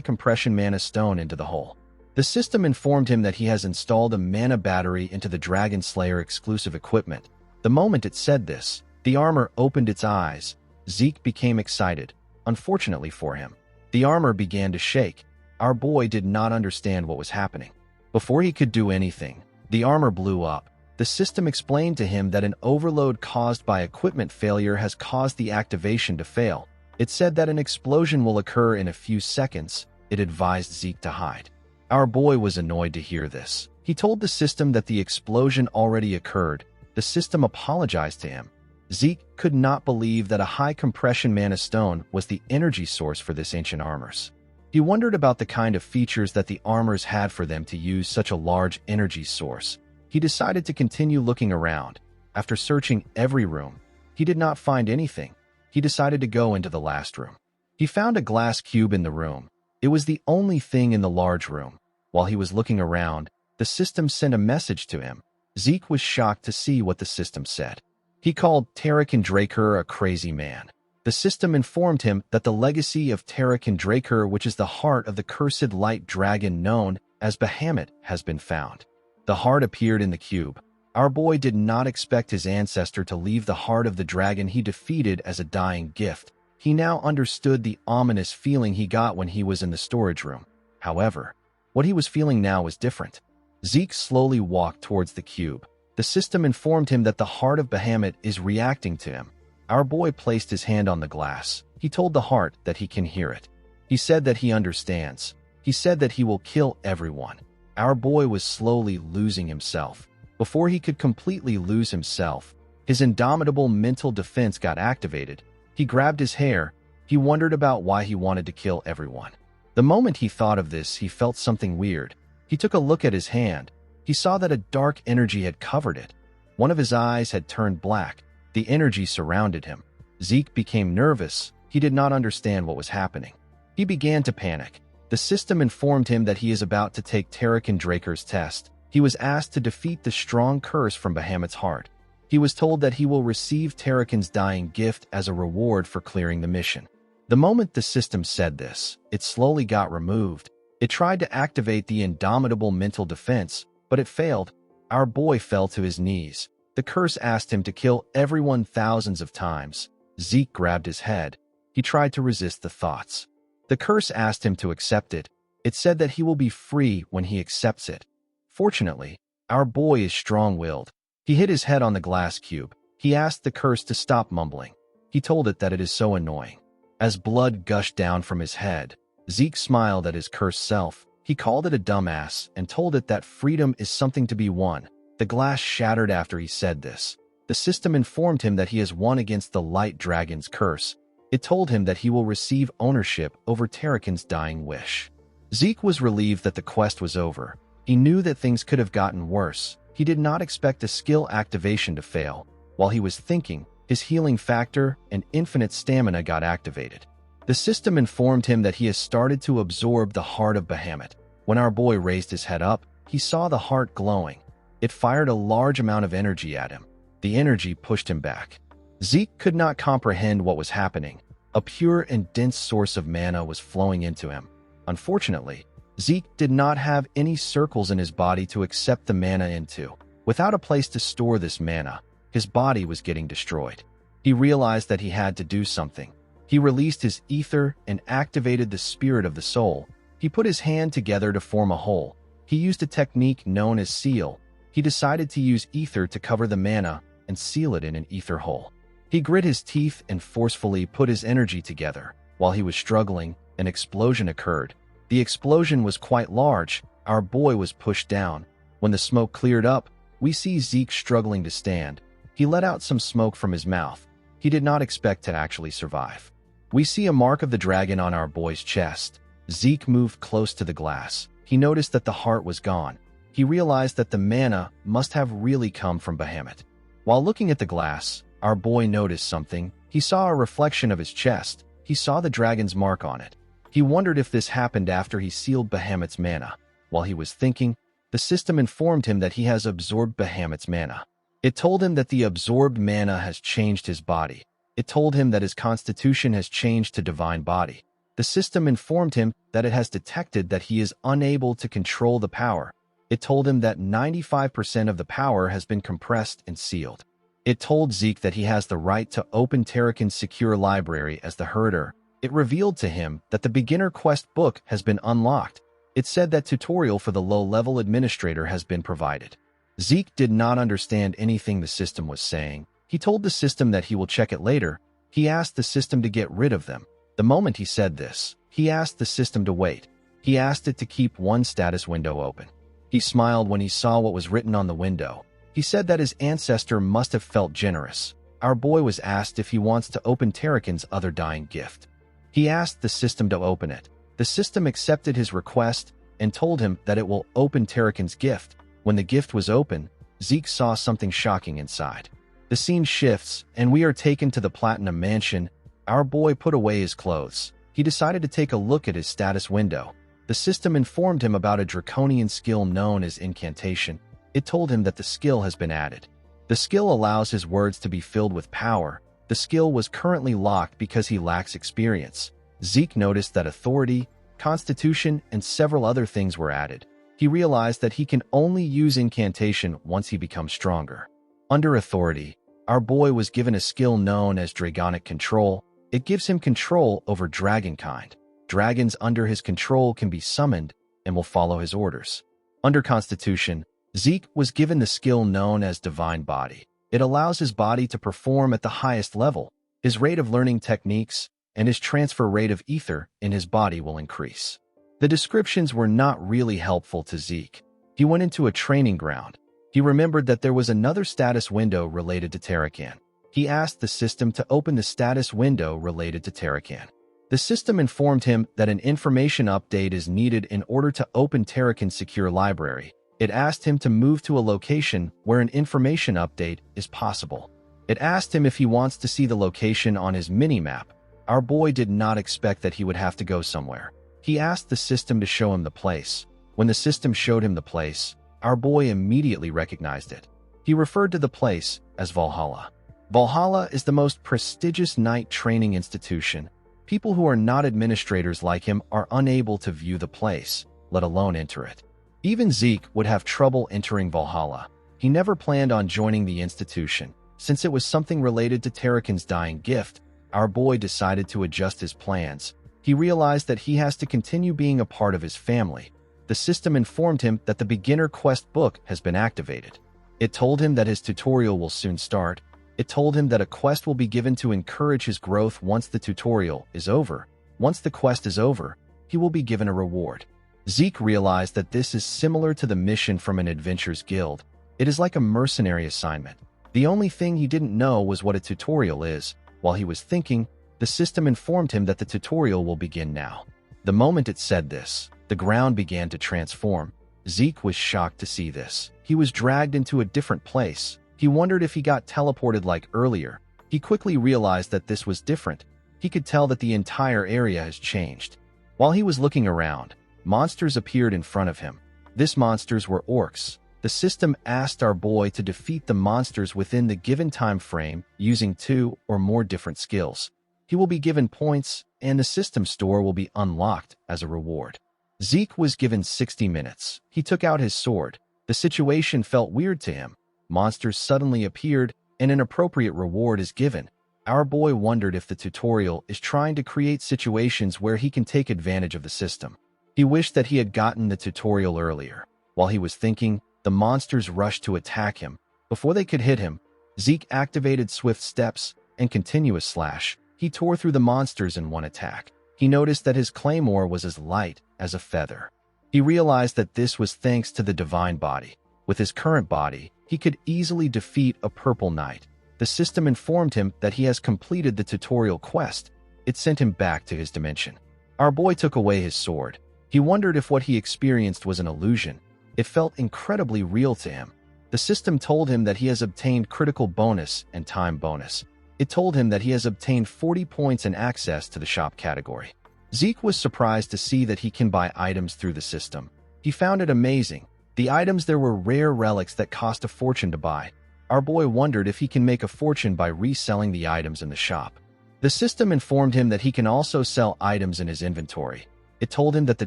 compression mana stone into the hole. The system informed him that he has installed a mana battery into the Dragon Slayer exclusive equipment. The moment it said this, the armor opened its eyes. Zeke became excited. Unfortunately for him, the armor began to shake. Our boy did not understand what was happening. Before he could do anything, the armor blew up. The system explained to him that an overload caused by equipment failure has caused the activation to fail. It said that an explosion will occur in a few seconds. It advised Zeke to hide. Our boy was annoyed to hear this. He told the system that the explosion already occurred. The system apologized to him. Zeke could not believe that a high compression mana stone was the energy source for this ancient armors. He wondered about the kind of features that the armors had for them to use such a large energy source. He decided to continue looking around. After searching every room, he did not find anything. He decided to go into the last room. He found a glass cube in the room. It was the only thing in the large room. While he was looking around, the system sent a message to him. Zeke was shocked to see what the system said. He called Tarakan Draker a crazy man. The system informed him that the legacy of Tarakan Draker, which is the heart of the cursed light dragon known as Bahamut, has been found. The heart appeared in the cube. Our boy did not expect his ancestor to leave the heart of the dragon he defeated as a dying gift. He now understood the ominous feeling he got when he was in the storage room. However, what he was feeling now was different. Zeke slowly walked towards the cube. The system informed him that the heart of Bahamut is reacting to him. Our boy placed his hand on the glass. He told the heart that he can hear it. He said that he understands. He said that he will kill everyone. Our boy was slowly losing himself. Before he could completely lose himself, his indomitable mental defense got activated. He grabbed his hair. He wondered about why he wanted to kill everyone. The moment he thought of this, he felt something weird. He took a look at his hand. He saw that a dark energy had covered it. One of his eyes had turned black. The energy surrounded him. Zeke became nervous. He did not understand what was happening. He began to panic. The system informed him that he is about to take Tarakan Draker's test. He was asked to defeat the strong curse from Bahamut's heart. He was told that he will receive Tarakan's dying gift as a reward for clearing the mission. The moment the system said this, it slowly got removed. It tried to activate the indomitable mental defense, but it failed. Our boy fell to his knees. The curse asked him to kill everyone thousands of times. Zeke grabbed his head. He tried to resist the thoughts. The curse asked him to accept it. It said that he will be free when he accepts it. Fortunately, our boy is strong-willed. He hit his head on the glass cube. He asked the curse to stop mumbling. He told it that it is so annoying. As blood gushed down from his head, Zeke smiled at his cursed self. He called it a dumbass and told it that freedom is something to be won. The glass shattered after he said this. The system informed him that he has won against the light dragon's curse. It told him that he will receive ownership over Tarakan's dying wish. Zeke was relieved that the quest was over. He knew that things could have gotten worse. He did not expect a skill activation to fail. While he was thinking, his healing factor and infinite stamina got activated. The system informed him that he has started to absorb the heart of Bahamut. When our boy raised his head up, he saw the heart glowing. It fired a large amount of energy at him. The energy pushed him back. Zeke could not comprehend what was happening. A pure and dense source of mana was flowing into him. Unfortunately, Zeke did not have any circles in his body to accept the mana into. Without a place to store this mana, his body was getting destroyed. He realized that he had to do something. He released his ether and activated the spirit of the soul. He put his hand together to form a hole. He used a technique known as seal. He decided to use ether to cover the mana and seal it in an ether hole. He grit his teeth and forcefully put his energy together. While he was struggling, an explosion occurred. The explosion was quite large. Our boy was pushed down. When the smoke cleared up, we see Zeke struggling to stand. He let out some smoke from his mouth. He did not expect to actually survive. We see a mark of the dragon on our boy's chest. Zeke moved close to the glass. He noticed that the heart was gone. He realized that the mana must have really come from Bahamut. While looking at the glass, our boy noticed something. He saw a reflection of his chest. He saw the dragon's mark on it. He wondered if this happened after he sealed Bahamut's mana. While he was thinking, the system informed him that he has absorbed Bahamut's mana. It told him that the absorbed mana has changed his body. It told him that his constitution has changed to divine body. The system informed him that it has detected that he is unable to control the power. It told him that 95% of the power has been compressed and sealed. It told Zeke that he has the right to open Tarakan's secure library as the herder. It revealed to him that the beginner quest book has been unlocked. It said that tutorial for the low-level administrator has been provided. Zeke did not understand anything the system was saying. He told the system that he will check it later. He asked the system to get rid of them. The moment he said this, he asked the system to wait. He asked it to keep one status window open. He smiled when he saw what was written on the window. He said that his ancestor must have felt generous. Our boy was asked if he wants to open Tarakan's other dying gift. He asked the system to open it. The system accepted his request and told him that it will open Tarakan's gift. When the gift was open, Zeke saw something shocking inside. The scene shifts, and we are taken to the Platinum Mansion. Our boy put away his clothes. He decided to take a look at his status window. The system informed him about a draconian skill known as incantation. It told him that the skill has been added. The skill allows his words to be filled with power. The skill was currently locked because he lacks experience. Zeke noticed that authority, constitution, and several other things were added. He realized that he can only use incantation once he becomes stronger. Under authority, our boy was given a skill known as Dragonic Control. It gives him control over dragonkind. Dragons under his control can be summoned and will follow his orders. Under Constitution, Zeke was given the skill known as Divine Body. It allows his body to perform at the highest level. His rate of learning techniques and his transfer rate of ether in his body will increase. The descriptions were not really helpful to Zeke. He went into a training ground. He remembered that there was another status window related to Tarakan. He asked the system to open the status window related to Tarakan. The system informed him that an information update is needed in order to open Tarakan's secure library. It asked him to move to a location where an information update is possible. It asked him if he wants to see the location on his mini-map. Our boy did not expect that he would have to go somewhere. He asked the system to show him the place. When the system showed him the place, our boy immediately recognized it. He referred to the place as Valhalla. Valhalla is the most prestigious knight training institution. People who are not administrators like him are unable to view the place, let alone enter it. Even Zeke would have trouble entering Valhalla. He never planned on joining the institution. Since it was something related to Tarakan's dying gift, our boy decided to adjust his plans. He realized that he has to continue being a part of his family. The system informed him that the beginner quest book has been activated. It told him that his tutorial will soon start. It told him that a quest will be given to encourage his growth once the tutorial is over. Once the quest is over, he will be given a reward. Zeke realized that this is similar to the mission from an adventurers guild. It is like a mercenary assignment. The only thing he didn't know was what a tutorial is. While he was thinking, the system informed him that the tutorial will begin now. The moment it said this, the ground began to transform. Zeke was shocked to see this. He was dragged into a different place. He wondered if he got teleported like earlier. He quickly realized that this was different. He could tell that the entire area has changed. While he was looking around, monsters appeared in front of him. These monsters were orcs. The system asked our boy to defeat the monsters within the given time frame using 2 or more different skills. He will be given points, and the system store will be unlocked as a reward. Zeke was given 60 minutes. He took out his sword. The situation felt weird to him. Monsters suddenly appeared, and an appropriate reward is given. Our boy wondered if the tutorial is trying to create situations where he can take advantage of the system. He wished that he had gotten the tutorial earlier. While he was thinking, the monsters rushed to attack him. Before they could hit him, Zeke activated swift steps and continuous slash. He tore through the monsters in one attack. He noticed that his claymore was as light as a feather. He realized that this was thanks to the divine body. With his current body, he could easily defeat a purple knight. The system informed him that he has completed the tutorial quest. It sent him back to his dimension. Our boy took away his sword. He wondered if what he experienced was an illusion. It felt incredibly real to him. The system told him that he has obtained critical bonus and time bonus. It told him that he has obtained 40 points and access to the shop category. Zeke was surprised to see that he can buy items through the system. He found it amazing. The items there were rare relics that cost a fortune to buy. Our boy wondered if he can make a fortune by reselling the items in the shop. The system informed him that he can also sell items in his inventory. It told him that the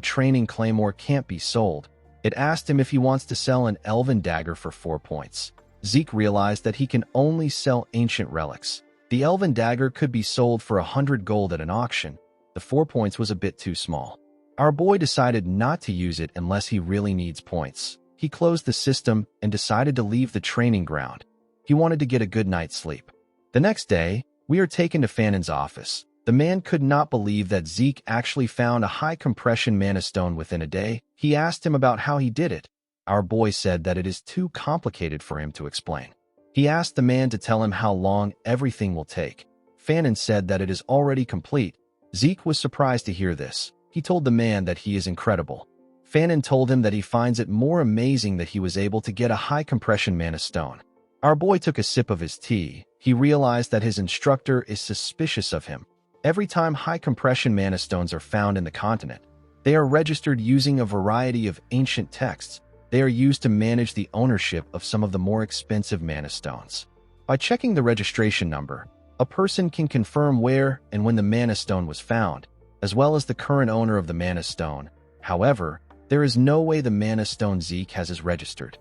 training claymore can't be sold. It asked him if he wants to sell an elven dagger for 4 points. Zeke realized that he can only sell ancient relics. The elven dagger could be sold for 100 gold at an auction. The 4 points was a bit too small. Our boy decided not to use it unless he really needs points. He closed the system and decided to leave the training ground. He wanted to get a good night's sleep. The next day, we are taken to Fanon's office. The man could not believe that Zeke actually found a high-compression mana stone within a day. He asked him about how he did it. Our boy said that it is too complicated for him to explain. He asked the man to tell him how long everything will take. Fanon said that it is already complete. Zeke was surprised to hear this. He told the man that he is incredible. Fanon told him that he finds it more amazing that he was able to get a high-compression mana stone. Our boy took a sip of his tea. He realized that his instructor is suspicious of him. Every time high-compression mana stones are found in the continent, they are registered using a variety of ancient texts. They are used to manage the ownership of some of the more expensive mana stones. By checking the registration number, a person can confirm where and when the mana stone was found, as well as the current owner of the mana stone. However, there is no way the mana stone Zeke has is registered.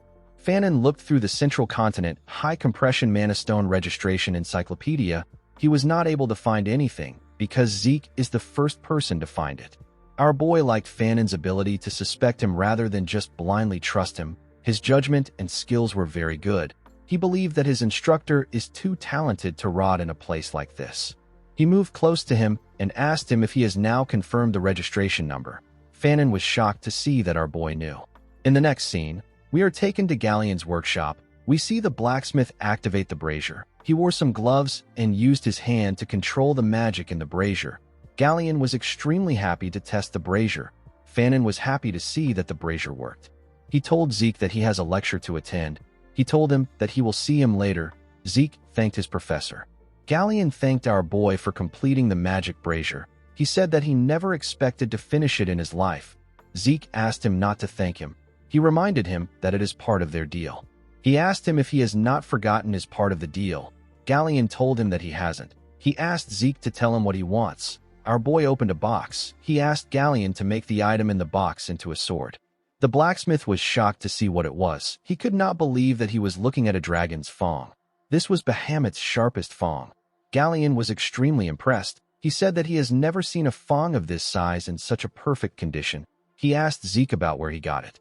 Fanon looked through the Central Continent high-compression mana stone registration encyclopedia. He was not able to find anything because Zeke is the first person to find it. Our boy liked Fanon's ability to suspect him rather than just blindly trust him. His judgment and skills were very good. He believed that his instructor is too talented to rot in a place like this. He moved close to him and asked him if he has now confirmed the registration number. Fanon was shocked to see that our boy knew. In the next scene, we are taken to Galleon's workshop. We see the blacksmith activate the brazier. He wore some gloves and used his hand to control the magic in the brazier. Galleon was extremely happy to test the brazier. Fanon was happy to see that the brazier worked. He told Zeke that he has a lecture to attend. He told him that he will see him later. Zeke thanked his professor. Galleon thanked our boy for completing the magic brazier. He said that he never expected to finish it in his life. Zeke asked him not to thank him. He reminded him that it is part of their deal. He asked him if he has not forgotten his part of the deal. Galleon told him that he hasn't. He asked Zeke to tell him what he wants. Our boy opened a box. He asked Galleon to make the item in the box into a sword. The blacksmith was shocked to see what it was. He could not believe that he was looking at a dragon's fang. This was Bahamut's sharpest fang. Galleon was extremely impressed. He said that he has never seen a fang of this size in such a perfect condition. He asked Zeke about where he got it.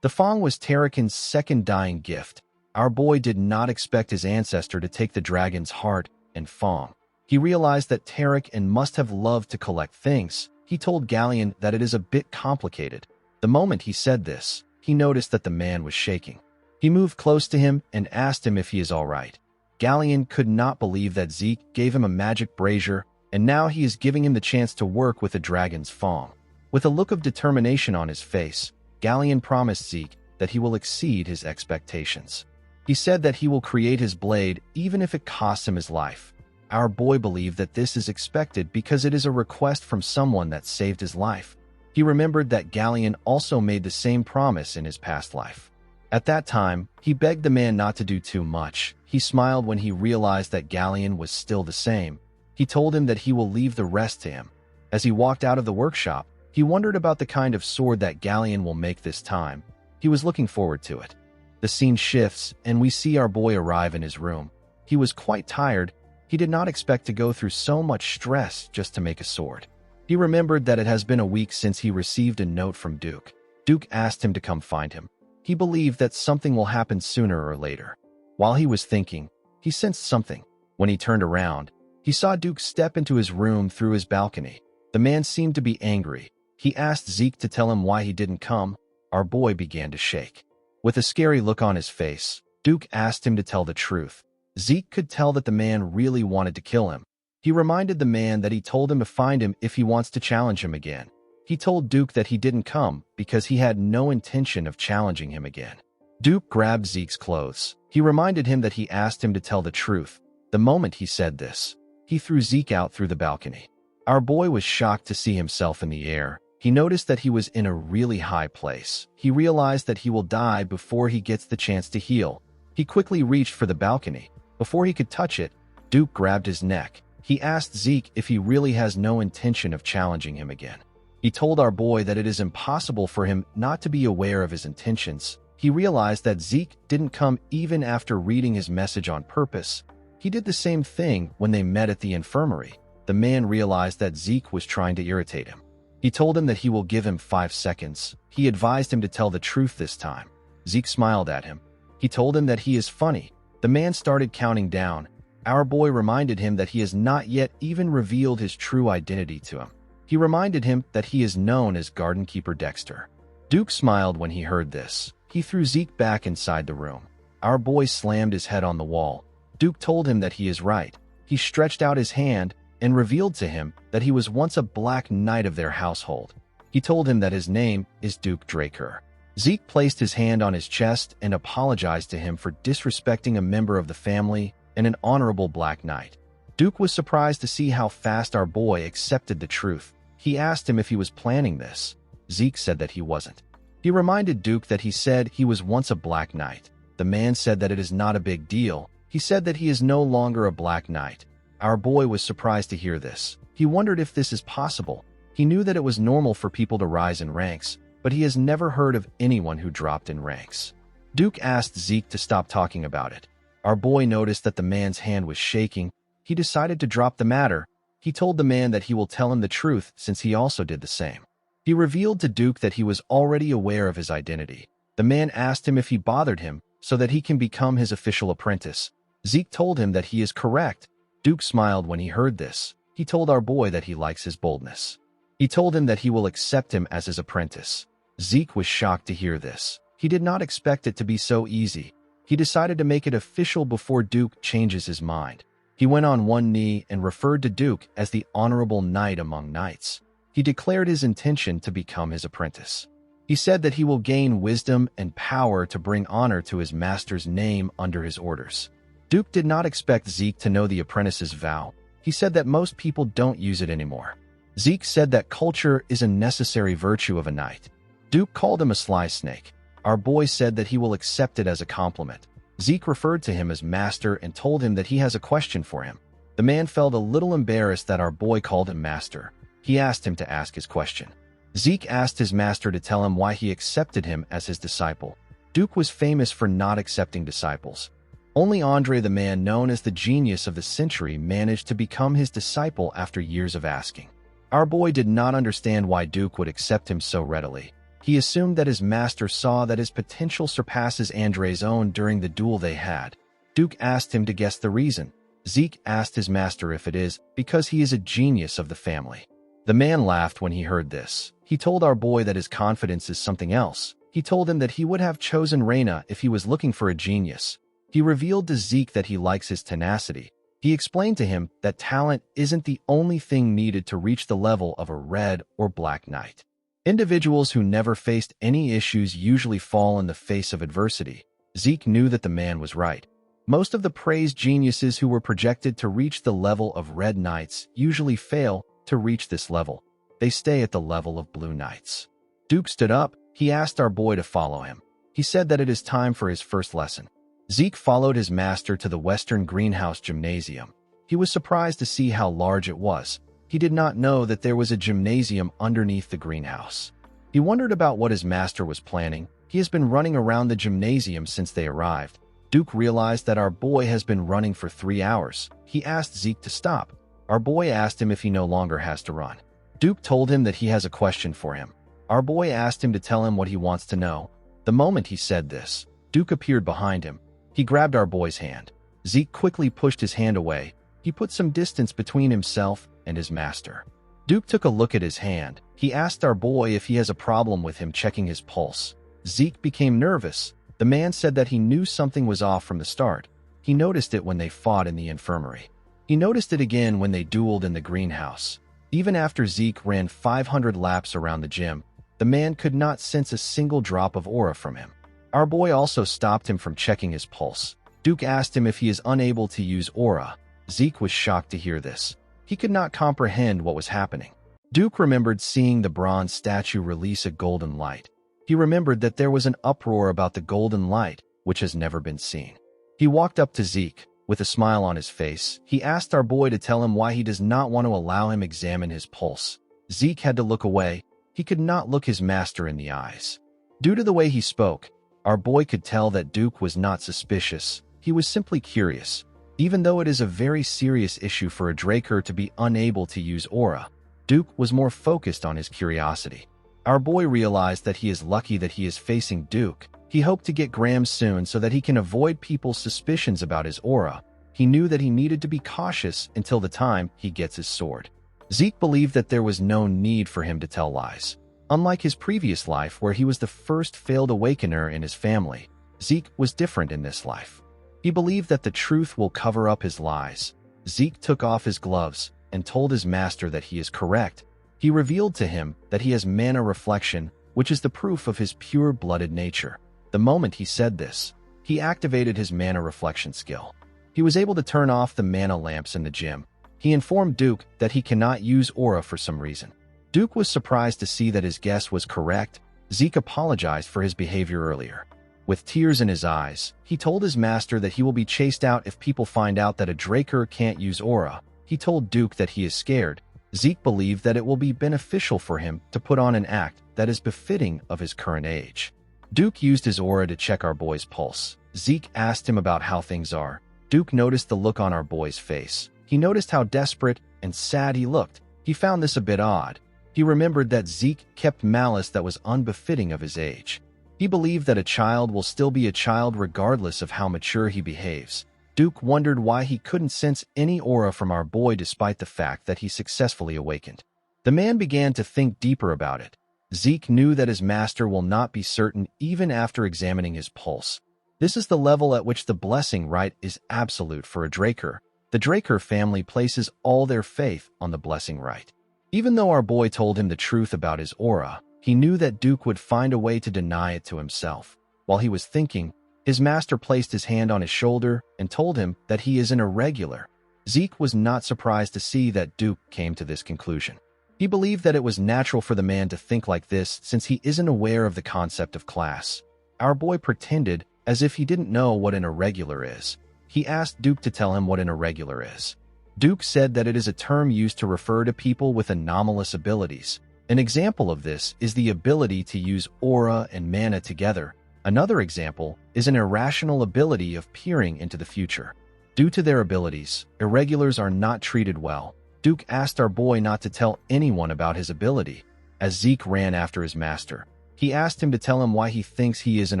The fang was Tarakin's second dying gift. Our boy did not expect his ancestor to take the dragon's heart and fang. He realized that Tarakin must have loved to collect things. He told Galleon that it is a bit complicated. The moment he said this, he noticed that the man was shaking. He moved close to him and asked him if he is all right. Galleon could not believe that Zeke gave him a magic brazier, and now he is giving him the chance to work with the dragon's fang. With a look of determination on his face, Galleon promised Zeke that he will exceed his expectations. He said that he will create his blade even if it costs him his life. Our boy believed that this is expected because it is a request from someone that saved his life. He remembered that Galleon also made the same promise in his past life. At that time, he begged the man not to do too much. He smiled when he realized that Galleon was still the same. He told him that he will leave the rest to him. As he walked out of the workshop, he wondered about the kind of sword that Galleon will make this time. He was looking forward to it. The scene shifts, and we see our boy arrive in his room. He was quite tired. He did not expect to go through so much stress just to make a sword. He remembered that it has been a week since he received a note from Duke. Duke asked him to come find him. He believed that something will happen sooner or later. While he was thinking, he sensed something. When he turned around, he saw Duke step into his room through his balcony. The man seemed to be angry. He asked Zeke to tell him why he didn't come. Our boy began to shake. With a scary look on his face, Duke asked him to tell the truth. Zeke could tell that the man really wanted to kill him. He reminded the man that he told him to find him if he wants to challenge him again. He told Duke that he didn't come because he had no intention of challenging him again. Duke grabbed Zeke's clothes. He reminded him that he asked him to tell the truth. The moment he said this, he threw Zeke out through the balcony. Our boy was shocked to see himself in the air. He noticed that he was in a really high place. He realized that he will die before he gets the chance to heal. He quickly reached for the balcony. Before he could touch it, Duke grabbed his neck. He asked Zeke if he really has no intention of challenging him again. He told our boy that it is impossible for him not to be aware of his intentions. He realized that Zeke didn't come even after reading his message on purpose. He did the same thing when they met at the infirmary. The man realized that Zeke was trying to irritate him. He told him that he will give him 5 seconds. He advised him to tell the truth this time. Zeke smiled at him. He told him that he is funny. The man started counting down. Our boy reminded him that he has not yet even revealed his true identity to him. He reminded him that he is known as Garden Keeper Dexter. Duke smiled when he heard this. He threw Zeke back inside the room. Our boy slammed his head on the wall. Duke told him that he is right. He stretched out his hand and revealed to him that he was once a black knight of their household. He told him that his name is Duke Draker. Zeke placed his hand on his chest and apologized to him for disrespecting a member of the family and an honorable Black Knight. Duke was surprised to see how fast our boy accepted the truth. He asked him if he was planning this. Zeke said that he wasn't. He reminded Duke that he said he was once a Black Knight. The man said that it is not a big deal. He said that he is no longer a Black Knight. Our boy was surprised to hear this. He wondered if this is possible. He knew that it was normal for people to rise in ranks, but he has never heard of anyone who dropped in ranks. Duke asked Zeke to stop talking about it. Our boy noticed that the man's hand was shaking. He decided to drop the matter. He told the man that he will tell him the truth since he also did the same. He revealed to Duke that he was already aware of his identity. The man asked him if he bothered him so that he can become his official apprentice. Zeke told him that he is correct. Duke smiled when he heard this. He told our boy that he likes his boldness. He told him that he will accept him as his apprentice. Zeke was shocked to hear this. He did not expect it to be so easy. He decided to make it official before Duke changes his mind. He went on one knee and referred to Duke as the honorable knight among knights. He declared his intention to become his apprentice. He said that he will gain wisdom and power to bring honor to his master's name under his orders. Duke did not expect Zeke to know the apprentice's vow. He said that most people don't use it anymore. Zeke said that culture is a necessary virtue of a knight. Duke called him a sly snake. Our boy said that he will accept it as a compliment. Zeke referred to him as master and told him that he has a question for him. The man felt a little embarrassed that our boy called him master. He asked him to ask his question. Zeke asked his master to tell him why he accepted him as his disciple. Duke was famous for not accepting disciples. Only Andre, the man known as the genius of the century, managed to become his disciple after years of asking. Our boy did not understand why Duke would accept him so readily. He assumed that his master saw that his potential surpasses Andre's own during the duel they had. Duke asked him to guess the reason. Zeke asked his master if it is because he is a genius of the family. The man laughed when he heard this. He told our boy that his confidence is something else. He told him that he would have chosen Reina if he was looking for a genius. He revealed to Zeke that he likes his tenacity. He explained to him that talent isn't the only thing needed to reach the level of a red or black knight. Individuals who never faced any issues usually fall in the face of adversity. Zeke knew that the man was right. Most of the praised geniuses who were projected to reach the level of red knights usually fail to reach this level. They stay at the level of blue knights. Duke stood up. He asked our boy to follow him. He said that it is time for his first lesson. Zeke followed his master to the Western Greenhouse Gymnasium. He was surprised to see how large it was. He did not know that there was a gymnasium underneath the greenhouse. He wondered about what his master was planning. He has been running around the gymnasium since they arrived. Duke realized that our boy has been running for 3 hours. He asked Zeke to stop. Our boy asked him if he no longer has to run. Duke told him that he has a question for him. Our boy asked him to tell him what he wants to know. The moment he said this, Duke appeared behind him. He grabbed our boy's hand. Zeke quickly pushed his hand away. He put some distance between himself and his master. Duke took a look at his hand. He asked our boy if he has a problem with him checking his pulse. Zeke became nervous. The man said that he knew something was off from the start. He noticed it when they fought in the infirmary. He noticed it again when they dueled in the greenhouse. Even after Zeke ran 500 laps around the gym, the man could not sense a single drop of aura from him. Our boy also stopped him from checking his pulse. Duke asked him if he is unable to use aura. Zeke was shocked to hear this. He could not comprehend what was happening. Duke remembered seeing the bronze statue release a golden light. He remembered that there was an uproar about the golden light, which has never been seen. He walked up to Zeke. With a smile on his face, he asked our boy to tell him why he does not want to allow him examine his pulse. Zeke had to look away. He could not look his master in the eyes. Due to the way he spoke, our boy could tell that Duke was not suspicious. He was simply curious. Even though it is a very serious issue for a Draker to be unable to use aura, Duke was more focused on his curiosity. Our boy realized that he is lucky that he is facing Duke. He hoped to get Graham soon so that he can avoid people's suspicions about his aura. He knew that he needed to be cautious until the time he gets his sword. Zeke believed that there was no need for him to tell lies. Unlike his previous life where he was the first failed awakener in his family, Zeke was different in this life. He believed that the truth will cover up his lies. Zeke took off his gloves and told his master that he is correct. He revealed to him that he has mana reflection, which is the proof of his pure-blooded nature. The moment he said this, he activated his mana reflection skill. He was able to turn off the mana lamps in the gym. He informed Duke that he cannot use aura for some reason. Duke was surprised to see that his guess was correct. Zeke apologized for his behavior earlier. With tears in his eyes, he told his master that he will be chased out if people find out that a Draker can't use aura. He told Duke that he is scared. Zeke believed that it will be beneficial for him to put on an act that is befitting of his current age. Duke used his aura to check our boy's pulse. Zeke asked him about how things are. Duke noticed the look on our boy's face. He noticed how desperate and sad he looked. He found this a bit odd. He remembered that Zeke kept malice that was unbefitting of his age. He believed that a child will still be a child regardless of how mature he behaves. Duke wondered why he couldn't sense any aura from our boy despite the fact that he successfully awakened. The man began to think deeper about it. Zeke knew that his master will not be certain even after examining his pulse. This is the level at which the blessing right is absolute for a Draker. The Draker family places all their faith on the blessing right. Even though our boy told him the truth about his aura, he knew that Duke would find a way to deny it to himself. While he was thinking, his master placed his hand on his shoulder and told him that he is an irregular. Zeke was not surprised to see that Duke came to this conclusion. He believed that it was natural for the man to think like this since he isn't aware of the concept of class. Our boy pretended as if he didn't know what an irregular is. He asked Duke to tell him what an irregular is. Duke said that it is a term used to refer to people with anomalous abilities. An example of this is the ability to use aura and mana together. Another example is an irrational ability of peering into the future. Due to their abilities, irregulars are not treated well. Duke asked our boy not to tell anyone about his ability. As Zeke ran after his master, he asked him to tell him why he thinks he is an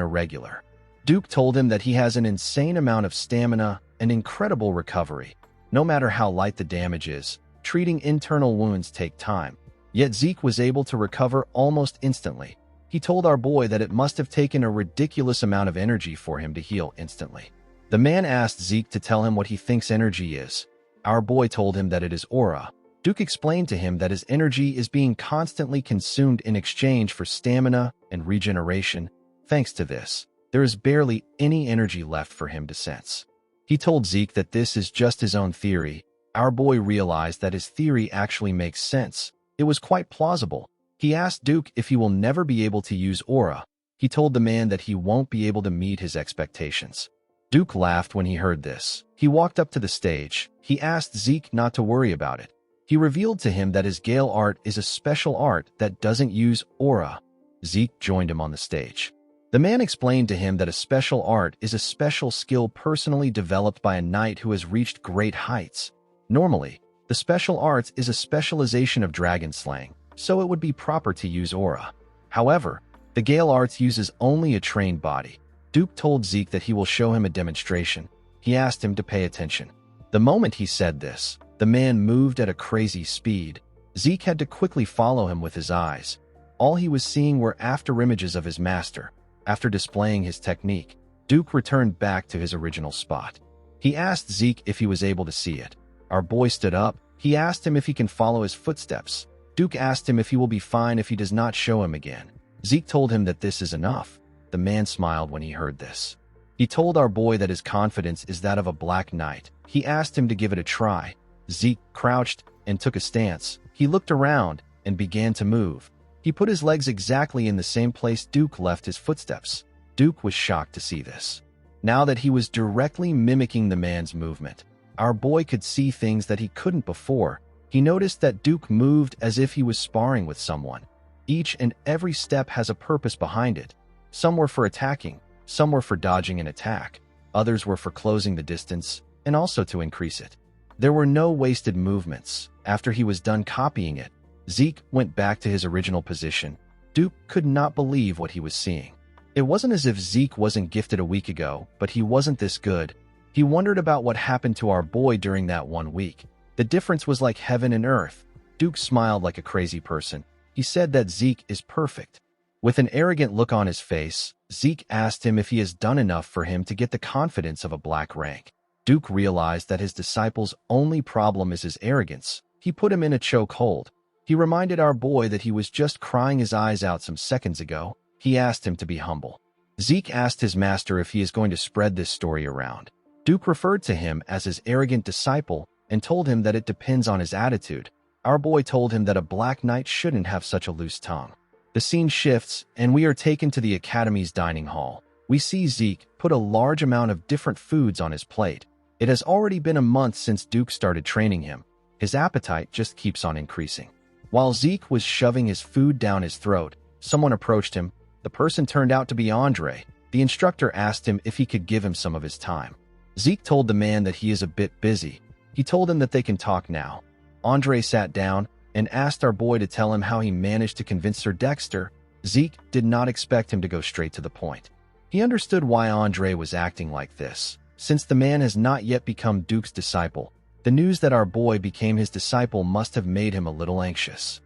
irregular. Duke told him that he has an insane amount of stamina and incredible recovery. No matter how light the damage is, treating internal wounds take time. Yet Zeke was able to recover almost instantly. He told our boy that it must have taken a ridiculous amount of energy for him to heal instantly. The man asked Zeke to tell him what he thinks energy is. Our boy told him that it is aura. Duke explained to him that his energy is being constantly consumed in exchange for stamina and regeneration. Thanks to this, there is barely any energy left for him to sense. He told Zeke that this is just his own theory. Our boy realized that his theory actually makes sense. It was quite plausible. He asked Duke if he will never be able to use aura. He told the man that he won't be able to meet his expectations. Duke laughed when he heard this. He walked up to the stage. He asked Zeke not to worry about it. He revealed to him that his Gale art is a special art that doesn't use aura. Zeke joined him on the stage. The man explained to him that a special art is a special skill personally developed by a knight who has reached great heights. Normally, the special arts is a specialization of dragon slaying, so it would be proper to use aura. However, the Gale arts uses only a trained body. Duke told Zeke that he will show him a demonstration. He asked him to pay attention. The moment he said this, the man moved at a crazy speed. Zeke had to quickly follow him with his eyes. All he was seeing were afterimages of his master. After displaying his technique, Duke returned back to his original spot. He asked Zeke if he was able to see it. Our boy stood up. He asked him if he can follow his footsteps. Duke asked him if he will be fine if he does not show him again. Zeke told him that this is enough. The man smiled when he heard this. He told our boy that his confidence is that of a black knight. He asked him to give it a try. Zeke crouched and took a stance. He looked around and began to move. He put his legs exactly in the same place Duke left his footsteps. Duke was shocked to see this. Now that he was directly mimicking the man's movement, our boy could see things that he couldn't before. He noticed that Duke moved as if he was sparring with someone. Each and every step has a purpose behind it. Some were for attacking, some were for dodging an attack, others were for closing the distance, and also to increase it. There were no wasted movements. After he was done copying it, Zeke went back to his original position. Duke could not believe what he was seeing. It wasn't as if Zeke wasn't gifted a week ago, but he wasn't this good. He wondered about what happened to our boy during that 1 week. The difference was like heaven and earth. Duke smiled like a crazy person. He said that Zeke is perfect. With an arrogant look on his face, Zeke asked him if he has done enough for him to get the confidence of a black rank. Duke realized that his disciple's only problem is his arrogance. He put him in a chokehold. He reminded our boy that he was just crying his eyes out some seconds ago. He asked him to be humble. Zeke asked his master if he is going to spread this story around. Duke referred to him as his arrogant disciple and told him that it depends on his attitude. Our boy told him that a black knight shouldn't have such a loose tongue. The scene shifts, and we are taken to the academy's dining hall. We see Zeke put a large amount of different foods on his plate. It has already been a month since Duke started training him. His appetite just keeps on increasing. While Zeke was shoving his food down his throat, someone approached him. The person turned out to be Andre. The instructor asked him if he could give him some of his time. Zeke told the man that he is a bit busy. He told him that they can talk now. Andre sat down and asked our boy to tell him how he managed to convince Sir Dexter. Zeke did not expect him to go straight to the point. He understood why Andre was acting like this. Since the man has not yet become Duke's disciple, the news that our boy became his disciple must have made him a little anxious.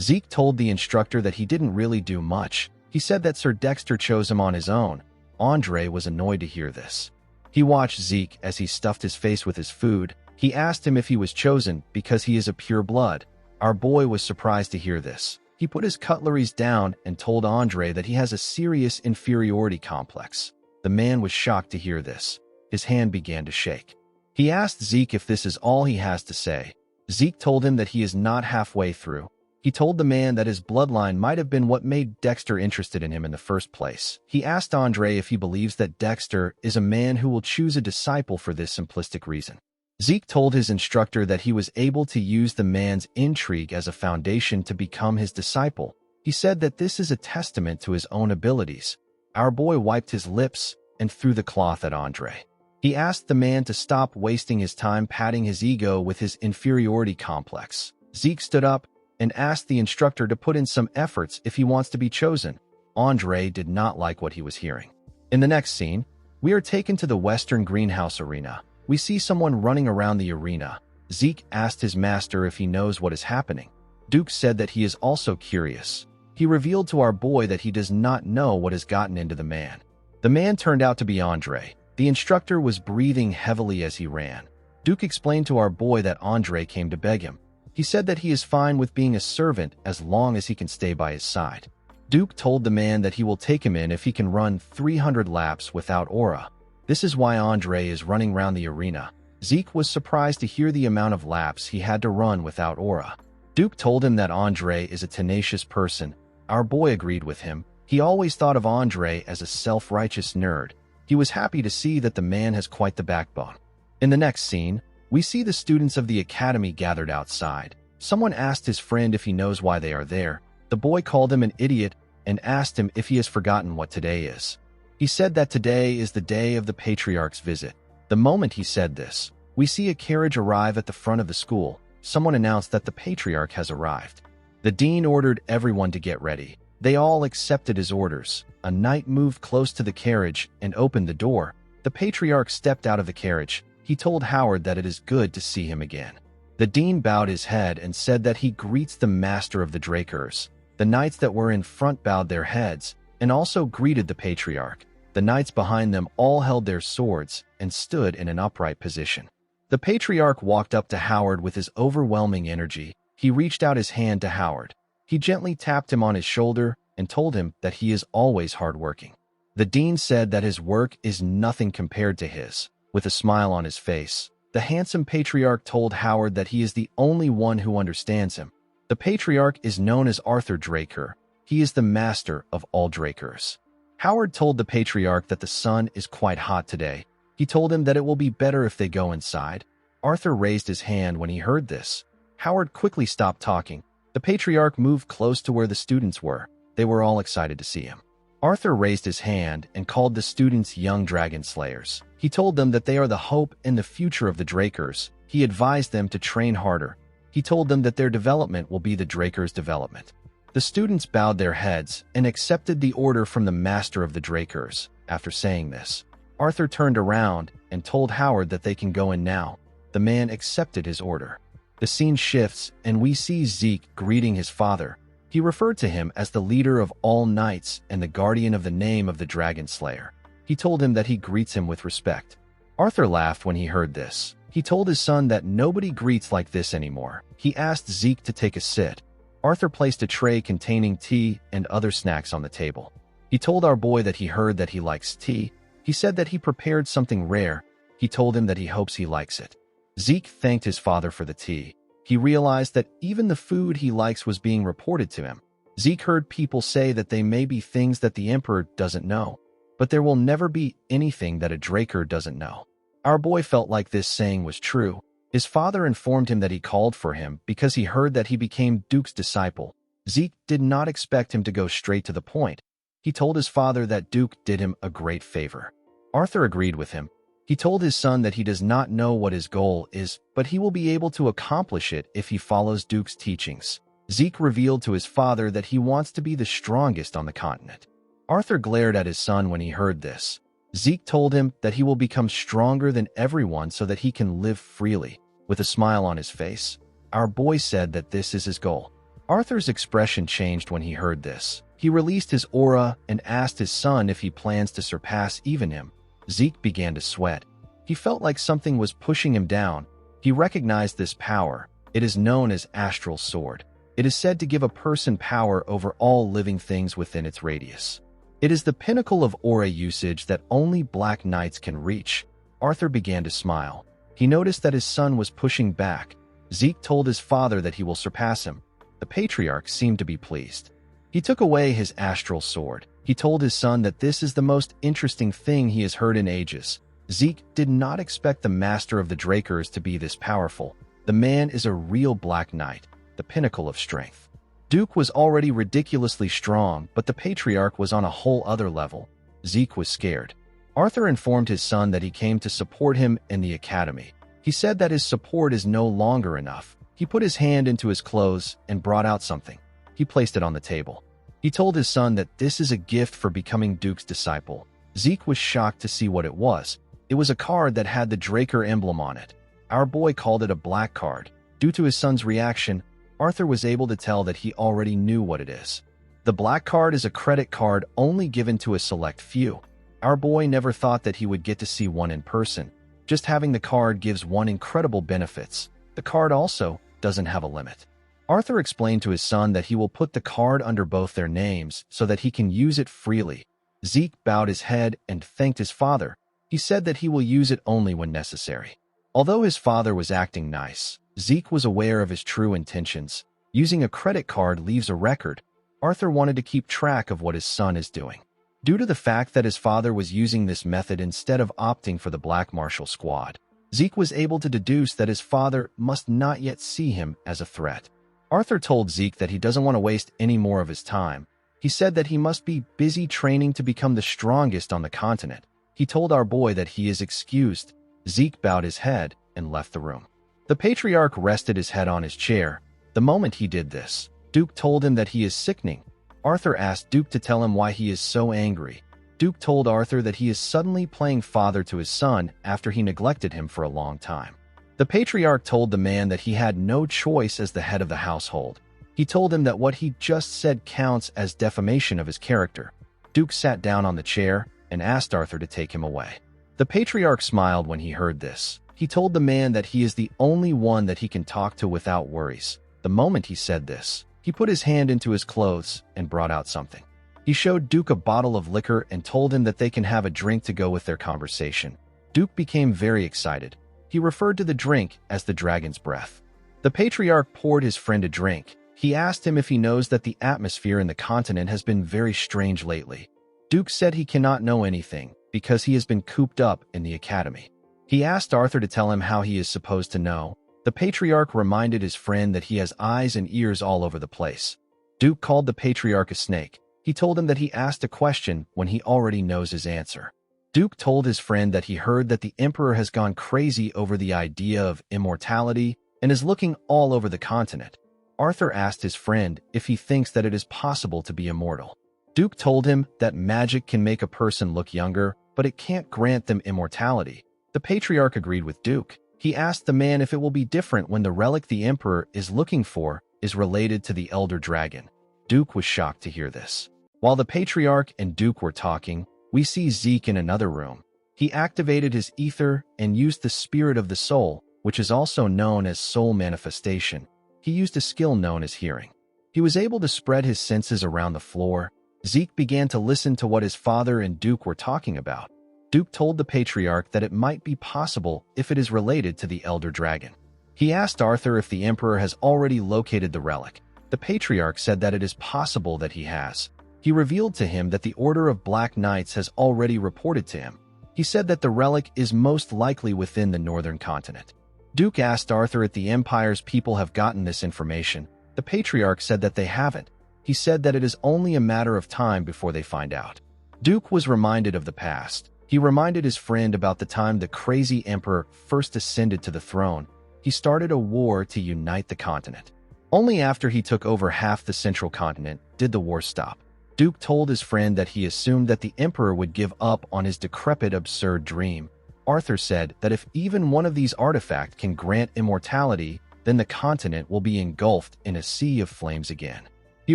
Zeke told the instructor that he didn't really do much. He said that Sir Dexter chose him on his own. Andre was annoyed to hear this. He watched Zeke as he stuffed his face with his food. He asked him if he was chosen because he is a pure blood. Our boy was surprised to hear this. He put his cutleries down and told Andre that he has a serious inferiority complex. The man was shocked to hear this. His hand began to shake. He asked Zeke if this is all he has to say. Zeke told him that he is not halfway through. He told the man that his bloodline might have been what made Dexter interested in him in the first place. He asked Andre if he believes that Dexter is a man who will choose a disciple for this simplistic reason. Zeke told his instructor that he was able to use the man's intrigue as a foundation to become his disciple. He said that this is a testament to his own abilities. Our boy wiped his lips and threw the cloth at Andre. He asked the man to stop wasting his time patting his ego with his inferiority complex. Zeke stood up and asked the instructor to put in some efforts if he wants to be chosen. Andre did not like what he was hearing. In the next scene, we are taken to the Western Greenhouse Arena. We see someone running around the arena. Zeke asked his master if he knows what is happening. Duke said that he is also curious. He revealed to our boy that he does not know what has gotten into the man. The man turned out to be Andre. The instructor was breathing heavily as he ran. Duke explained to our boy that Andre came to beg him. He said that he is fine with being a servant as long as he can stay by his side. Duke told the man that he will take him in if he can run 300 laps without aura. This is why Andre is running around the arena. Zeke was surprised to hear the amount of laps he had to run without aura. Duke told him that Andre is a tenacious person. Our boy agreed with him. He always thought of Andre as a self-righteous nerd. He was happy to see that the man has quite the backbone. In the next scene, we see the students of the academy gathered outside. Someone asked his friend if he knows why they are there. The boy called him an idiot and asked him if he has forgotten what today is. He said that today is the day of the patriarch's visit. The moment he said this, we see a carriage arrive at the front of the school. Someone announced that the patriarch has arrived. The dean ordered everyone to get ready. They all accepted his orders. A knight moved close to the carriage and opened the door. The patriarch stepped out of the carriage. He told Howard that it is good to see him again. The dean bowed his head and said that he greets the master of the Drakers. The knights that were in front bowed their heads and also greeted the patriarch. The knights behind them all held their swords and stood in an upright position. The patriarch walked up to Howard with his overwhelming energy. He reached out his hand to Howard. He gently tapped him on his shoulder and told him that he is always hardworking. The dean said that his work is nothing compared to his. With a smile on his face, the handsome patriarch told Howard that he is the only one who understands him. The patriarch is known as Arthur Draker. He is the master of all Drakers. Howard told the patriarch that the sun is quite hot today. He told him that it will be better if they go inside. Arthur raised his hand when he heard this. Howard quickly stopped talking. The patriarch moved close to where the students were. They were all excited to see him. Arthur raised his hand and called the students young dragon slayers. He told them that they are the hope and the future of the Drakers. He advised them to train harder. He told them that their development will be the Drakers' development. The students bowed their heads and accepted the order from the master of the Drakers. After saying this, Arthur turned around and told Howard that they can go in now. The man accepted his order. The scene shifts and we see Zeke greeting his father. He referred to him as the leader of all knights and the guardian of the name of the Dragon Slayer. He told him that he greets him with respect. Arthur laughed when he heard this. He told his son that nobody greets like this anymore. He asked Zeke to take a sit. Arthur placed a tray containing tea and other snacks on the table. He told our boy that he heard that he likes tea. He said that he prepared something rare. He told him that he hopes he likes it. Zeke thanked his father for the tea. He realized that even the food he likes was being reported to him. Zeke heard people say that they may be things that the Emperor doesn't know, but there will never be anything that a Draker doesn't know. Our boy felt like this saying was true. His father informed him that he called for him because he heard that he became Duke's disciple. Zeke did not expect him to go straight to the point. He told his father that Duke did him a great favor. Arthur agreed with him. He told his son that he does not know what his goal is, but he will be able to accomplish it if he follows Duke's teachings. Zeke revealed to his father that he wants to be the strongest on the continent. Arthur glared at his son when he heard this. Zeke told him that he will become stronger than everyone so that he can live freely. With a smile on his face, our boy said that this is his goal. Arthur's expression changed when he heard this. He released his aura and asked his son if he plans to surpass even him. Zeke began to sweat. He felt like something was pushing him down. He recognized this power. It is known as Astral Sword. It is said to give a person power over all living things within its radius. It is the pinnacle of aura usage that only Black Knights can reach. Arthur began to smile. He noticed that his son was pushing back. Zeke told his father that he will surpass him. The patriarch seemed to be pleased. He took away his astral sword. He told his son that this is the most interesting thing he has heard in ages. Zeke did not expect the master of the Drakers to be this powerful. The man is a real Black Knight, the pinnacle of strength. Duke was already ridiculously strong, but the patriarch was on a whole other level. Zeke was scared. Arthur informed his son that he came to support him in the academy. He said that his support is no longer enough. He put his hand into his clothes and brought out something. He placed it on the table. He told his son that this is a gift for becoming Duke's disciple. Zeke was shocked to see what it was. It was a card that had the Draker emblem on it. Our boy called it a black card. Due to his son's reaction, Arthur was able to tell that he already knew what it is. The black card is a credit card only given to a select few. Our boy never thought that he would get to see one in person. Just having the card gives one incredible benefits. The card also doesn't have a limit. Arthur explained to his son that he will put the card under both their names so that he can use it freely. Zeke bowed his head and thanked his father. He said that he will use it only when necessary. Although his father was acting nice, Zeke was aware of his true intentions. Using a credit card leaves a record. Arthur wanted to keep track of what his son is doing. Due to the fact that his father was using this method instead of opting for the Black Martial Squad, Zeke was able to deduce that his father must not yet see him as a threat. Arthur told Zeke that he doesn't want to waste any more of his time. He said that he must be busy training to become the strongest on the continent. He told our boy that he is excused. Zeke bowed his head and left the room. The patriarch rested his head on his chair. The moment he did this, Duke told him that he is sickening. Arthur asked Duke to tell him why he is so angry. Duke told Arthur that he is suddenly playing father to his son after he neglected him for a long time. The patriarch told the man that he had no choice as the head of the household. He told him that what he just said counts as defamation of his character. Duke sat down on the chair and asked Arthur to take him away. The patriarch smiled when he heard this. He told the man that he is the only one that he can talk to without worries. The moment he said this, he put his hand into his clothes and brought out something. He showed Duke a bottle of liquor and told him that they can have a drink to go with their conversation. Duke became very excited. He referred to the drink as the dragon's breath. The patriarch poured his friend a drink. He asked him if he knows that the atmosphere in the continent has been very strange lately. Duke said he cannot know anything because he has been cooped up in the academy. He asked Arthur to tell him how he is supposed to know. The patriarch reminded his friend that he has eyes and ears all over the place. Duke called the patriarch a snake. He told him that he asked a question when he already knows his answer. Duke told his friend that he heard that the emperor has gone crazy over the idea of immortality and is looking all over the continent. Arthur asked his friend if he thinks that it is possible to be immortal. Duke told him that magic can make a person look younger, but it can't grant them immortality. The patriarch agreed with Duke. He asked the man if it will be different when the relic the emperor is looking for is related to the elder dragon. Duke was shocked to hear this. While the patriarch and Duke were talking, we see Zeke in another room. He activated his ether and used the spirit of the soul, which is also known as soul manifestation. He used a skill known as hearing. He was able to spread his senses around the floor. Zeke began to listen to what his father and Duke were talking about. Duke told the patriarch that it might be possible if it is related to the Elder Dragon. He asked Arthur if the Emperor has already located the relic. The patriarch said that it is possible that he has. He revealed to him that the Order of Black Knights has already reported to him. He said that the relic is most likely within the northern continent. Duke asked Arthur if the Empire's people have gotten this information. The patriarch said that they haven't. He said that it is only a matter of time before they find out. Duke was reminded of the past. He reminded his friend about the time the crazy emperor first ascended to the throne. He started a war to unite the continent. Only after he took over half the central continent did the war stop. Duke told his friend that he assumed that the emperor would give up on his decrepit, absurd dream. Arthur said that if even one of these artifacts can grant immortality, then the continent will be engulfed in a sea of flames again. He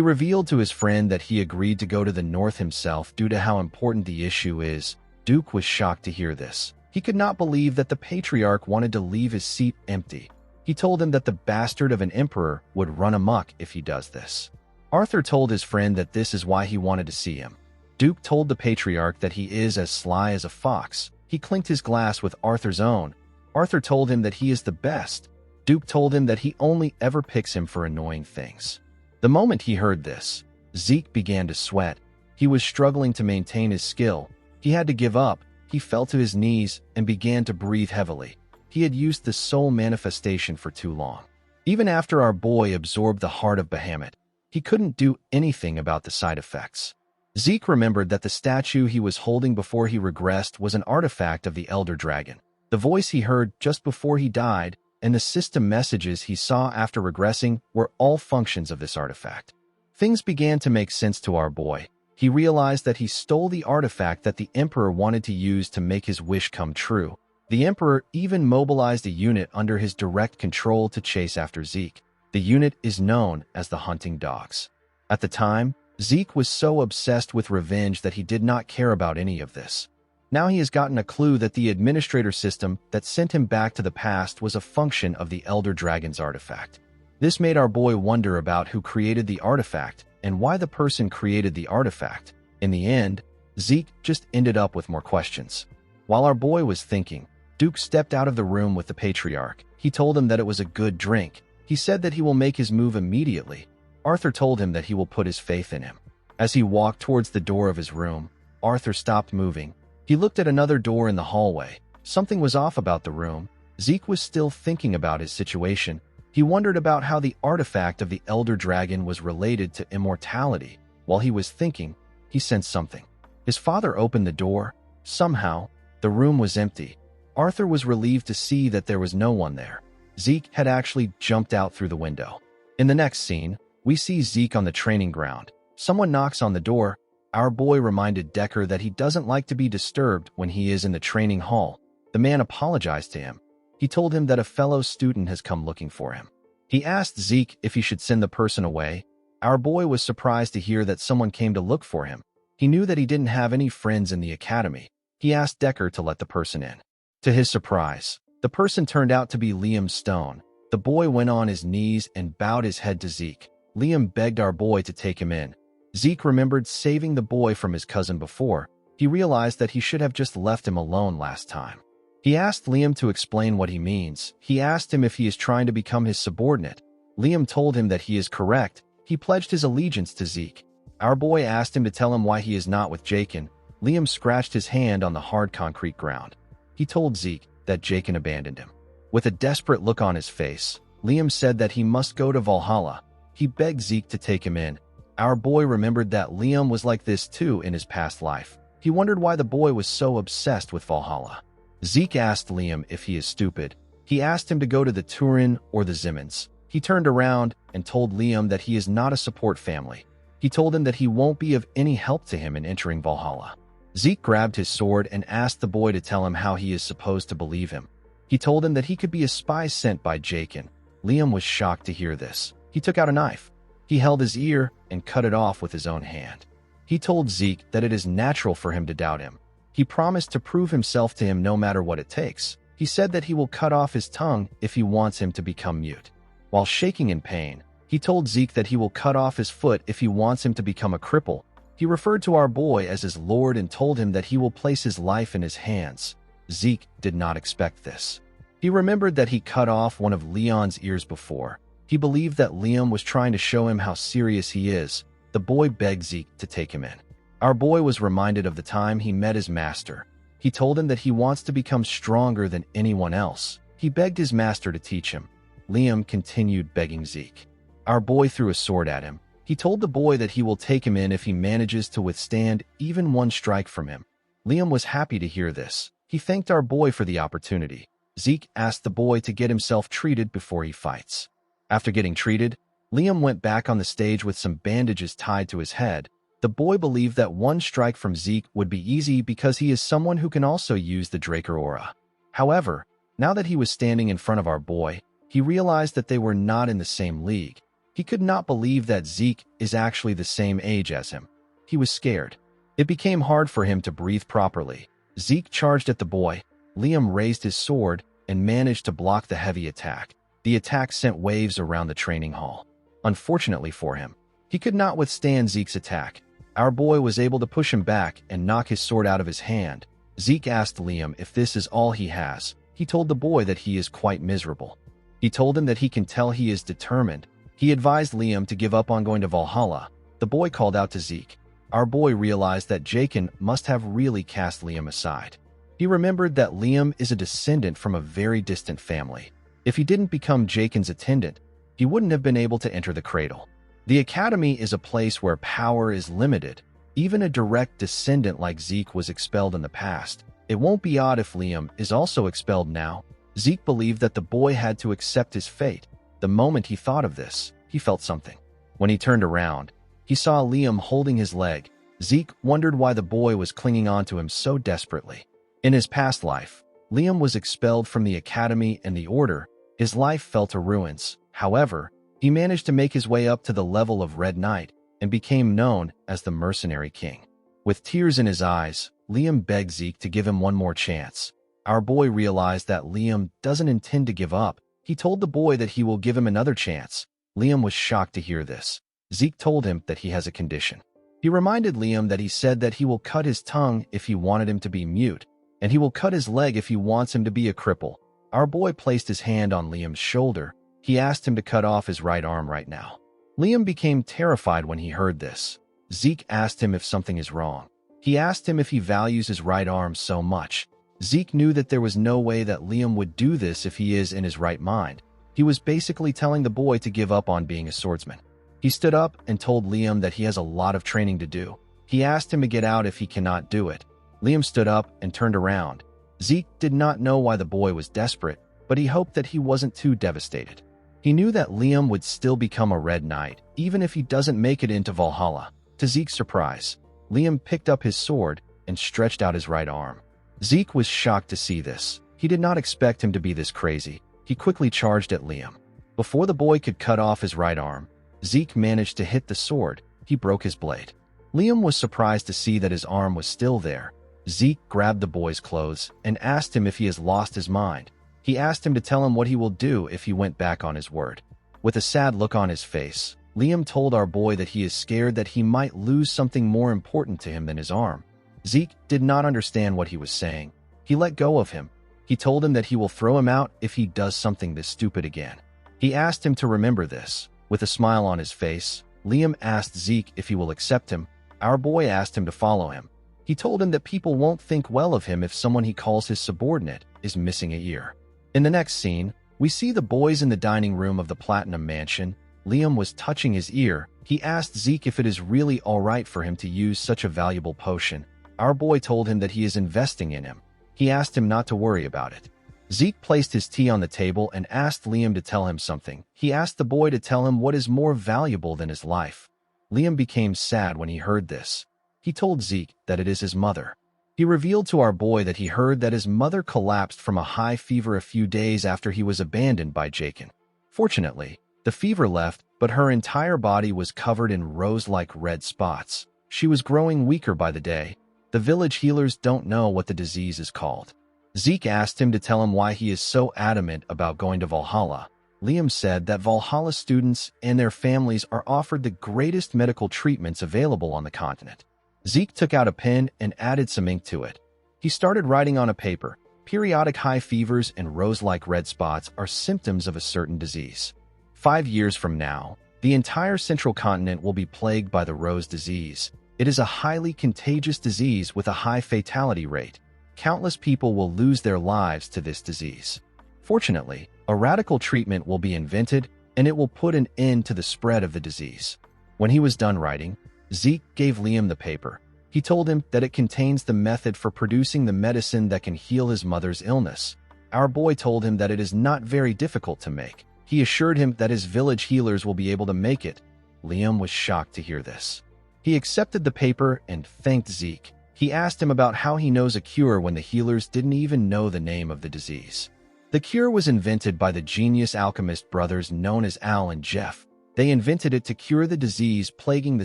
revealed to his friend that he agreed to go to the north himself due to how important the issue is. Duke was shocked to hear this. He could not believe that the patriarch wanted to leave his seat empty. He told him that the bastard of an emperor would run amok if he does this. Arthur told his friend that this is why he wanted to see him. Duke told the patriarch that he is as sly as a fox. He clinked his glass with Arthur's own. Arthur told him that he is the best. Duke told him that he only ever picks him for annoying things. The moment he heard this, Zeke began to sweat. He was struggling to maintain his skill. He had to give up. He fell to his knees and began to breathe heavily. He had used the soul manifestation for too long. Even after our boy absorbed the heart of Bahamut, he couldn't do anything about the side effects. Zeke remembered that the statue he was holding before he regressed was an artifact of the Elder Dragon. The voice he heard just before he died and the system messages he saw after regressing were all functions of this artifact. Things began to make sense to our boy. He realized that he stole the artifact that the Emperor wanted to use to make his wish come true. The Emperor even mobilized a unit under his direct control to chase after Zeke. The unit is known as the Hunting Dogs. At the time, Zeke was so obsessed with revenge that he did not care about any of this. Now he has gotten a clue that the administrator system that sent him back to the past was a function of the Elder Dragon's artifact. This made our boy wonder about who created the artifact and why the person created the artifact. In the end, Zeke just ended up with more questions. While our boy was thinking, Duke stepped out of the room with the patriarch. He told him that it was a good drink. He said that he will make his move immediately. Arthur told him that he will put his faith in him. As he walked towards the door of his room, Arthur stopped moving. He looked at another door in the hallway. Something was off about the room. Zeke was still thinking about his situation. He wondered about how the artifact of the Elder Dragon was related to immortality. While he was thinking, he sensed something. His father opened the door. Somehow, the room was empty. Arthur was relieved to see that there was no one there. Zeke had actually jumped out through the window. In the next scene, we see Zeke on the training ground. Someone knocks on the door. Our boy reminded Decker that he doesn't like to be disturbed when he is in the training hall. The man apologized to him. He told him that a fellow student has come looking for him. He asked Zeke if he should send the person away. Our boy was surprised to hear that someone came to look for him. He knew that he didn't have any friends in the academy. He asked Decker to let the person in. To his surprise, the person turned out to be Liam Stone. The boy went on his knees and bowed his head to Zeke. Liam begged our boy to take him in. Zeke remembered saving the boy from his cousin before. He realized that he should have just left him alone last time. He asked Liam to explain what he means. He asked him if he is trying to become his subordinate. Liam told him that he is correct. He pledged his allegiance to Zeke. Our boy asked him to tell him why he is not with Jakin. Liam scratched his hand on the hard concrete ground. He told Zeke that Jakin abandoned him. With a desperate look on his face, Liam said that he must go to Valhalla. He begged Zeke to take him in. Our boy remembered that Liam was like this too in his past life. He wondered why the boy was so obsessed with Valhalla. Zeke asked Liam if he is stupid. He asked him to go to the Turin or the Zimmons. He turned around and told Liam that he is not a support family. He told him that he won't be of any help to him in entering Valhalla. Zeke grabbed his sword and asked the boy to tell him how he is supposed to believe him. He told him that he could be a spy sent by Jakin. Liam was shocked to hear this. He took out a knife. He held his ear and cut it off with his own hand. He told Zeke that it is natural for him to doubt him. He promised to prove himself to him no matter what it takes. He said that he will cut off his tongue if he wants him to become mute. While shaking in pain, He told Zeke that he will cut off his foot if he wants him to become a cripple. He referred to our boy as his lord and told him that he will place his life in his hands. Zeke did not expect this. He remembered that he cut off one of Leon's ears before. He believed that Liam was trying to show him how serious he is. The boy begged Zeke to take him in. Our boy was reminded of the time he met his master. He told him that he wants to become stronger than anyone else. He begged his master to teach him. Liam continued begging Zeke. Our boy threw a sword at him. He told the boy that he will take him in if he manages to withstand even one strike from him. Liam was happy to hear this. He thanked our boy for the opportunity. Zeke asked the boy to get himself treated before he fights. After getting treated, Liam went back on the stage with some bandages tied to his head. The boy believed that one strike from Zeke would be easy because he is someone who can also use the Draker aura. However, now that he was standing in front of our boy, he realized that they were not in the same league. He could not believe that Zeke is actually the same age as him. He was scared. It became hard for him to breathe properly. Zeke charged at the boy. Liam raised his sword and managed to block the heavy attack. The attack sent waves around the training hall. Unfortunately for him, he could not withstand Zeke's attack. Our boy was able to push him back and knock his sword out of his hand. Zeke asked Liam if this is all he has. He told the boy that he is quite miserable. He told him that he can tell he is determined. He advised Liam to give up on going to Valhalla. The boy called out to Zeke. Our boy realized that Jaken must have really cast Liam aside. He remembered that Liam is a descendant from a very distant family. If he didn't become Jaken's attendant, he wouldn't have been able to enter the cradle. The academy is a place where power is limited. Even a direct descendant like Zeke was expelled in the past. It won't be odd if Liam is also expelled now. Zeke believed that the boy had to accept his fate. The moment he thought of this, he felt something. When he turned around, he saw Liam holding his leg. Zeke wondered why the boy was clinging on to him so desperately. In his past life, Liam was expelled from the academy and the order. His life fell to ruins. However, he managed to make his way up to the level of Red Knight and became known as the Mercenary King. With tears in his eyes, Liam begged Zeke to give him one more chance. Our boy realized that Liam doesn't intend to give up. He told the boy that he will give him another chance. Liam was shocked to hear this. Zeke told him that he has a condition. He reminded Liam that he said that he will cut his tongue if he wanted him to be mute, and he will cut his leg if he wants him to be a cripple. Our boy placed his hand on Liam's shoulder. He asked him to cut off his right arm right now. Liam became terrified when he heard this. Zeke asked him if something is wrong. He asked him if he values his right arm so much. Zeke knew that there was no way that Liam would do this if he is in his right mind. He was basically telling the boy to give up on being a swordsman. He stood up and told Liam that he has a lot of training to do. He asked him to get out if he cannot do it. Liam stood up and turned around. Zeke did not know why the boy was desperate, but he hoped that he wasn't too devastated. He knew that Liam would still become a Red Knight, even if he doesn't make it into Valhalla. To Zeke's surprise, Liam picked up his sword and stretched out his right arm. Zeke was shocked to see this. He did not expect him to be this crazy. He quickly charged at Liam. Before the boy could cut off his right arm, Zeke managed to hit the sword. He broke his blade. Liam was surprised to see that his arm was still there. Zeke grabbed the boy's clothes and asked him if he has lost his mind. He asked him to tell him what he will do if he went back on his word. With a sad look on his face, Liam told our boy that he is scared that he might lose something more important to him than his arm. Zeke did not understand what he was saying. He let go of him. He told him that he will throw him out if he does something this stupid again. He asked him to remember this. With a smile on his face, Liam asked Zeke if he will accept him. Our boy asked him to follow him. He told him that people won't think well of him if someone he calls his subordinate is missing a ear. In the next scene, we see the boys in the dining room of the Platinum Mansion. Liam was touching his ear. He asked Zeke if it is really alright for him to use such a valuable potion. Our boy told him that he is investing in him. He asked him not to worry about it. Zeke placed his tea on the table and asked Liam to tell him something. He asked the boy to tell him what is more valuable than his life. Liam became sad when he heard this. He told Zeke that it is his mother. He revealed to our boy that he heard that his mother collapsed from a high fever a few days after he was abandoned by Jaken. Fortunately, the fever left, but her entire body was covered in rose-like red spots. She was growing weaker by the day. The village healers don't know what the disease is called. Zeke asked him to tell him why he is so adamant about going to Valhalla. Liam said that Valhalla students and their families are offered the greatest medical treatments available on the continent. Zeke took out a pen and added some ink to it. He started writing on a paper. Periodic high fevers and rose-like red spots are symptoms of a certain disease. 5 years from now, the entire central continent will be plagued by the rose disease. It is a highly contagious disease with a high fatality rate. Countless people will lose their lives to this disease. Fortunately, a radical treatment will be invented, and it will put an end to the spread of the disease. When he was done writing, Zeke gave Liam the paper. He told him that it contains the method for producing the medicine that can heal his mother's illness. Our boy told him that it is not very difficult to make. He assured him that his village healers will be able to make it. Liam was shocked to hear this. He accepted the paper and thanked Zeke. He asked him about how he knows a cure when the healers didn't even know the name of the disease. The cure was invented by the genius alchemist brothers known as Al and Jeff. They invented it to cure the disease plaguing the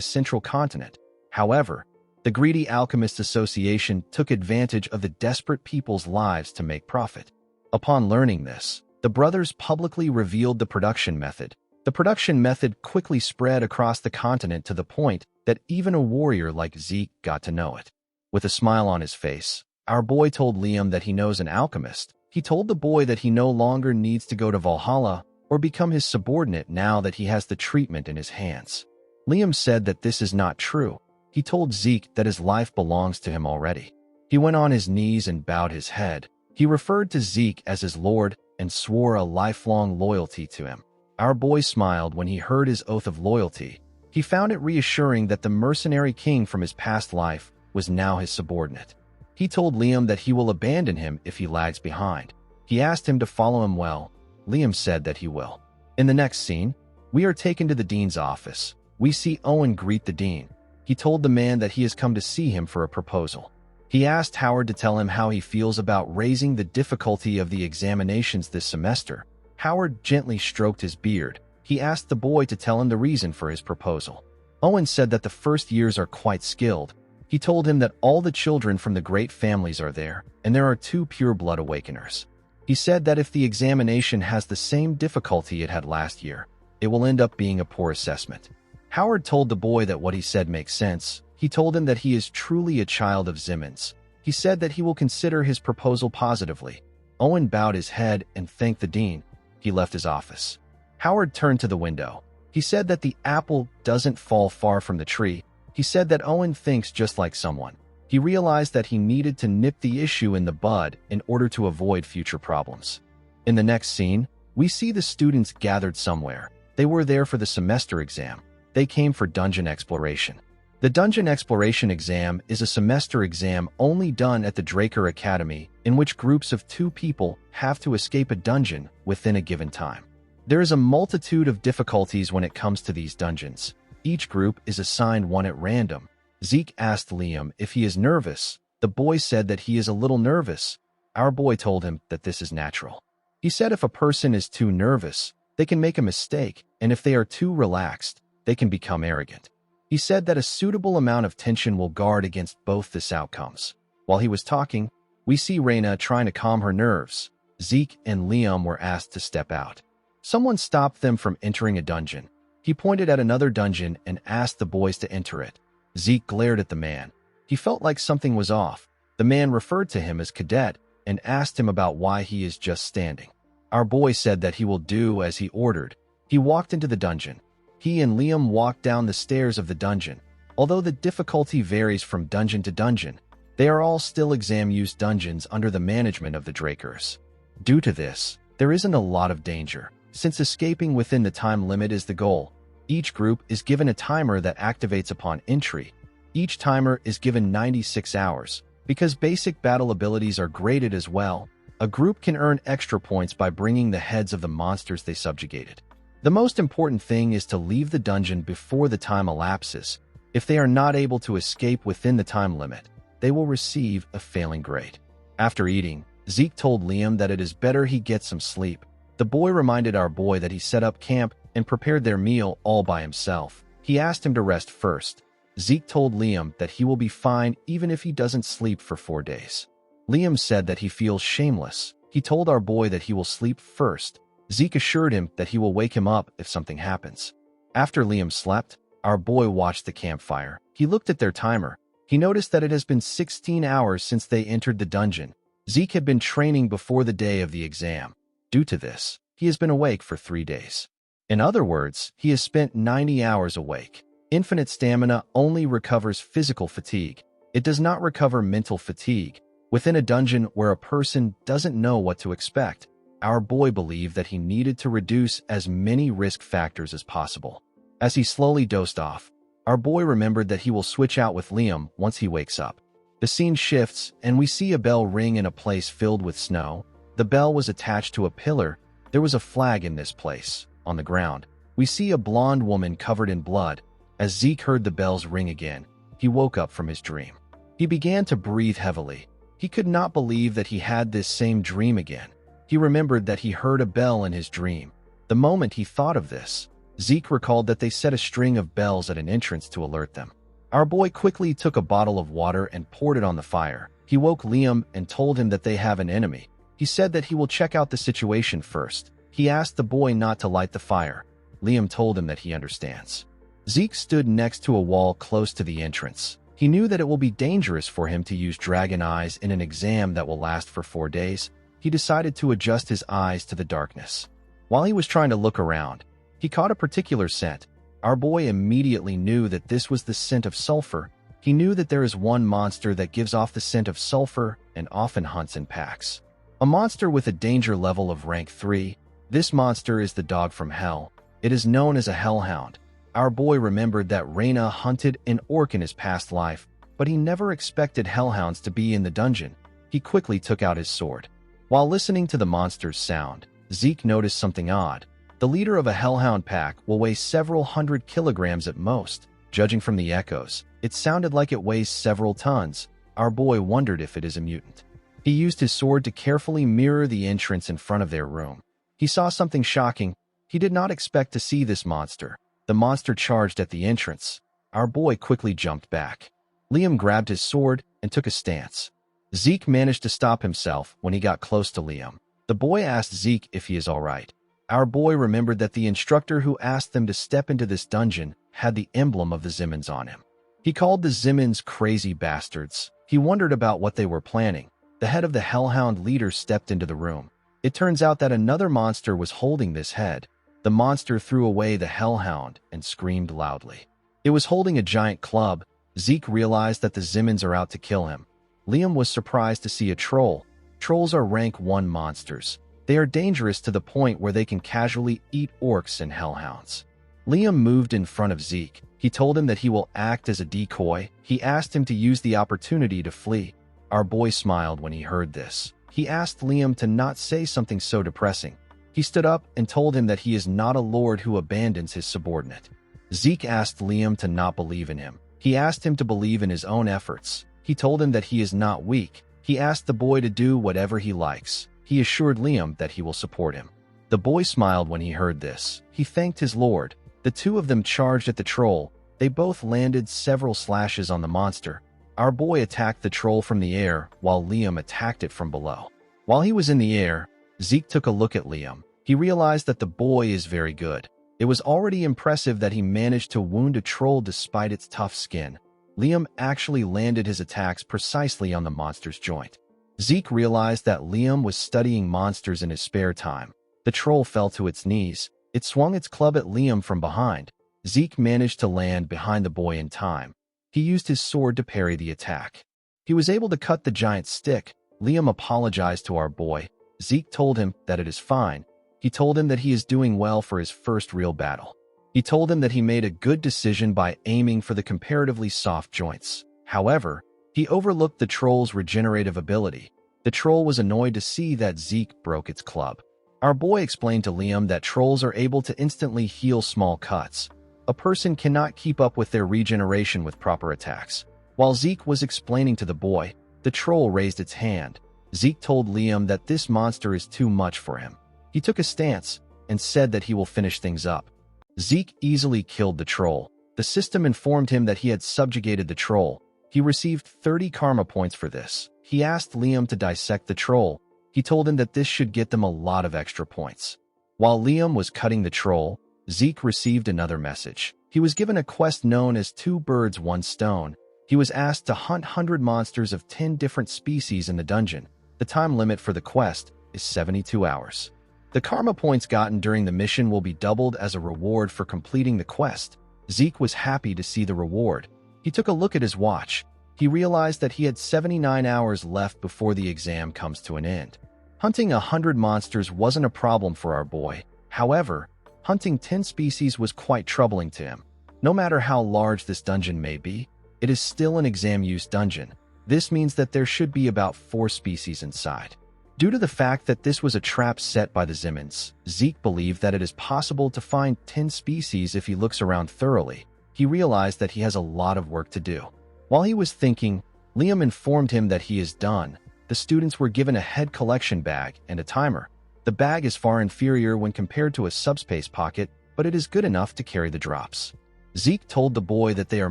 central continent. However, the greedy Alchemist Association took advantage of the desperate people's lives to make profit. Upon learning this, the brothers publicly revealed the production method. The production method quickly spread across the continent to the point that even a warrior like Zeke got to know it. With a smile on his face, our boy told Liam that he knows an alchemist. He told the boy that he no longer needs to go to Valhalla or become his subordinate now that he has the treatment in his hands. Liam said that this is not true. He told Zeke that his life belongs to him already. He went on his knees and bowed his head. He referred to Zeke as his lord and swore a lifelong loyalty to him. Our boy smiled when he heard his oath of loyalty. He found it reassuring that the mercenary king from his past life was now his subordinate. He told Liam that he will abandon him if he lags behind. He asked him to follow him well. Liam said that he will. In the next scene, we are taken to the dean's office. We see Owen greet the dean. He told the man that he has come to see him for a proposal. He asked Howard to tell him how he feels about raising the difficulty of the examinations this semester. Howard gently stroked his beard. He asked the boy to tell him the reason for his proposal. Owen said that the first years are quite skilled. He told him that all the children from the great families are there, and there are 2 pure-blood awakeners. He said that if the examination has the same difficulty it had last year, it will end up being a poor assessment. Howard told the boy that what he said makes sense. He told him that he is truly a child of Zimmons. He said that he will consider his proposal positively. Owen bowed his head and thanked the dean. He left his office. Howard turned to the window. He said that the apple doesn't fall far from the tree. He said that Owen thinks just like someone. He realized that he needed to nip the issue in the bud in order to avoid future problems. In the next scene, we see the students gathered somewhere. They were there for the semester exam. They came for dungeon exploration. The dungeon exploration exam is a semester exam only done at the Draker Academy, in which groups of 2 people have to escape a dungeon within a given time. There is a multitude of difficulties when it comes to these dungeons. Each group is assigned one at random. Zeke asked Liam if he is nervous. The boy said that he is a little nervous. Our boy told him that this is natural. He said if a person is too nervous, they can make a mistake, and if they are too relaxed, they can become arrogant. He said that a suitable amount of tension will guard against both these outcomes. While he was talking, we see Reyna trying to calm her nerves. Zeke and Liam were asked to step out. Someone stopped them from entering a dungeon. He pointed at another dungeon and asked the boys to enter it. Zeke glared at the man. He felt like something was off. The man referred to him as Cadet and asked him about why he is just standing. Our boy said that he will do as he ordered. He walked into the dungeon. He and Liam walked down the stairs of the dungeon. Although the difficulty varies from dungeon to dungeon, they are all still exam-used dungeons under the management of the Drakers. Due to this, there isn't a lot of danger. Since escaping within the time limit is the goal, each group is given a timer that activates upon entry. Each timer is given 96 hours. Because basic battle abilities are graded as well, a group can earn extra points by bringing the heads of the monsters they subjugated. The most important thing is to leave the dungeon before the time elapses. If they are not able to escape within the time limit, they will receive a failing grade. After eating, Zeke told Liam that it is better he get some sleep. The boy reminded our boy that he set up camp and prepared their meal all by himself. He asked him to rest first. Zeke told Liam that he will be fine even if he doesn't sleep for 4 days. Liam said that he feels shameless. He told our boy that he will sleep first. Zeke assured him that he will wake him up if something happens. After Liam slept, our boy watched the campfire. He looked at their timer. He noticed that it has been 16 hours since they entered the dungeon. Zeke had been training before the day of the exam. Due to this, he has been awake for 3 days. In other words, he has spent 90 hours awake. Infinite stamina only recovers physical fatigue. It does not recover mental fatigue. Within a dungeon where a person doesn't know what to expect, our boy believed that he needed to reduce as many risk factors as possible. As he slowly dozed off, our boy remembered that he will switch out with Liam once he wakes up. The scene shifts, and we see a bell ring in a place filled with snow. The bell was attached to a pillar. There was a flag in this place. On the ground, we see a blonde woman covered in blood. As Zeke heard the bells ring again, he woke up from his dream. He began to breathe heavily. He could not believe that he had this same dream again. He remembered that he heard a bell in his dream. The moment he thought of this, Zeke recalled that they set a string of bells at an entrance to alert them. Our boy quickly took a bottle of water and poured it on the fire. He woke Liam and told him that they have an enemy. He said that he will check out the situation first. He asked the boy not to light the fire. Liam told him that he understands. Zeke stood next to a wall close to the entrance. He knew that it will be dangerous for him to use dragon eyes in an exam that will last for 4 days. He decided to adjust his eyes to the darkness. While he was trying to look around, he caught a particular scent. Our boy immediately knew that this was the scent of sulfur. He knew that there is one monster that gives off the scent of sulfur and often hunts in packs. A monster with a danger level of rank 3. This monster is the dog from hell. It is known as a hellhound. Our boy remembered that Reyna hunted an orc in his past life, but he never expected hellhounds to be in the dungeon. He quickly took out his sword. While listening to the monster's sound, Zeke noticed something odd. The leader of a hellhound pack will weigh several hundred kilograms at most. Judging from the echoes, it sounded like it weighs several tons. Our boy wondered if it is a mutant. He used his sword to carefully mirror the entrance in front of their room. He saw something shocking. He did not expect to see this monster. The monster charged at the entrance. Our boy quickly jumped back. Liam grabbed his sword and took a stance. Zeke managed to stop himself when he got close to Liam. The boy asked Zeke if he is all right. Our boy remembered that the instructor who asked them to step into this dungeon had the emblem of the Zimmons on him. He called the Zimmons crazy bastards. He wondered about what they were planning. The head of the hellhound leader stepped into the room. It turns out that another monster was holding this head. The monster threw away the hellhound and screamed loudly. It was holding a giant club. Zeke realized that the Zimmons are out to kill him. Liam was surprised to see a troll. Trolls are rank 1 monsters. They are dangerous to the point where they can casually eat orcs and hellhounds. Liam moved in front of Zeke. He told him that he will act as a decoy. He asked him to use the opportunity to flee. Our boy smiled when he heard this. He asked Liam to not say something so depressing. He stood up and told him that he is not a lord who abandons his subordinate. Zeke asked Liam to not believe in him. He asked him to believe in his own efforts. He told him that he is not weak. He asked the boy to do whatever he likes. He assured Liam that he will support him. The boy smiled when he heard this. He thanked his lord. The two of them charged at the troll. They both landed several slashes on the monster. Our boy attacked the troll from the air while Liam attacked it from below. While he was in the air, Zeke took a look at Liam. He realized that the boy is very good. It was already impressive that he managed to wound a troll despite its tough skin. Liam actually landed his attacks precisely on the monster's joint. Zeke realized that Liam was studying monsters in his spare time. The troll fell to its knees. It swung its club at Liam from behind. Zeke managed to land behind the boy in time. He used his sword to parry the attack. He was able to cut the giant stick. Liam apologized to our boy. Zeke told him that it is fine. He told him that he is doing well for his first real battle. He told him that he made a good decision by aiming for the comparatively soft joints. However, he overlooked the troll's regenerative ability. The troll was annoyed to see that Zeke broke its club. Our boy explained to Liam that trolls are able to instantly heal small cuts. A person cannot keep up with their regeneration with proper attacks. While Zeke was explaining to the boy, the troll raised its hand. Zeke told Liam that this monster is too much for him. He took a stance and said that he will finish things up. Zeke easily killed the troll. The system informed him that he had subjugated the troll. He received 30 karma points for this. He asked Liam to dissect the troll. He told him that this should get them a lot of extra points. While Liam was cutting the troll, Zeke received another message. He was given a quest known as 2 Birds, 1 Stone. He was asked to hunt 100 monsters of 10 different species in the dungeon. The time limit for the quest is 72 hours. The karma points gotten during the mission will be doubled as a reward for completing the quest. Zeke was happy to see the reward. He took a look at his watch. He realized that he had 79 hours left before the exam comes to an end. Hunting 100 monsters wasn't a problem for our boy. However, hunting 10 species was quite troubling to him. No matter how large this dungeon may be, it is still an exam-use dungeon. This means that there should be about 4 species inside. Due to the fact that this was a trap set by the Zimmons, Zeke believed that it is possible to find 10 species if he looks around thoroughly. He realized that he has a lot of work to do. While he was thinking, Liam informed him that he is done. The students were given a head collection bag and a timer. The bag is far inferior when compared to a subspace pocket, but it is good enough to carry the drops. Zeke told the boy that they are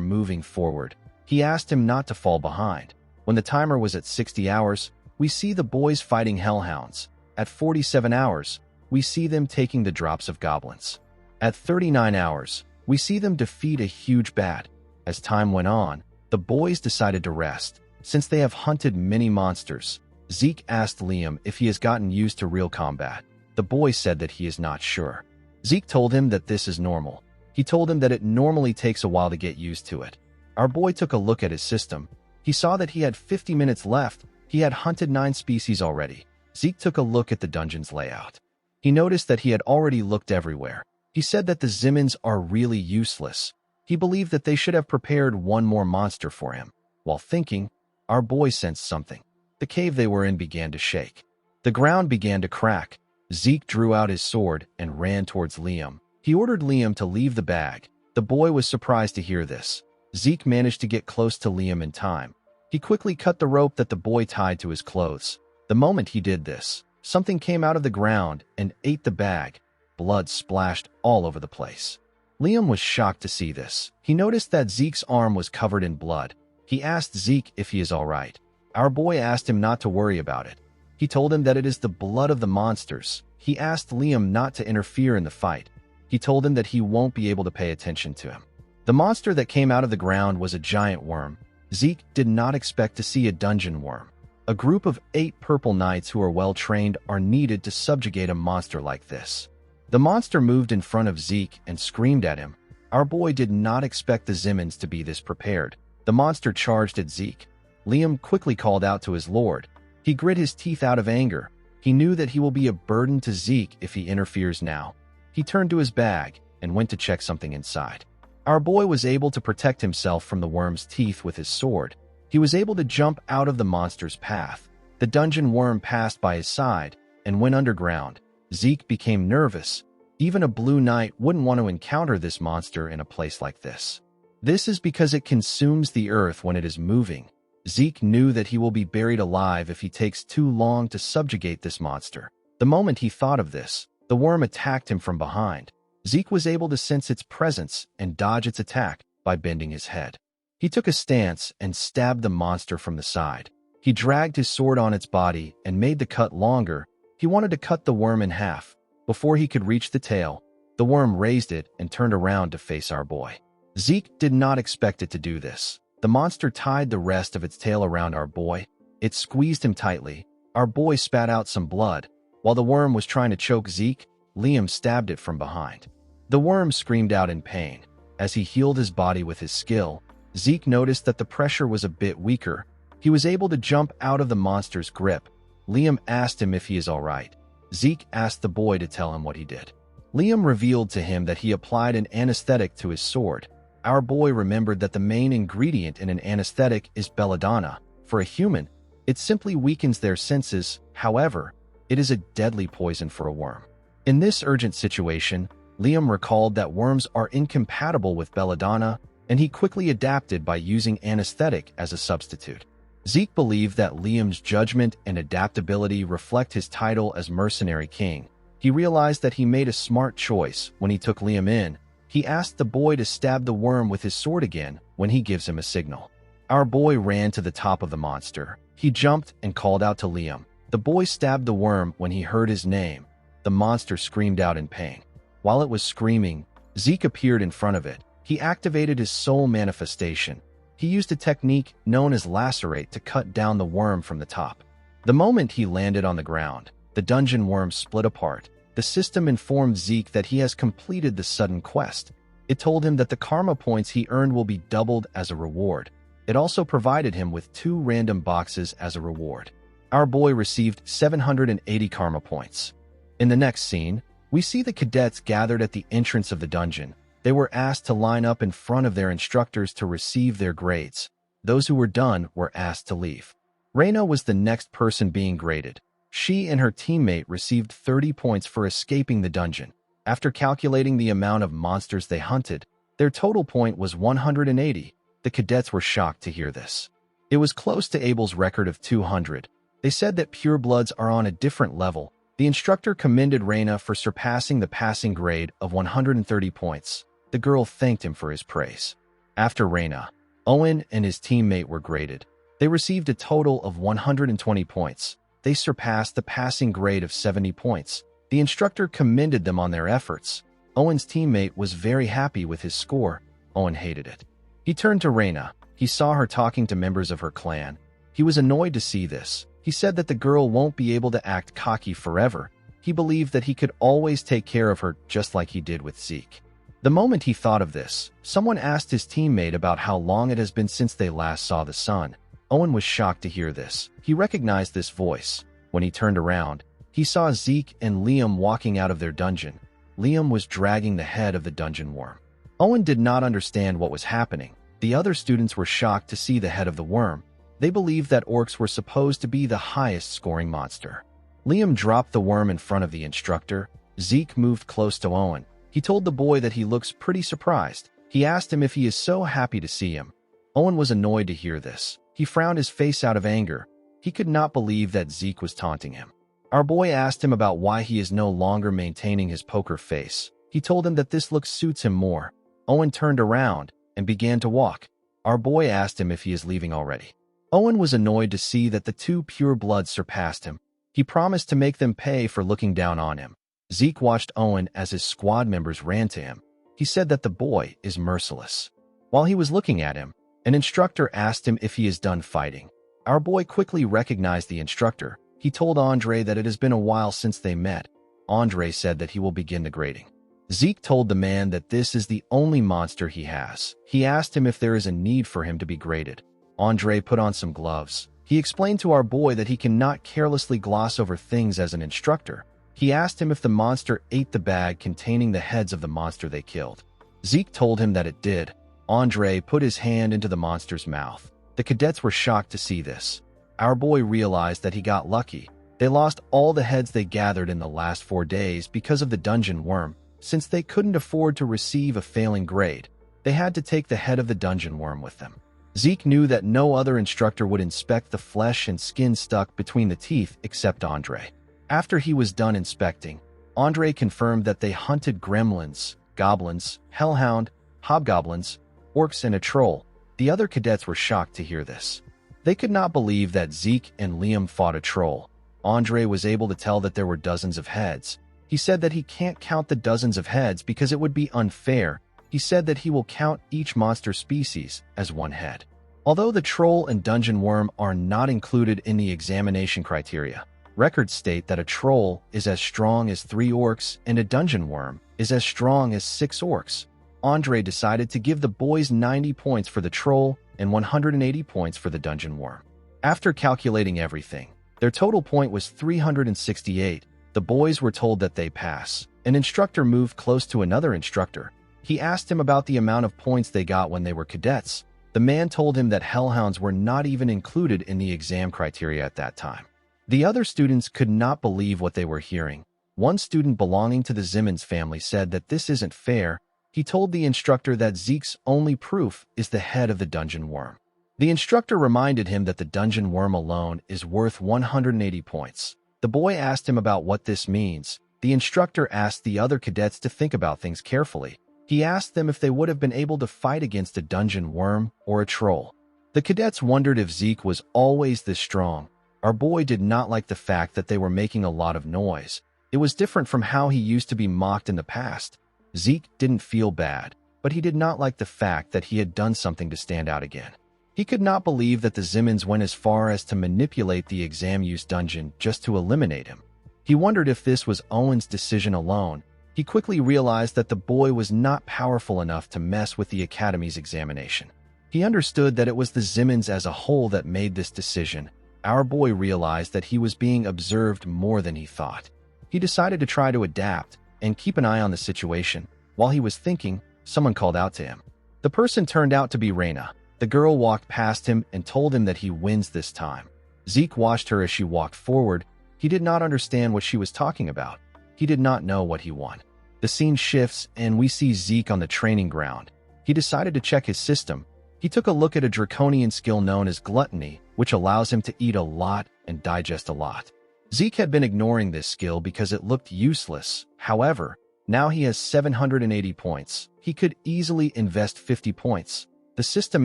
moving forward. He asked him not to fall behind. When the timer was at 60 hours, we see the boys fighting hellhounds. At 47 hours, we see them taking the drops of goblins. At 39 hours, we see them defeat a huge bat. As time went on, the boys decided to rest. Since they have hunted many monsters, Zeke asked Liam if he has gotten used to real combat. The boy said that he is not sure. Zeke told him that this is normal. He told him that it normally takes a while to get used to it. Our boy took a look at his system. He saw that he had 50 minutes left. He had hunted 9 species already. Zeke took a look at the dungeon's layout. He noticed that he had already looked everywhere. He said that the Zimmons are really useless. He believed that they should have prepared one more monster for him. While thinking, our boy sensed something. The cave they were in began to shake. The ground began to crack. Zeke drew out his sword and ran towards Liam. He ordered Liam to leave the bag. The boy was surprised to hear this. Zeke managed to get close to Liam in time. He quickly cut the rope that the boy tied to his clothes. The moment he did this, something came out of the ground and ate the bag. Blood splashed all over the place. Liam was shocked to see this. He noticed that Zeke's arm was covered in blood. He asked Zeke if he is all right. Our boy asked him not to worry about it. He told him that it is the blood of the monsters. He asked Liam not to interfere in the fight. He told him that he won't be able to pay attention to him. The monster that came out of the ground was a giant worm. Zeke did not expect to see a dungeon worm. A group of 8 purple knights who are well trained are needed to subjugate a monster like this. The monster moved in front of Zeke and screamed at him. Our boy did not expect the Zimmons to be this prepared. The monster charged at Zeke. Liam quickly called out to his lord. He grit his teeth out of anger. He knew that he will be a burden to Zeke if he interferes now. He turned to his bag and went to check something inside. Our boy was able to protect himself from the worm's teeth with his sword. He was able to jump out of the monster's path. The dungeon worm passed by his side and went underground. Zeke became nervous. Even a blue knight wouldn't want to encounter this monster in a place like this. This is because it consumes the earth when it is moving. Zeke knew that he will be buried alive if he takes too long to subjugate this monster. The moment he thought of this, the worm attacked him from behind. Zeke was able to sense its presence and dodge its attack by bending his head. He took a stance and stabbed the monster from the side. He dragged his sword on its body and made the cut longer. He wanted to cut the worm in half. Before he could reach the tail, the worm raised it and turned around to face our boy. Zeke did not expect it to do this. The monster tied the rest of its tail around our boy. It squeezed him tightly. Our boy spat out some blood. While the worm was trying to choke Zeke, Liam stabbed it from behind. The worm screamed out in pain. As he healed his body with his skill, Zeke noticed that the pressure was a bit weaker. He was able to jump out of the monster's grip. Liam asked him if he is all right. Zeke asked the boy to tell him what he did. Liam revealed to him that he applied an anesthetic to his sword. Our boy remembered that the main ingredient in an anesthetic is belladonna. For a human, it simply weakens their senses. However, it is a deadly poison for a worm. In this urgent situation, Liam recalled that worms are incompatible with belladonna, and he quickly adapted by using anesthetic as a substitute. Zeke believed that Liam's judgment and adaptability reflect his title as Mercenary King. He realized that he made a smart choice when he took Liam in. He asked the boy to stab the worm with his sword again when he gives him a signal. Our boy ran to the top of the monster. He jumped and called out to Liam. The boy stabbed the worm when he heard his name. the monster screamed out in pain. While it was screaming, Zeke appeared in front of it. He activated his soul manifestation. He used a technique known as lacerate to cut down the worm from the top. The moment he landed on the ground, the dungeon worm split apart. The system informed Zeke that he has completed the sudden quest. It told him that the karma points he earned will be doubled as a reward. It also provided him with 2 random boxes as a reward. Our boy received 780 karma points. In the next scene, we see the cadets gathered at the entrance of the dungeon. They were asked to line up in front of their instructors to receive their grades. Those who were done were asked to leave. Reina was the next person being graded. She and her teammate received 30 points for escaping the dungeon. After calculating the amount of monsters they hunted, their total point was 180. The cadets were shocked to hear this. It was close to Abel's record of 200. They said that purebloods are on a different level. The instructor commended Reina for surpassing the passing grade of 130 points. The girl thanked him for his praise. After Reina, Owen and his teammate were graded. They received a total of 120 points. They surpassed the passing grade of 70 points. The instructor commended them on their efforts. Owen's teammate was very happy with his score. Owen hated it. He turned to Reina. He saw her talking to members of her clan. He was annoyed to see this. He said that the girl won't be able to act cocky forever. He believed that he could always take care of her just like he did with Zeke. The moment he thought of this, someone asked his teammate about how long it has been since they last saw the sun. Owen was shocked to hear this. He recognized this voice. When he turned around, he saw Zeke and Liam walking out of their dungeon. Liam was dragging the head of the dungeon worm. Owen did not understand what was happening. The other students were shocked to see the head of the worm. They believed that orcs were supposed to be the highest scoring monster. Liam dropped the worm in front of the instructor. Zeke moved close to Owen. He told the boy that he looks pretty surprised. He asked him if he is so happy to see him. Owen was annoyed to hear this. He frowned his face out of anger. He could not believe that Zeke was taunting him. Our boy asked him about why he is no longer maintaining his poker face. He told him that this look suits him more. Owen turned around and began to walk. Our boy asked him if he is leaving already. Owen was annoyed to see that the 2 purebloods surpassed him. He promised to make them pay for looking down on him. Zeke watched Owen as his squad members ran to him. He said that the boy is merciless. While he was looking at him, an instructor asked him if he is done fighting. Our boy quickly recognized the instructor. He told Andre that it has been a while since they met. Andre said that he will begin the grading. Zeke told the man that this is the only monster he has. He asked him if there is a need for him to be graded. Andre put on some gloves. He explained to our boy that he cannot carelessly gloss over things as an instructor. He asked him if the monster ate the bag containing the heads of the monster they killed. Zeke told him that it did. Andre put his hand into the monster's mouth. The cadets were shocked to see this. Our boy realized that he got lucky. They lost all the heads they gathered in the last 4 days because of the dungeon worm. Since they couldn't afford to receive a failing grade, they had to take the head of the dungeon worm with them. Zeke knew that no other instructor would inspect the flesh and skin stuck between the teeth except Andre. After he was done inspecting, Andre confirmed that they hunted gremlins, goblins, hellhound, hobgoblins, orcs, and a troll. The other cadets were shocked to hear this. They could not believe that Zeke and Liam fought a troll. Andre was able to tell that there were dozens of heads. He said that he can't count the dozens of heads because it would be unfair. He said that he will count each monster species as 1 head. Although the troll and dungeon worm are not included in the examination criteria, records state that a troll is as strong as 3 orcs and a dungeon worm is as strong as 6 orcs. Andre decided to give the boys 90 points for the troll and 180 points for the dungeon worm. After calculating everything, their total point was 368. The boys were told that they pass. An instructor moved close to another instructor. He asked him about the amount of points they got when they were cadets. The man told him that hellhounds were not even included in the exam criteria at that time. The other students could not believe what they were hearing. One student belonging to the Zimmons family said that this isn't fair. He told the instructor that Zeke's only proof is the head of the dungeon worm. The instructor reminded him that the dungeon worm alone is worth 180 points. The boy asked him about what this means. The instructor asked the other cadets to think about things carefully. He asked them if they would have been able to fight against a dungeon worm or a troll. The cadets wondered if Zeke was always this strong. Our boy did not like the fact that they were making a lot of noise. It was different from how he used to be mocked in the past. Zeke didn't feel bad, but he did not like the fact that he had done something to stand out again. He could not believe that the Zimmons went as far as to manipulate the exam use dungeon just to eliminate him. He wondered if this was Owen's decision alone. He quickly realized that the boy was not powerful enough to mess with the Academy's examination. He understood that it was the Zimmons as a whole that made this decision. Our boy realized that he was being observed more than he thought. He decided to try to adapt and keep an eye on the situation. While he was thinking, someone called out to him. The person turned out to be Reina. The girl walked past him and told him that he wins this time. Zeke watched her as she walked forward. He did not understand what she was talking about. He did not know what he won. The scene shifts and we see Zeke on the training ground. He decided to check his system. He took a look at a draconian skill known as gluttony, which allows him to eat a lot and digest a lot. Zeke had been ignoring this skill because it looked useless. However, now he has 780 points. He could easily invest 50 points. The system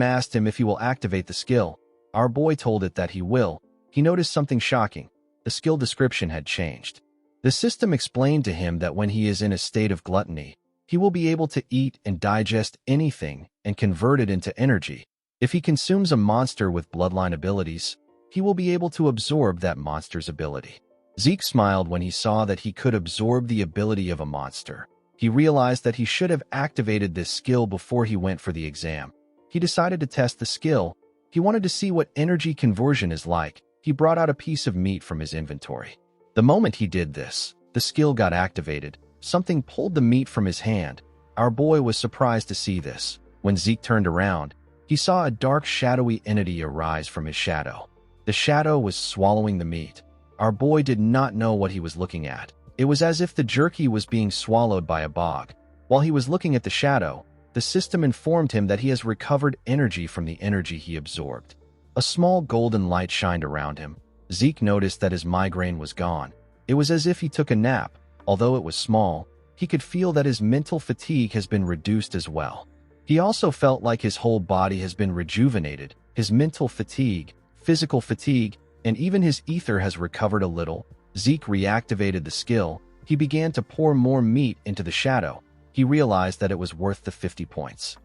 asked him if he will activate the skill. Our boy told it that he will. He noticed something shocking. The skill description had changed. The system explained to him that when he is in a state of gluttony, he will be able to eat and digest anything and convert it into energy. If he consumes a monster with bloodline abilities, he will be able to absorb that monster's ability. Zeke smiled when he saw that he could absorb the ability of a monster. He realized that he should have activated this skill before he went for the exam. He decided to test the skill. He wanted to see what energy conversion is like. He brought out a piece of meat from his inventory. The moment he did this, the skill got activated. Something pulled the meat from his hand. Our boy was surprised to see this. When Zeke turned around, he saw a dark, shadowy entity arise from his shadow. The shadow was swallowing the meat. Our boy did not know what he was looking at. It was as if the jerky was being swallowed by a bog. While he was looking at the shadow, the system informed him that he has recovered energy from the energy he absorbed. A small golden light shined around him. Zeke noticed that his migraine was gone. It was as if he took a nap. Although it was small, he could feel that his mental fatigue has been reduced as well. He also felt like his whole body has been rejuvenated. His mental fatigue, physical fatigue, and even his ether has recovered a little. Zeke reactivated the skill. He began to pour more meat into the shadow. He realized that it was worth the 50 points.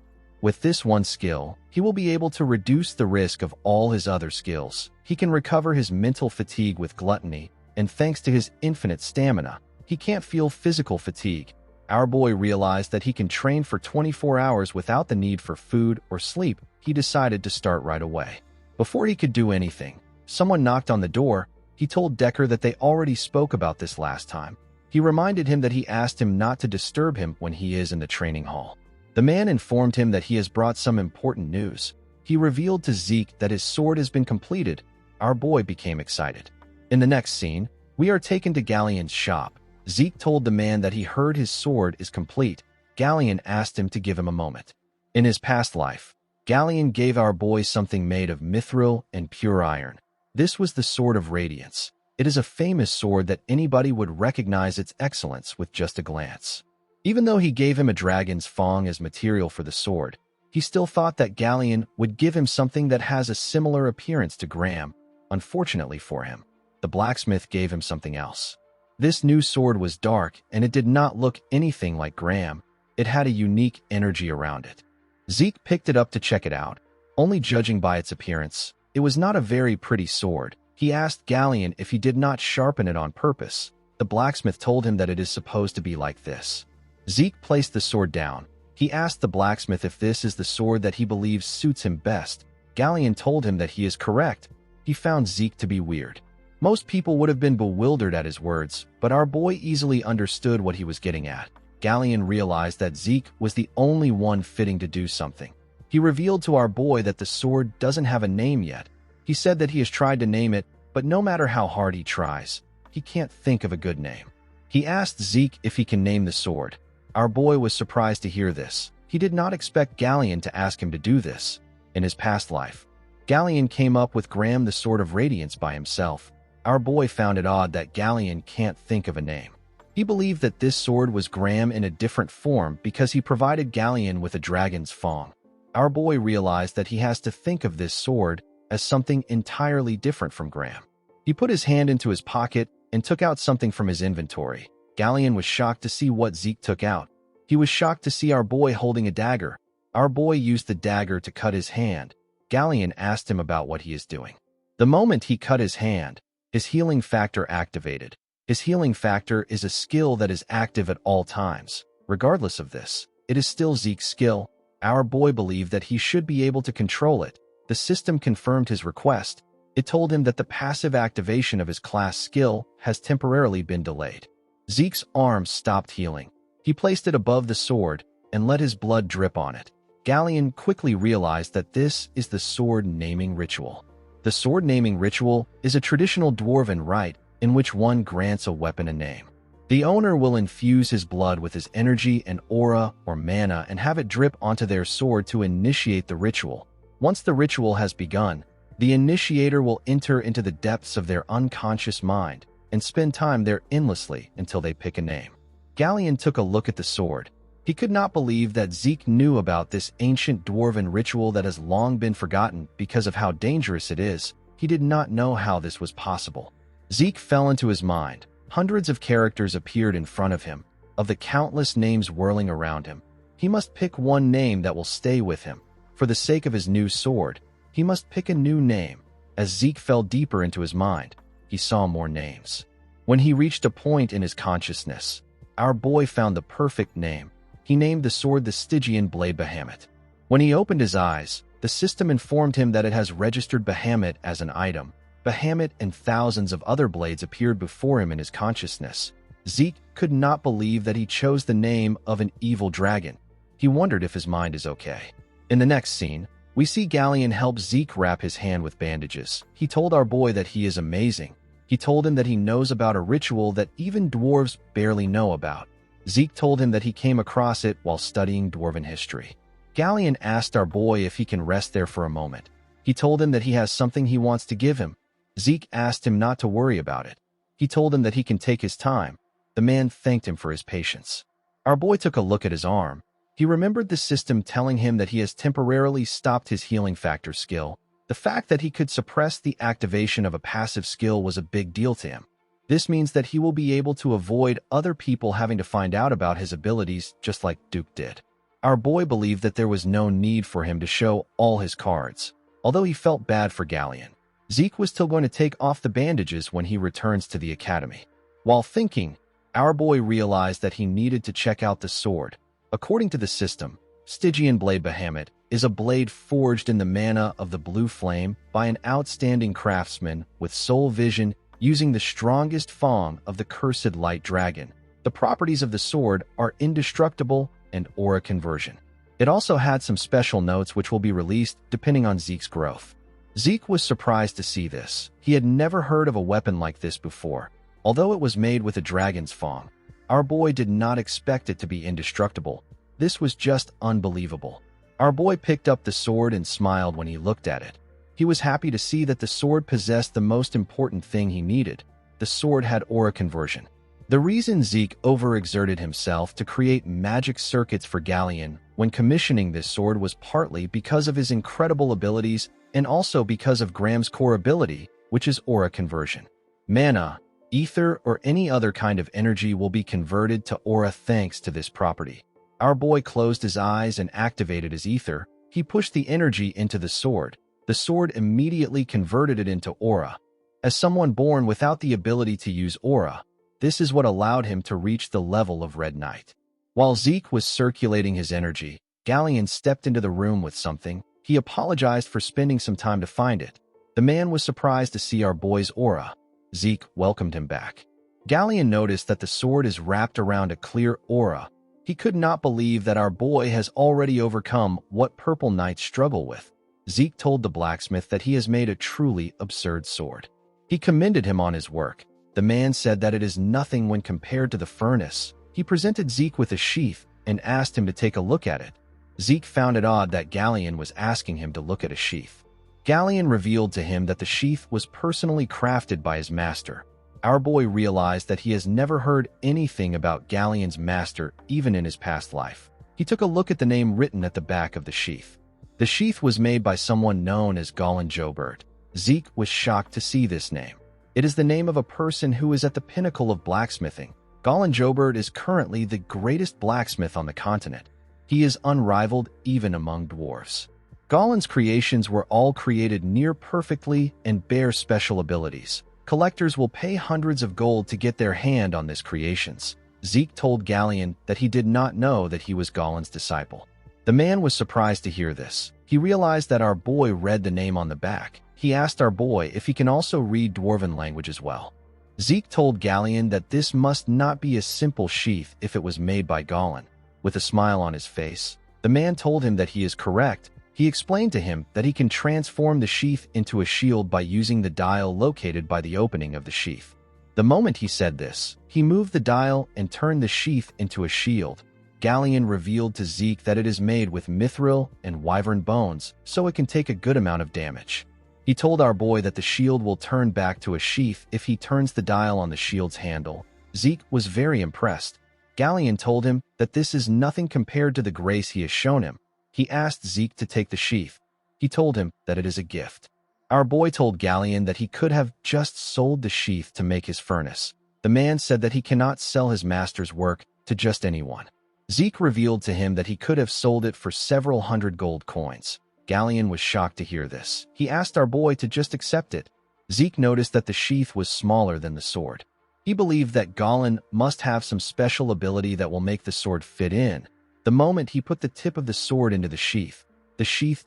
With this one skill, he will be able to reduce the risk of all his other skills. He can recover his mental fatigue with gluttony, and thanks to his infinite stamina, he can't feel physical fatigue. Our boy realized that he can train for 24 hours without the need for food or sleep. He decided to start right away. Before he could do anything, someone knocked on the door. He told Decker that they already spoke about this last time. He reminded him that he asked him not to disturb him when he is in the training hall. The man informed him that he has brought some important news. He revealed to Zeke that his sword has been completed. Our boy became excited. In the next scene, we are taken to Galleon's shop. Zeke told the man that he heard his sword is complete. Galleon asked him to give him a moment. In his past life, Galleon gave our boy something made of mithril and pure iron. This was the Sword of Radiance. It is a famous sword that anybody would recognize its excellence with just a glance. Even though he gave him a dragon's fang as material for the sword, he still thought that Galleon would give him something that has a similar appearance to Graham. Unfortunately for him, the blacksmith gave him something else. This new sword was dark, and it did not look anything like Graham. It had a unique energy around it. Zeke picked it up to check it out. Only judging by its appearance, it was not a very pretty sword. He asked Galleon if he did not sharpen it on purpose. The blacksmith told him that it is supposed to be like this. Zeke placed the sword down. He asked the blacksmith if this is the sword that he believes suits him best. Galleon told him that he is correct. He found Zeke to be weird. Most people would have been bewildered at his words, but our boy easily understood what he was getting at. Galleon realized that Zeke was the only one fitting to do something. He revealed to our boy that the sword doesn't have a name yet. He said that he has tried to name it, but no matter how hard he tries, he can't think of a good name. He asked Zeke if he can name the sword. Our boy was surprised to hear this. He did not expect Galleon to ask him to do this. In his past life, Galleon came up with Graham the Sword of Radiance by himself. Our boy found it odd that Galleon can't think of a name. He believed that this sword was Graham in a different form because he provided Galleon with a dragon's fang. Our boy realized that he has to think of this sword as something entirely different from Graham. He put his hand into his pocket and took out something from his inventory. Galleon was shocked to see what Zeke took out. He was shocked to see our boy holding a dagger. Our boy used the dagger to cut his hand. Galleon asked him about what he is doing. The moment he cut his hand, his healing factor activated. His healing factor is a skill that is active at all times. Regardless of this, it is still Zeke's skill. Our boy believed that he should be able to control it. The system confirmed his request. It told him that the passive activation of his class skill has temporarily been delayed. Zeke's arm stopped healing. He placed it above the sword and let his blood drip on it. Galleon quickly realized that this is the sword naming ritual. The sword naming ritual is a traditional dwarven rite in which one grants a weapon a name. The owner will infuse his blood with his energy and aura or mana and have it drip onto their sword to initiate the ritual. Once the ritual has begun, the initiator will enter into the depths of their unconscious mind and spend time there endlessly until they pick a name. Galleon took a look at the sword. He could not believe that Zeke knew about this ancient dwarven ritual that has long been forgotten because of how dangerous it is. He did not know how this was possible. Zeke fell into his mind. Hundreds of characters appeared in front of him, of the countless names whirling around him. He must pick one name that will stay with him. For the sake of his new sword, he must pick a new name. As Zeke fell deeper into his mind, he saw more names. When he reached a point in his consciousness, our boy found the perfect name. He named the sword the Stygian Blade Bahamut. When he opened his eyes, the system informed him that it has registered Bahamut as an item. Bahamut and thousands of other blades appeared before him in his consciousness. Zeke could not believe that he chose the name of an evil dragon. He wondered if his mind is okay. In the next scene, we see Galleon help Zeke wrap his hand with bandages. He told our boy that he is amazing. He told him that he knows about a ritual that even dwarves barely know about. Zeke told him that he came across it while studying dwarven history. Galleon asked our boy if he can rest there for a moment. He told him that he has something he wants to give him. Zeke asked him not to worry about it. He told him that he can take his time. The man thanked him for his patience. Our boy took a look at his arm. He remembered the system telling him that he has temporarily stopped his healing factor skill. The fact that he could suppress the activation of a passive skill was a big deal to him. This means that he will be able to avoid other people having to find out about his abilities just like Duke did. Our boy believed that there was no need for him to show all his cards. Although he felt bad for Galleon, Zeke was still going to take off the bandages when he returns to the academy. While thinking, our boy realized that he needed to check out the sword. According to the system, Stygian Blade Bahamut is a blade forged in the mana of the blue flame by an outstanding craftsman with soul vision using the strongest form of the cursed light dragon. The properties of the sword are indestructible and aura conversion. It also had some special notes which will be released depending on Zeke's growth. Zeke was surprised to see this. He had never heard of a weapon like this before. Although it was made with a dragon's fang, our boy did not expect it to be indestructible. This was just unbelievable. Our boy picked up the sword and smiled when he looked at it. He was happy to see that the sword possessed the most important thing he needed. The sword had aura conversion. The reason Zeke overexerted himself to create magic circuits for Galleon when commissioning this sword was partly because of his incredible abilities and also because of Graham's core ability, which is aura conversion. Mana, ether, or any other kind of energy will be converted to aura thanks to this property. Our boy closed his eyes and activated his ether. He pushed the energy into the sword. The sword immediately converted it into aura. As someone born without the ability to use aura, this is what allowed him to reach the level of Red Knight. While Zeke was circulating his energy, Galleon stepped into the room with something. He apologized for spending some time to find it. The man was surprised to see our boy's aura. Zeke welcomed him back. Galleon noticed that the sword is wrapped around a clear aura. He could not believe that our boy has already overcome what Purple Knights struggle with. Zeke told the blacksmith that he has made a truly absurd sword. He commended him on his work. The man said that it is nothing when compared to the furnace. He presented Zeke with a sheath and asked him to take a look at it. Zeke found it odd that Galleon was asking him to look at a sheath. Galleon revealed to him that the sheath was personally crafted by his master. Our boy realized that he has never heard anything about Galleon's master even in his past life. He took a look at the name written at the back of the sheath. The sheath was made by someone known as Golan Jobert. Zeke was shocked to see this name. It is the name of a person who is at the pinnacle of blacksmithing. Golan Jobert is currently the greatest blacksmith on the continent. He is unrivaled even among dwarves. Golan's creations were all created near perfectly and bear special abilities. Collectors will pay hundreds of gold to get their hand on these creations. Zeke told Galleon that he did not know that he was Golan's disciple. The man was surprised to hear this. He realized that our boy read the name on the back. He asked our boy if he can also read Dwarven language as well. Zeke told Galleon that this must not be a simple sheath if it was made by Golan. With a smile on his face, the man told him that he is correct. He explained to him that he can transform the sheath into a shield by using the dial located by the opening of the sheath. The moment he said this, he moved the dial and turned the sheath into a shield. Galleon revealed to Zeke that it is made with mithril and wyvern bones, so it can take a good amount of damage. He told our boy that the shield will turn back to a sheath if he turns the dial on the shield's handle. Zeke was very impressed. Galleon told him that this is nothing compared to the grace he has shown him. He asked Zeke to take the sheath. He told him that it is a gift. Our boy told Galleon that he could have just sold the sheath to make his furnace. The man said that he cannot sell his master's work to just anyone. Zeke revealed to him that he could have sold it for several hundred gold coins. Galleon was shocked to hear this. He asked our boy to just accept it. Zeke noticed that the sheath was smaller than the sword. He believed that Golan must have some special ability that will make the sword fit in. The moment he put the tip of the sword into the sheath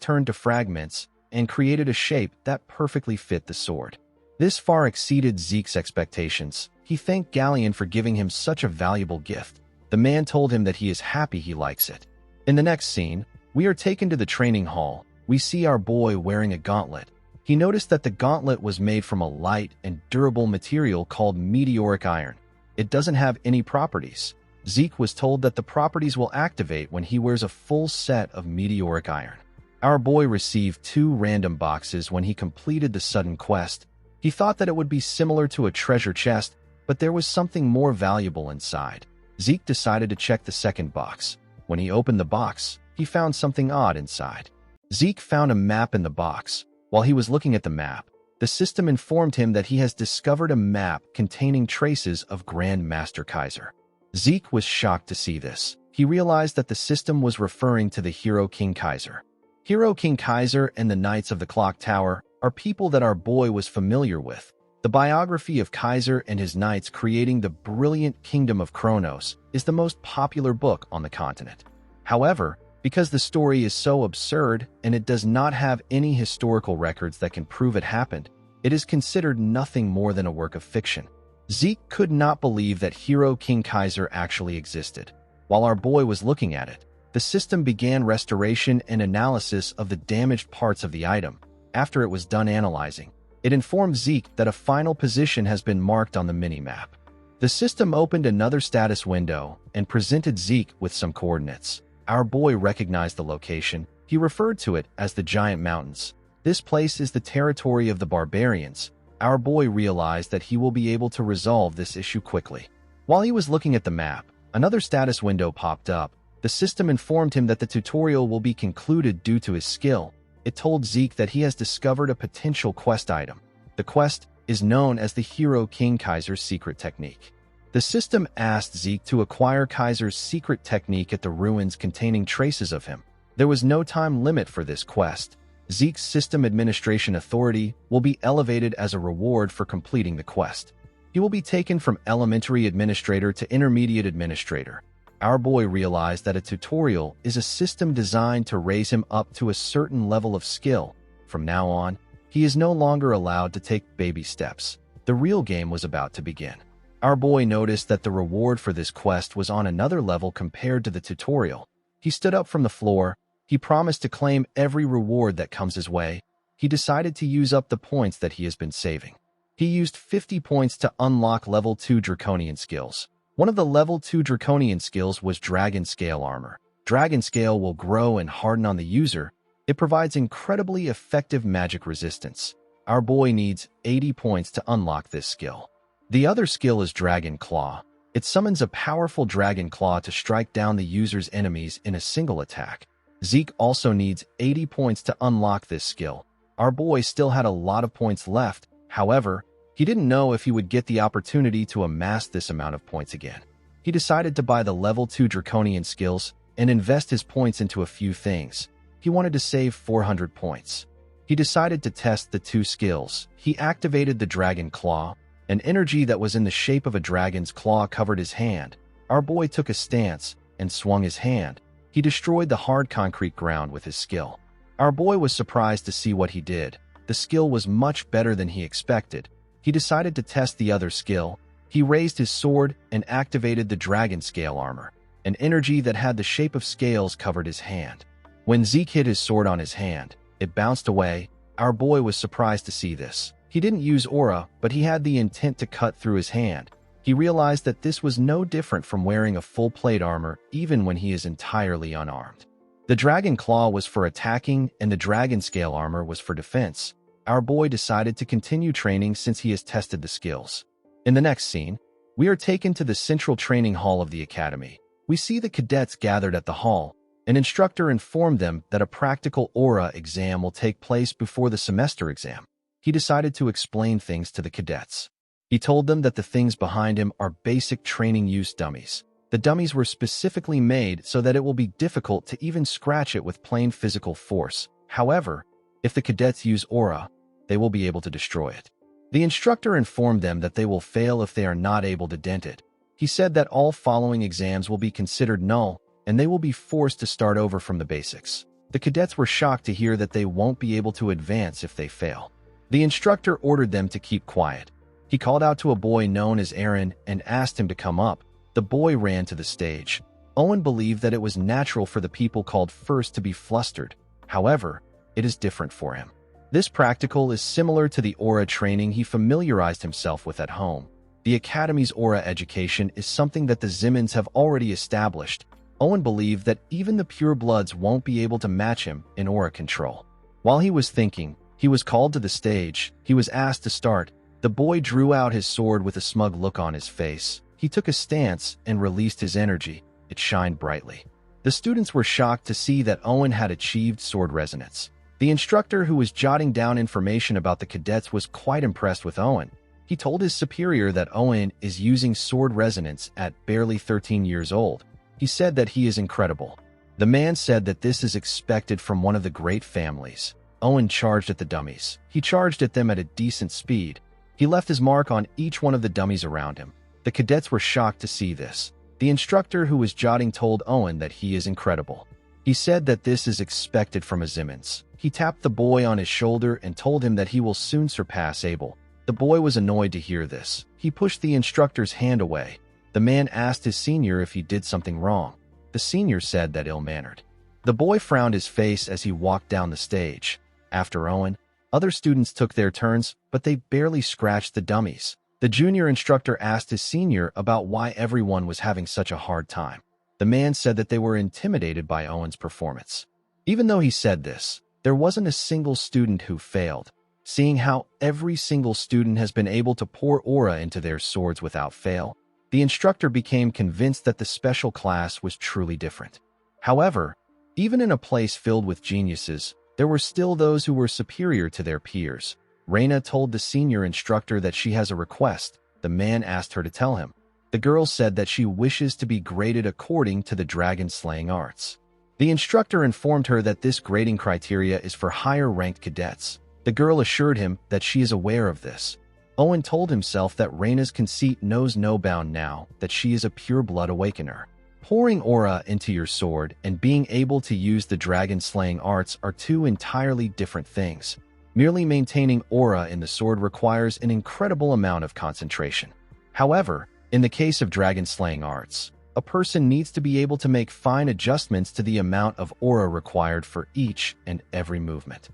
turned to fragments and created a shape that perfectly fit the sword. This far exceeded Zeke's expectations. He thanked Galleon for giving him such a valuable gift. The man told him that he is happy he likes it. In the next scene, we are taken to the training hall. We see our boy wearing a gauntlet. He noticed that the gauntlet was made from a light and durable material called meteoric iron. It doesn't have any properties. Zeke was told that the properties will activate when he wears a full set of meteoric iron. Our boy received 2 random boxes when he completed the sudden quest. He thought that it would be similar to a treasure chest, but there was something more valuable inside. Zeke decided to check the second box. When he opened the box, he found something odd inside. Zeke found a map in the box. While he was looking at the map, the system informed him that he has discovered a map containing traces of Grand Master Kaiser. Zeke was shocked to see this. He realized that the system was referring to the hero King Kaiser. Hero King Kaiser and the Knights of the Clock Tower are people that our boy was familiar with. The biography of Kaiser and his knights creating the brilliant Kingdom of Kronos is the most popular book on the continent. However, because the story is so absurd and it does not have any historical records that can prove it happened, it is considered nothing more than a work of fiction. Zeke could not believe that Hero King Kaiser actually existed. While our boy was looking at it, the system began restoration and analysis of the damaged parts of the item. After it was done analyzing, it informed Zeke that a final position has been marked on the mini-map. The system opened another status window and presented Zeke with some coordinates. Our boy recognized the location. He referred to it as the Giant Mountains. This place is the territory of the barbarians. Our boy realized that he will be able to resolve this issue quickly. While he was looking at the map, another status window popped up. The system informed him that the tutorial will be concluded due to his skill. It told Zeke that he has discovered a potential quest item. The quest is known as the Hero King Kaiser's secret technique. The system asked Zeke to acquire Kaiser's secret technique at the ruins containing traces of him. There was no time limit for this quest. Zeke's system administration authority will be elevated as a reward for completing the quest. He will be taken from elementary administrator to intermediate administrator. Our boy realized that a tutorial is a system designed to raise him up to a certain level of skill. From now on, he is no longer allowed to take baby steps. The real game was about to begin. Our boy noticed that the reward for this quest was on another level compared to the tutorial. He stood up from the floor. He promised to claim every reward that comes his way. He decided to use up the points that he has been saving. He used 50 points to unlock level 2 Draconian skills. One of the level 2 Draconian skills was Dragon Scale Armor. Dragon Scale will grow and harden on the user. It provides incredibly effective magic resistance. Our boy needs 80 points to unlock this skill. The other skill is Dragon Claw. It summons a powerful Dragon Claw to strike down the user's enemies in a single attack. Zeke also needs 80 points to unlock this skill. Our boy still had a lot of points left. However, He didn't know if he would get the opportunity to amass this amount of points again. He decided to buy the level 2 Draconian skills and invest his points into a few things. He wanted to save 400 points. He decided to test the 2 skills. He activated the Dragon Claw. An energy that was in the shape of a dragon's claw covered his hand. Our boy took a stance and swung his hand. He destroyed the hard concrete ground with his skill. Our boy was surprised to see what he did. The skill was much better than he expected. He decided to test the other skill. He raised his sword and activated the dragon scale armor. An energy that had the shape of scales covered his hand. When Zeke hit his sword on his hand, it bounced away. Our boy was surprised to see this. He didn't use aura, but he had the intent to cut through his hand. He realized that this was no different from wearing a full plate armor even when he is entirely unarmed. The dragon claw was for attacking and the dragon scale armor was for defense. Our boy decided to continue training since he has tested the skills. In the next scene, we are taken to the central training hall of the academy. We see the cadets gathered at the hall. An instructor informed them that a practical aura exam will take place before the semester exam. He decided to explain things to the cadets. He told them that the things behind him are basic training use dummies. The dummies were specifically made so that it will be difficult to even scratch it with plain physical force. However, if the cadets use aura, they will be able to destroy it. The instructor informed them that they will fail if they are not able to dent it. He said that all following exams will be considered null, and they will be forced to start over from the basics. The cadets were shocked to hear that they won't be able to advance if they fail. The instructor ordered them to keep quiet. He called out to a boy known as Aaron and asked him to come up. The boy ran to the stage. Owen believed that it was natural for the people called first to be flustered. However, it is different for him. This practical is similar to the aura training he familiarized himself with at home. The Academy's aura education is something that the Zimmons have already established. Owen believed that even the purebloods won't be able to match him in aura control. While he was thinking, he was called to the stage. He was asked to start. The boy drew out his sword with a smug look on his face. He took a stance and released his energy. It shined brightly. The students were shocked to see that Owen had achieved sword resonance. The instructor who was jotting down information about the cadets was quite impressed with Owen. He told his superior that Owen is using sword resonance at barely 13 years old. He said that he is incredible. The man said that this is expected from one of the great families. Owen charged at the dummies. He charged at them at a decent speed. He left his mark on each one of the dummies around him. The cadets were shocked to see this. The instructor who was jotting told Owen that he is incredible. He said that this is expected from a Zimmons. He tapped the boy on his shoulder and told him that he will soon surpass Abel. The boy was annoyed to hear this. He pushed the instructor's hand away. The man asked his senior if he did something wrong. The senior said that ill-mannered. The boy frowned his face as he walked down the stage. After Owen, other students took their turns, but they barely scratched the dummies. The junior instructor asked his senior about why everyone was having such a hard time. The man said that they were intimidated by Owen's performance. Even though he said this, there wasn't a single student who failed. Seeing how every single student has been able to pour aura into their swords without fail, the instructor became convinced that the special class was truly different. However, even in a place filled with geniuses, there were still those who were superior to their peers. Reina told the senior instructor that she has a request. The man asked her to tell him. The girl said that she wishes to be graded according to the dragon-slaying arts. The instructor informed her that this grading criteria is for higher-ranked cadets. The girl assured him that she is aware of this. Owen told himself that Reina's conceit knows no bound now that she is a pure-blood awakener. Pouring aura into your sword and being able to use the dragon-slaying arts are two entirely different things. Merely maintaining aura in the sword requires an incredible amount of concentration. However, in the case of dragon-slaying arts, a person needs to be able to make fine adjustments to the amount of aura required for each and every movement.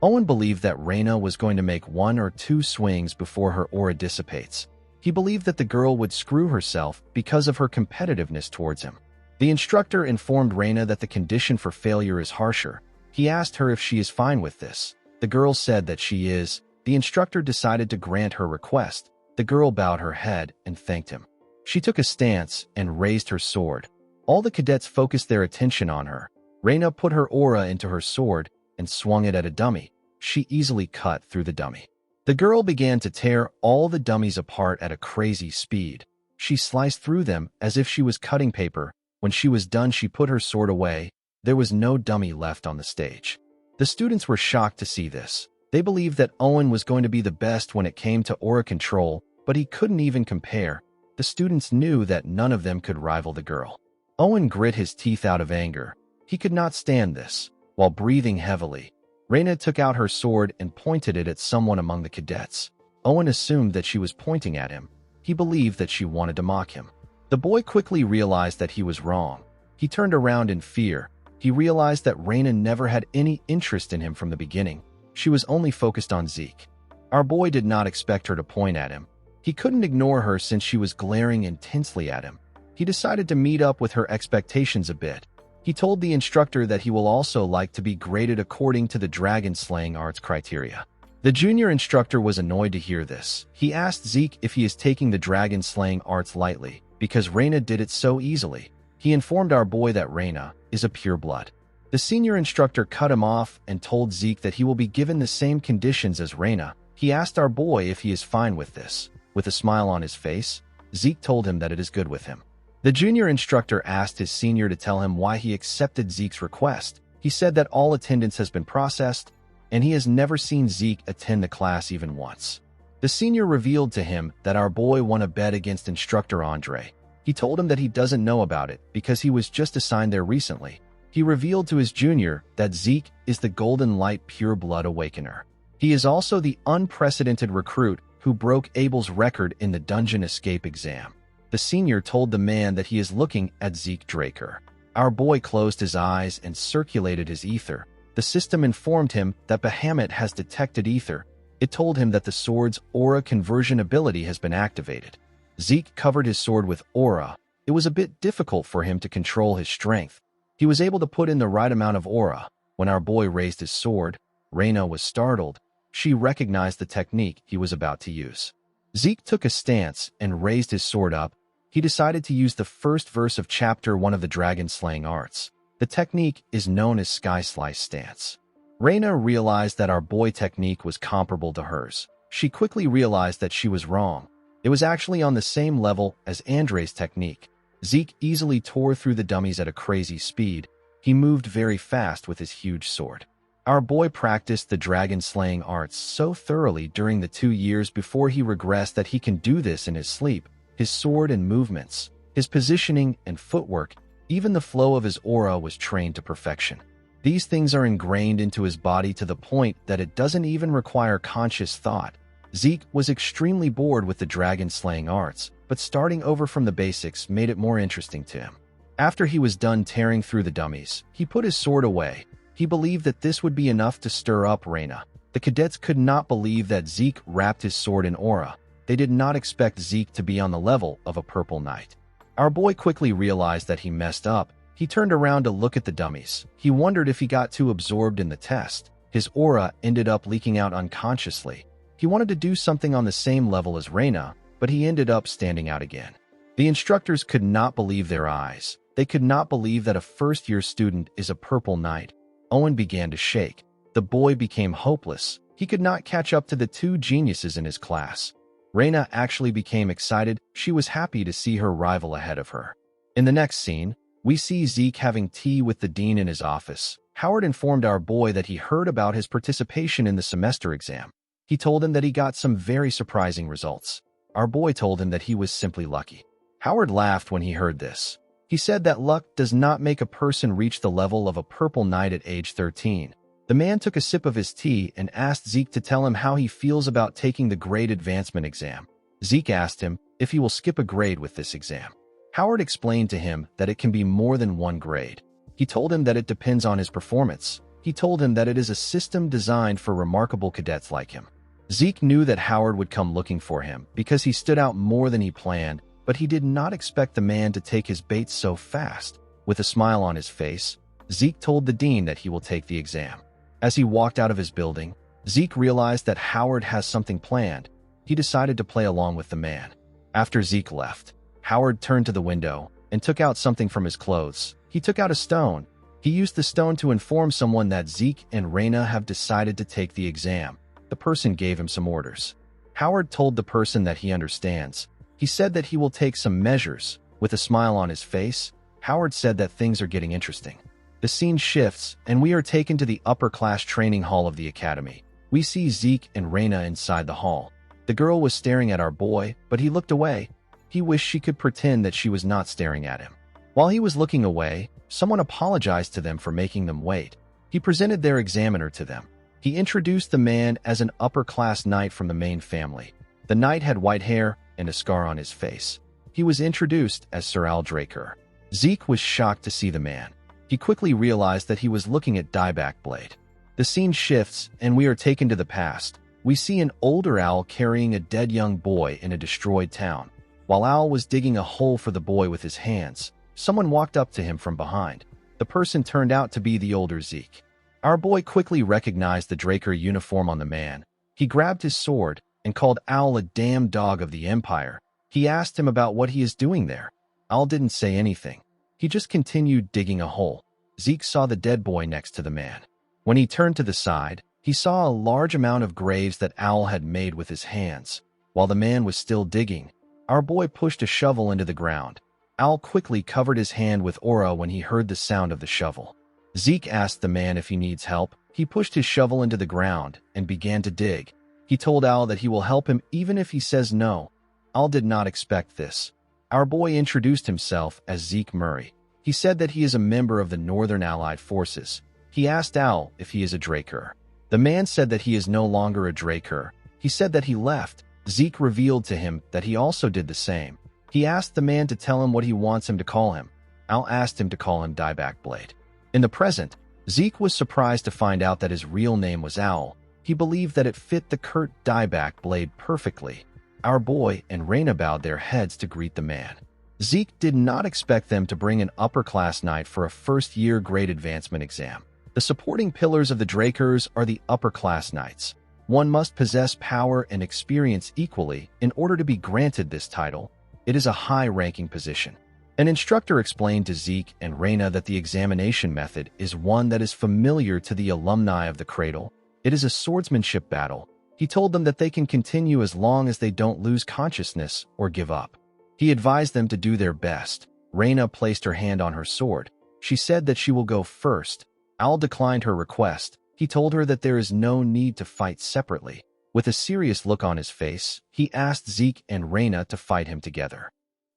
Owen believed that Reina was going to make 1 or 2 swings before her aura dissipates. He believed that the girl would screw herself because of her competitiveness towards him. The instructor informed Reina that the condition for failure is harsher. He asked her if she is fine with this. The girl said that she is. The instructor decided to grant her request. The girl bowed her head and thanked him. She took a stance and raised her sword. All the cadets focused their attention on her. Reina put her aura into her sword and swung it at a dummy. She easily cut through the dummy. The girl began to tear all the dummies apart at a crazy speed. She sliced through them as if she was cutting paper. When she was done, she put her sword away. There was no dummy left on the stage. The students were shocked to see this. They believed that Owen was going to be the best when it came to aura control, but he couldn't even compare. The students knew that none of them could rival the girl. Owen grit his teeth out of anger. He could not stand this. While breathing heavily, Reina took out her sword and pointed it at someone among the cadets. Owen assumed that she was pointing at him. He believed that she wanted to mock him. The boy quickly realized that he was wrong. He turned around in fear. He realized that Reina never had any interest in him from the beginning. She was only focused on Zeke. Our boy did not expect her to point at him. He couldn't ignore her since she was glaring intensely at him. He decided to meet up with her expectations a bit. He told the instructor that he will also like to be graded according to the dragon-slaying arts criteria. The junior instructor was annoyed to hear this. He asked Zeke if he is taking the dragon-slaying arts lightly, because Reina did it so easily. He informed our boy that Reina is a pureblood. The senior instructor cut him off and told Zeke that he will be given the same conditions as Reina. He asked our boy if he is fine with this. With a smile on his face, Zeke told him that it is good with him. The junior instructor asked his senior to tell him why he accepted Zeke's request. He said that all attendance has been processed, and he has never seen Zeke attend the class even once. The senior revealed to him that our boy won a bet against instructor Andre. He told him that he doesn't know about it because he was just assigned there recently. He revealed to his junior that Zeke is the Golden Light Pure Blood Awakener. He is also the unprecedented recruit who broke Abel's record in the dungeon escape exam. The senior told the man that he is looking at Zeke Draker. Our boy closed his eyes and circulated his ether. The system informed him that Bahamut has detected ether. It told him that the sword's aura conversion ability has been activated. Zeke covered his sword with aura. It was a bit difficult for him to control his strength. He was able to put in the right amount of aura. When our boy raised his sword, Reina was startled. She recognized the technique he was about to use. Zeke took a stance and raised his sword up. He decided to use the first verse of Chapter 1 of the Dragon-Slaying Arts. The technique is known as Sky Slice Stance. Reina realized that our boy technique was comparable to hers. She quickly realized that she was wrong. It was actually on the same level as Andre's technique. Zeke easily tore through the dummies at a crazy speed. He moved very fast with his huge sword. Our boy practiced the dragon-slaying arts so thoroughly during the 2 years before he regressed that he can do this in his sleep. His sword and movements, his positioning and footwork, even the flow of his aura was trained to perfection. These things are ingrained into his body to the point that it doesn't even require conscious thought. Zeke was extremely bored with the dragon-slaying arts, but starting over from the basics made it more interesting to him. After he was done tearing through the dummies, he put his sword away. He believed that this would be enough to stir up Reina. The cadets could not believe that Zeke wrapped his sword in aura. They did not expect Zeke to be on the level of a purple knight. Our boy quickly realized that he messed up. He turned around to look at the dummies. He wondered if he got too absorbed in the test. His aura ended up leaking out unconsciously. He wanted to do something on the same level as Reina, but he ended up standing out again. The instructors could not believe their eyes. They could not believe that a first-year student is a purple knight. Owen began to shake. The boy became hopeless. He could not catch up to the 2 geniuses in his class. Reina actually became excited. She was happy to see her rival ahead of her. In the next scene, we see Zeke having tea with the dean in his office. Howard informed our boy that he heard about his participation in the semester exam. He told him that he got some very surprising results. Our boy told him that he was simply lucky. Howard laughed when he heard this. He said that luck does not make a person reach the level of a purple knight at age 13. The man took a sip of his tea and asked Zeke to tell him how he feels about taking the grade advancement exam. Zeke asked him if he will skip a grade with this exam. Howard explained to him that it can be more than 1 grade. He told him that it depends on his performance. He told him that it is a system designed for remarkable cadets like him. Zeke knew that Howard would come looking for him because he stood out more than he planned, but he did not expect the man to take his bait so fast. With a smile on his face, Zeke told the dean that he will take the exam. As he walked out of his building, Zeke realized that Howard has something planned. He decided to play along with the man. After Zeke left, Howard turned to the window and took out something from his clothes. He took out a stone. He used the stone to inform someone that Zeke and Reina have decided to take the exam. The person gave him some orders. Howard told the person that he understands. He said that he will take some measures. With a smile on his face, Howard said that things are getting interesting. The scene shifts, and we are taken to the upper-class training hall of the academy. We see Zeke and Raina inside the hall. The girl was staring at our boy, but he looked away. He wished she could pretend that she was not staring at him. While he was looking away, someone apologized to them for making them wait. He presented their examiner to them. He introduced the man as an upper-class knight from the main family. The knight had white hair and a scar on his face. He was introduced as Sir Al Draker. Zeke was shocked to see the man. He quickly realized that he was looking at Dieback Blade. The scene shifts, and we are taken to the past. We see an older Al carrying a dead young boy in a destroyed town. While Al was digging a hole for the boy with his hands, someone walked up to him from behind. The person turned out to be the older Zeke. Our boy quickly recognized the Draker uniform on the man. He grabbed his sword and called Al a damn dog of the Empire. He asked him about what he is doing there. Al didn't say anything. He just continued digging a hole. Zeke saw the dead boy next to the man. When he turned to the side, he saw a large amount of graves that Al had made with his hands. While the man was still digging, our boy pushed a shovel into the ground. Al quickly covered his hand with aura when he heard the sound of the shovel. Zeke asked the man if he needs help. He pushed his shovel into the ground and began to dig. He told Al that he will help him even if he says no. Al did not expect this. Our boy introduced himself as Zeke Murray. He said that he is a member of the Northern Allied Forces. He asked Al if he is a Draker. The man said that he is no longer a Draker. He said that he left. Zeke revealed to him that he also did the same. He asked the man to tell him what he wants him to call him. Al asked him to call him Dieback Blade. In the present, Zeke was surprised to find out that his real name was Owl. He believed that it fit the Kurt Dieback Blade perfectly. Our boy and Raina bowed their heads to greet the man. Zeke did not expect them to bring an upper-class knight for a first-year grade advancement exam. The supporting pillars of the Drakers are the upper-class knights. One must possess power and experience equally in order to be granted this title. It is a high-ranking position. An instructor explained to Zeke and Raina that the examination method is one that is familiar to the alumni of the Cradle. It is a swordsmanship battle. He told them that they can continue as long as they don't lose consciousness or give up. He advised them to do their best. Raina placed her hand on her sword. She said that she will go first. Al declined her request. He told her that there is no need to fight separately. With a serious look on his face, he asked Zeke and Raina to fight him together.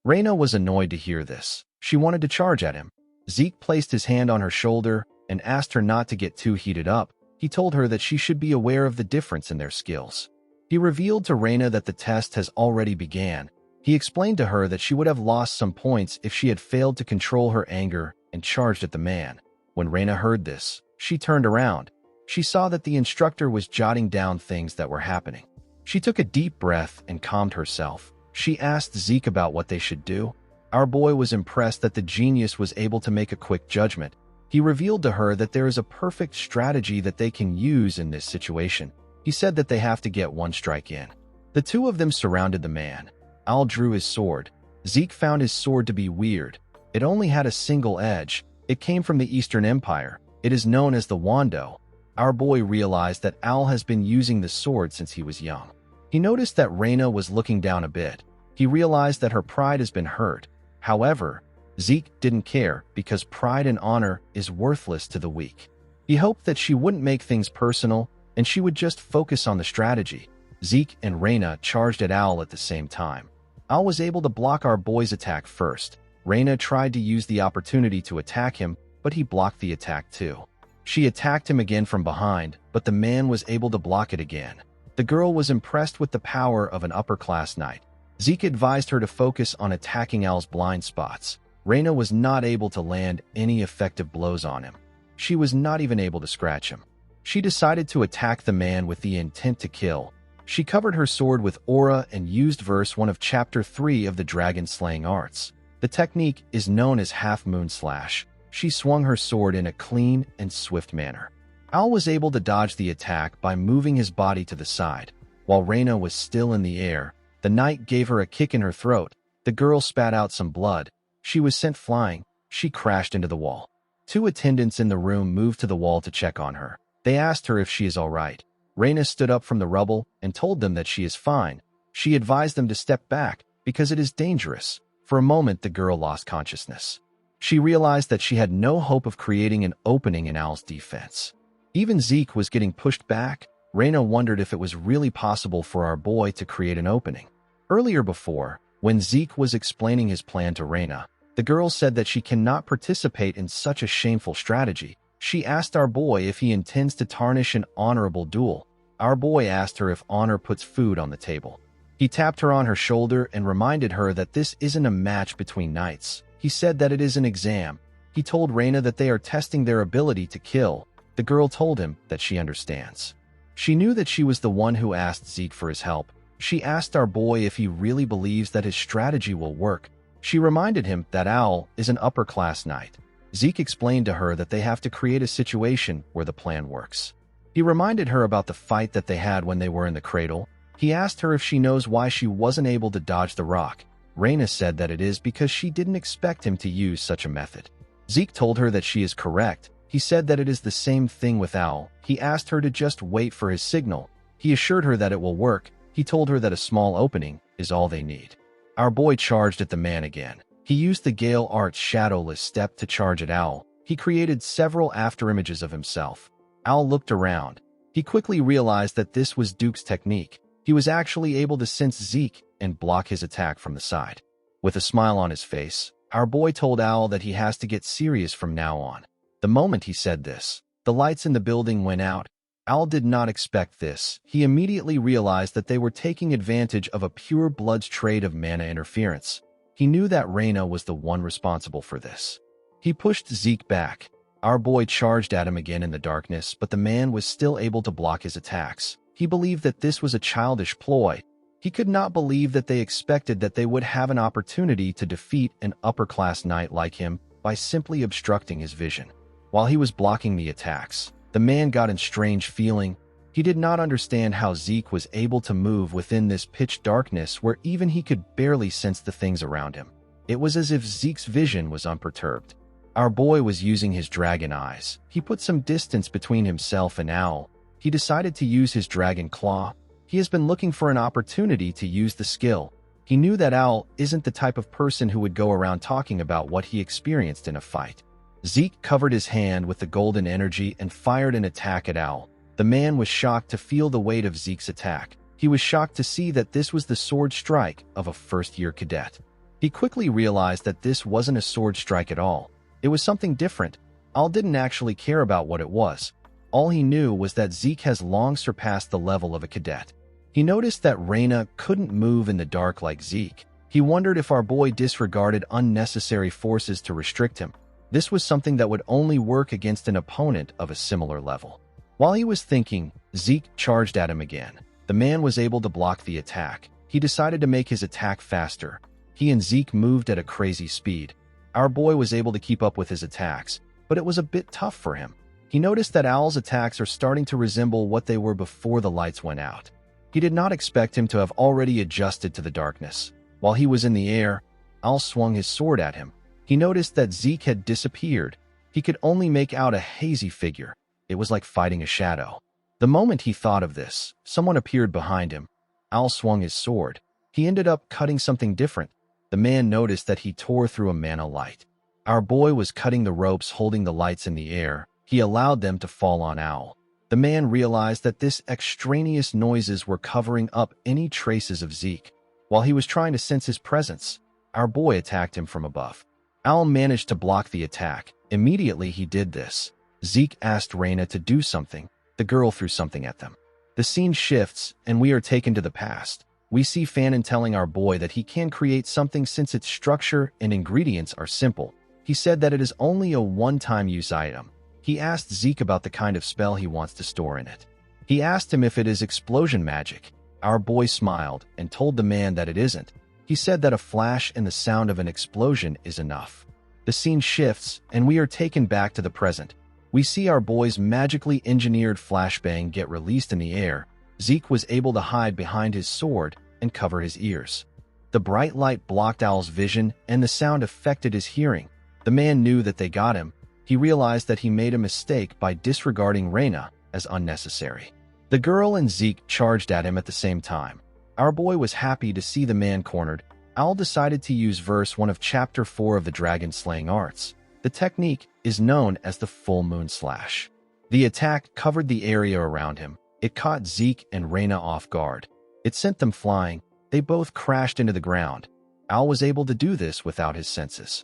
Raina was annoyed to hear this. She wanted to charge at him. Zeke placed his hand on her shoulder and asked her not to get too heated up. He told her that she should be aware of the difference in their skills. He revealed to Raina that the test has already began. He explained to her that she would have lost some points if she had failed to control her anger and charged at the man. When Raina heard this, she turned around. She saw that the instructor was jotting down things that were happening. She took a deep breath and calmed herself. She asked Zeke about what they should do. Our boy was impressed that the genius was able to make a quick judgment. He revealed to her that there is a perfect strategy that they can use in this situation. He said that they have to get one strike in. The two of them surrounded the man. Al drew his sword. Zeke found his sword to be weird. It only had a single edge. It came from the Eastern Empire. It is known as the Wando. Our boy realized that Al has been using the sword since he was young. He noticed that Raina was looking down a bit. He realized that her pride has been hurt. However, Zeke didn't care because pride and honor is worthless to the weak. He hoped that she wouldn't make things personal and she would just focus on the strategy. Zeke and Raina charged at Al at the same time. Al was able to block our boy's attack first. Raina tried to use the opportunity to attack him, but he blocked the attack too. She attacked him again from behind, but the man was able to block it again. The girl was impressed with the power of an upper-class knight. Zeke advised her to focus on attacking Al's blind spots. Raina was not able to land any effective blows on him. She was not even able to scratch him. She decided to attack the man with the intent to kill. She covered her sword with aura and used verse 1 of Chapter 3 of the Dragon-Slaying Arts. The technique is known as Half-Moon Slash. She swung her sword in a clean and swift manner. Al was able to dodge the attack by moving his body to the side. While Raina was still in the air, the knight gave her a kick in her throat. The girl spat out some blood. She was sent flying. She crashed into the wall. Two attendants in the room moved to the wall to check on her. They asked her if she is all right. Reina stood up from the rubble and told them that she is fine. She advised them to step back because it is dangerous. For a moment, the girl lost consciousness. She realized that she had no hope of creating an opening in Al's defense. Even Zeke was getting pushed back. Reina wondered if it was really possible for our boy to create an opening. Earlier before, when Zeke was explaining his plan to Reina, the girl said that she cannot participate in such a shameful strategy. She asked our boy if he intends to tarnish an honorable duel. Our boy asked her if honor puts food on the table. He tapped her on her shoulder and reminded her that this isn't a match between knights. He said that it is an exam. He told Reina that they are testing their ability to kill. The girl told him that she understands. She knew that she was the one who asked Zeke for his help. She asked our boy if he really believes that his strategy will work. She reminded him that Al is an upper-class knight. Zeke explained to her that they have to create a situation where the plan works. He reminded her about the fight that they had when they were in the cradle. He asked her if she knows why she wasn't able to dodge the rock. Reina said that it is because she didn't expect him to use such a method. Zeke told her that she is correct. He said that it is the same thing with Al. He asked her to just wait for his signal. He assured her that it will work. He told her that a small opening is all they need. Our boy charged at the man again. He used the Gale Art's shadowless step to charge at Al. He created several afterimages of himself. Al looked around. He quickly realized that this was Duke's technique. He was actually able to sense Zeke and block his attack from the side. With a smile on his face, our boy told Al that he has to get serious from now on. The moment he said this, the lights in the building went out. Al did not expect this. He immediately realized that they were taking advantage of a pure blood's trade of mana interference. He knew that Reina was the one responsible for this. He pushed Zeke back. Our boy charged at him again in the darkness, but the man was still able to block his attacks. He believed that this was a childish ploy. He could not believe that they expected that they would have an opportunity to defeat an upper-class knight like him by simply obstructing his vision. While he was blocking the attacks, the man got a strange feeling. He did not understand how Zeke was able to move within this pitch darkness where even he could barely sense the things around him. It was as if Zeke's vision was unperturbed. Our boy was using his dragon eyes. He put some distance between himself and Owl. He decided to use his dragon claw. He has been looking for an opportunity to use the skill. He knew that Owl isn't the type of person who would go around talking about what he experienced in a fight. Zeke covered his hand with the golden energy and fired an attack at Owl. The man was shocked to feel the weight of Zeke's attack. He was shocked to see that this was the sword strike of a first-year cadet. He quickly realized that this wasn't a sword strike at all. It was something different. Owl didn't actually care about what it was. All he knew was that Zeke has long surpassed the level of a cadet. He noticed that Reina couldn't move in the dark like Zeke. He wondered if our boy disregarded unnecessary forces to restrict him. This was something that would only work against an opponent of a similar level. While he was thinking, Zeke charged at him again. The man was able to block the attack. He decided to make his attack faster. He and Zeke moved at a crazy speed. Our boy was able to keep up with his attacks, but it was a bit tough for him. He noticed that Owl's attacks are starting to resemble what they were before the lights went out. He did not expect him to have already adjusted to the darkness. While he was in the air, Owl swung his sword at him. He noticed that Zeke had disappeared. He could only make out a hazy figure. It was like fighting a shadow. The moment he thought of this, someone appeared behind him. Owl swung his sword. He ended up cutting something different. The man noticed that he tore through a mana light. Our boy was cutting the ropes holding the lights in the air. He allowed them to fall on Owl. The man realized that this extraneous noises were covering up any traces of Zeke. While he was trying to sense his presence, our boy attacked him from above. Owl managed to block the attack. Immediately he did this. Zeke asked Reina to do something. The girl threw something at them. The scene shifts, and we are taken to the past. We see Fanon telling our boy that he can create something since its structure and ingredients are simple. He said that it is only a one-time use item. He asked Zeke about the kind of spell he wants to store in it. He asked him if it is explosion magic. Our boy smiled and told the man that it isn't. He said that a flash and the sound of an explosion is enough. The scene shifts, and we are taken back to the present. We see our boy's magically engineered flashbang get released in the air. Zeke was able to hide behind his sword and cover his ears. The bright light blocked Owl's vision, and the sound affected his hearing. The man knew that they got him. He realized that he made a mistake by disregarding Reina as unnecessary. The girl and Zeke charged at him at the same time. Our boy was happy to see the man cornered. Al decided to use verse 1 of chapter 4 of the dragon slaying arts. The technique is known as the full moon slash. The attack covered the area around him. It caught Zeke and Reyna off guard. It sent them flying. They both crashed into the ground. Al was able to do this without his senses.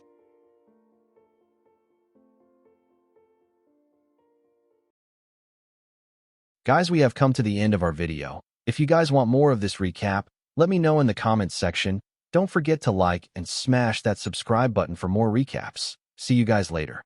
Guys, we have come to the end of our video. If you guys want more of this recap, let me know in the comments section. Don't forget to like and smash that subscribe button for more recaps. See you guys later.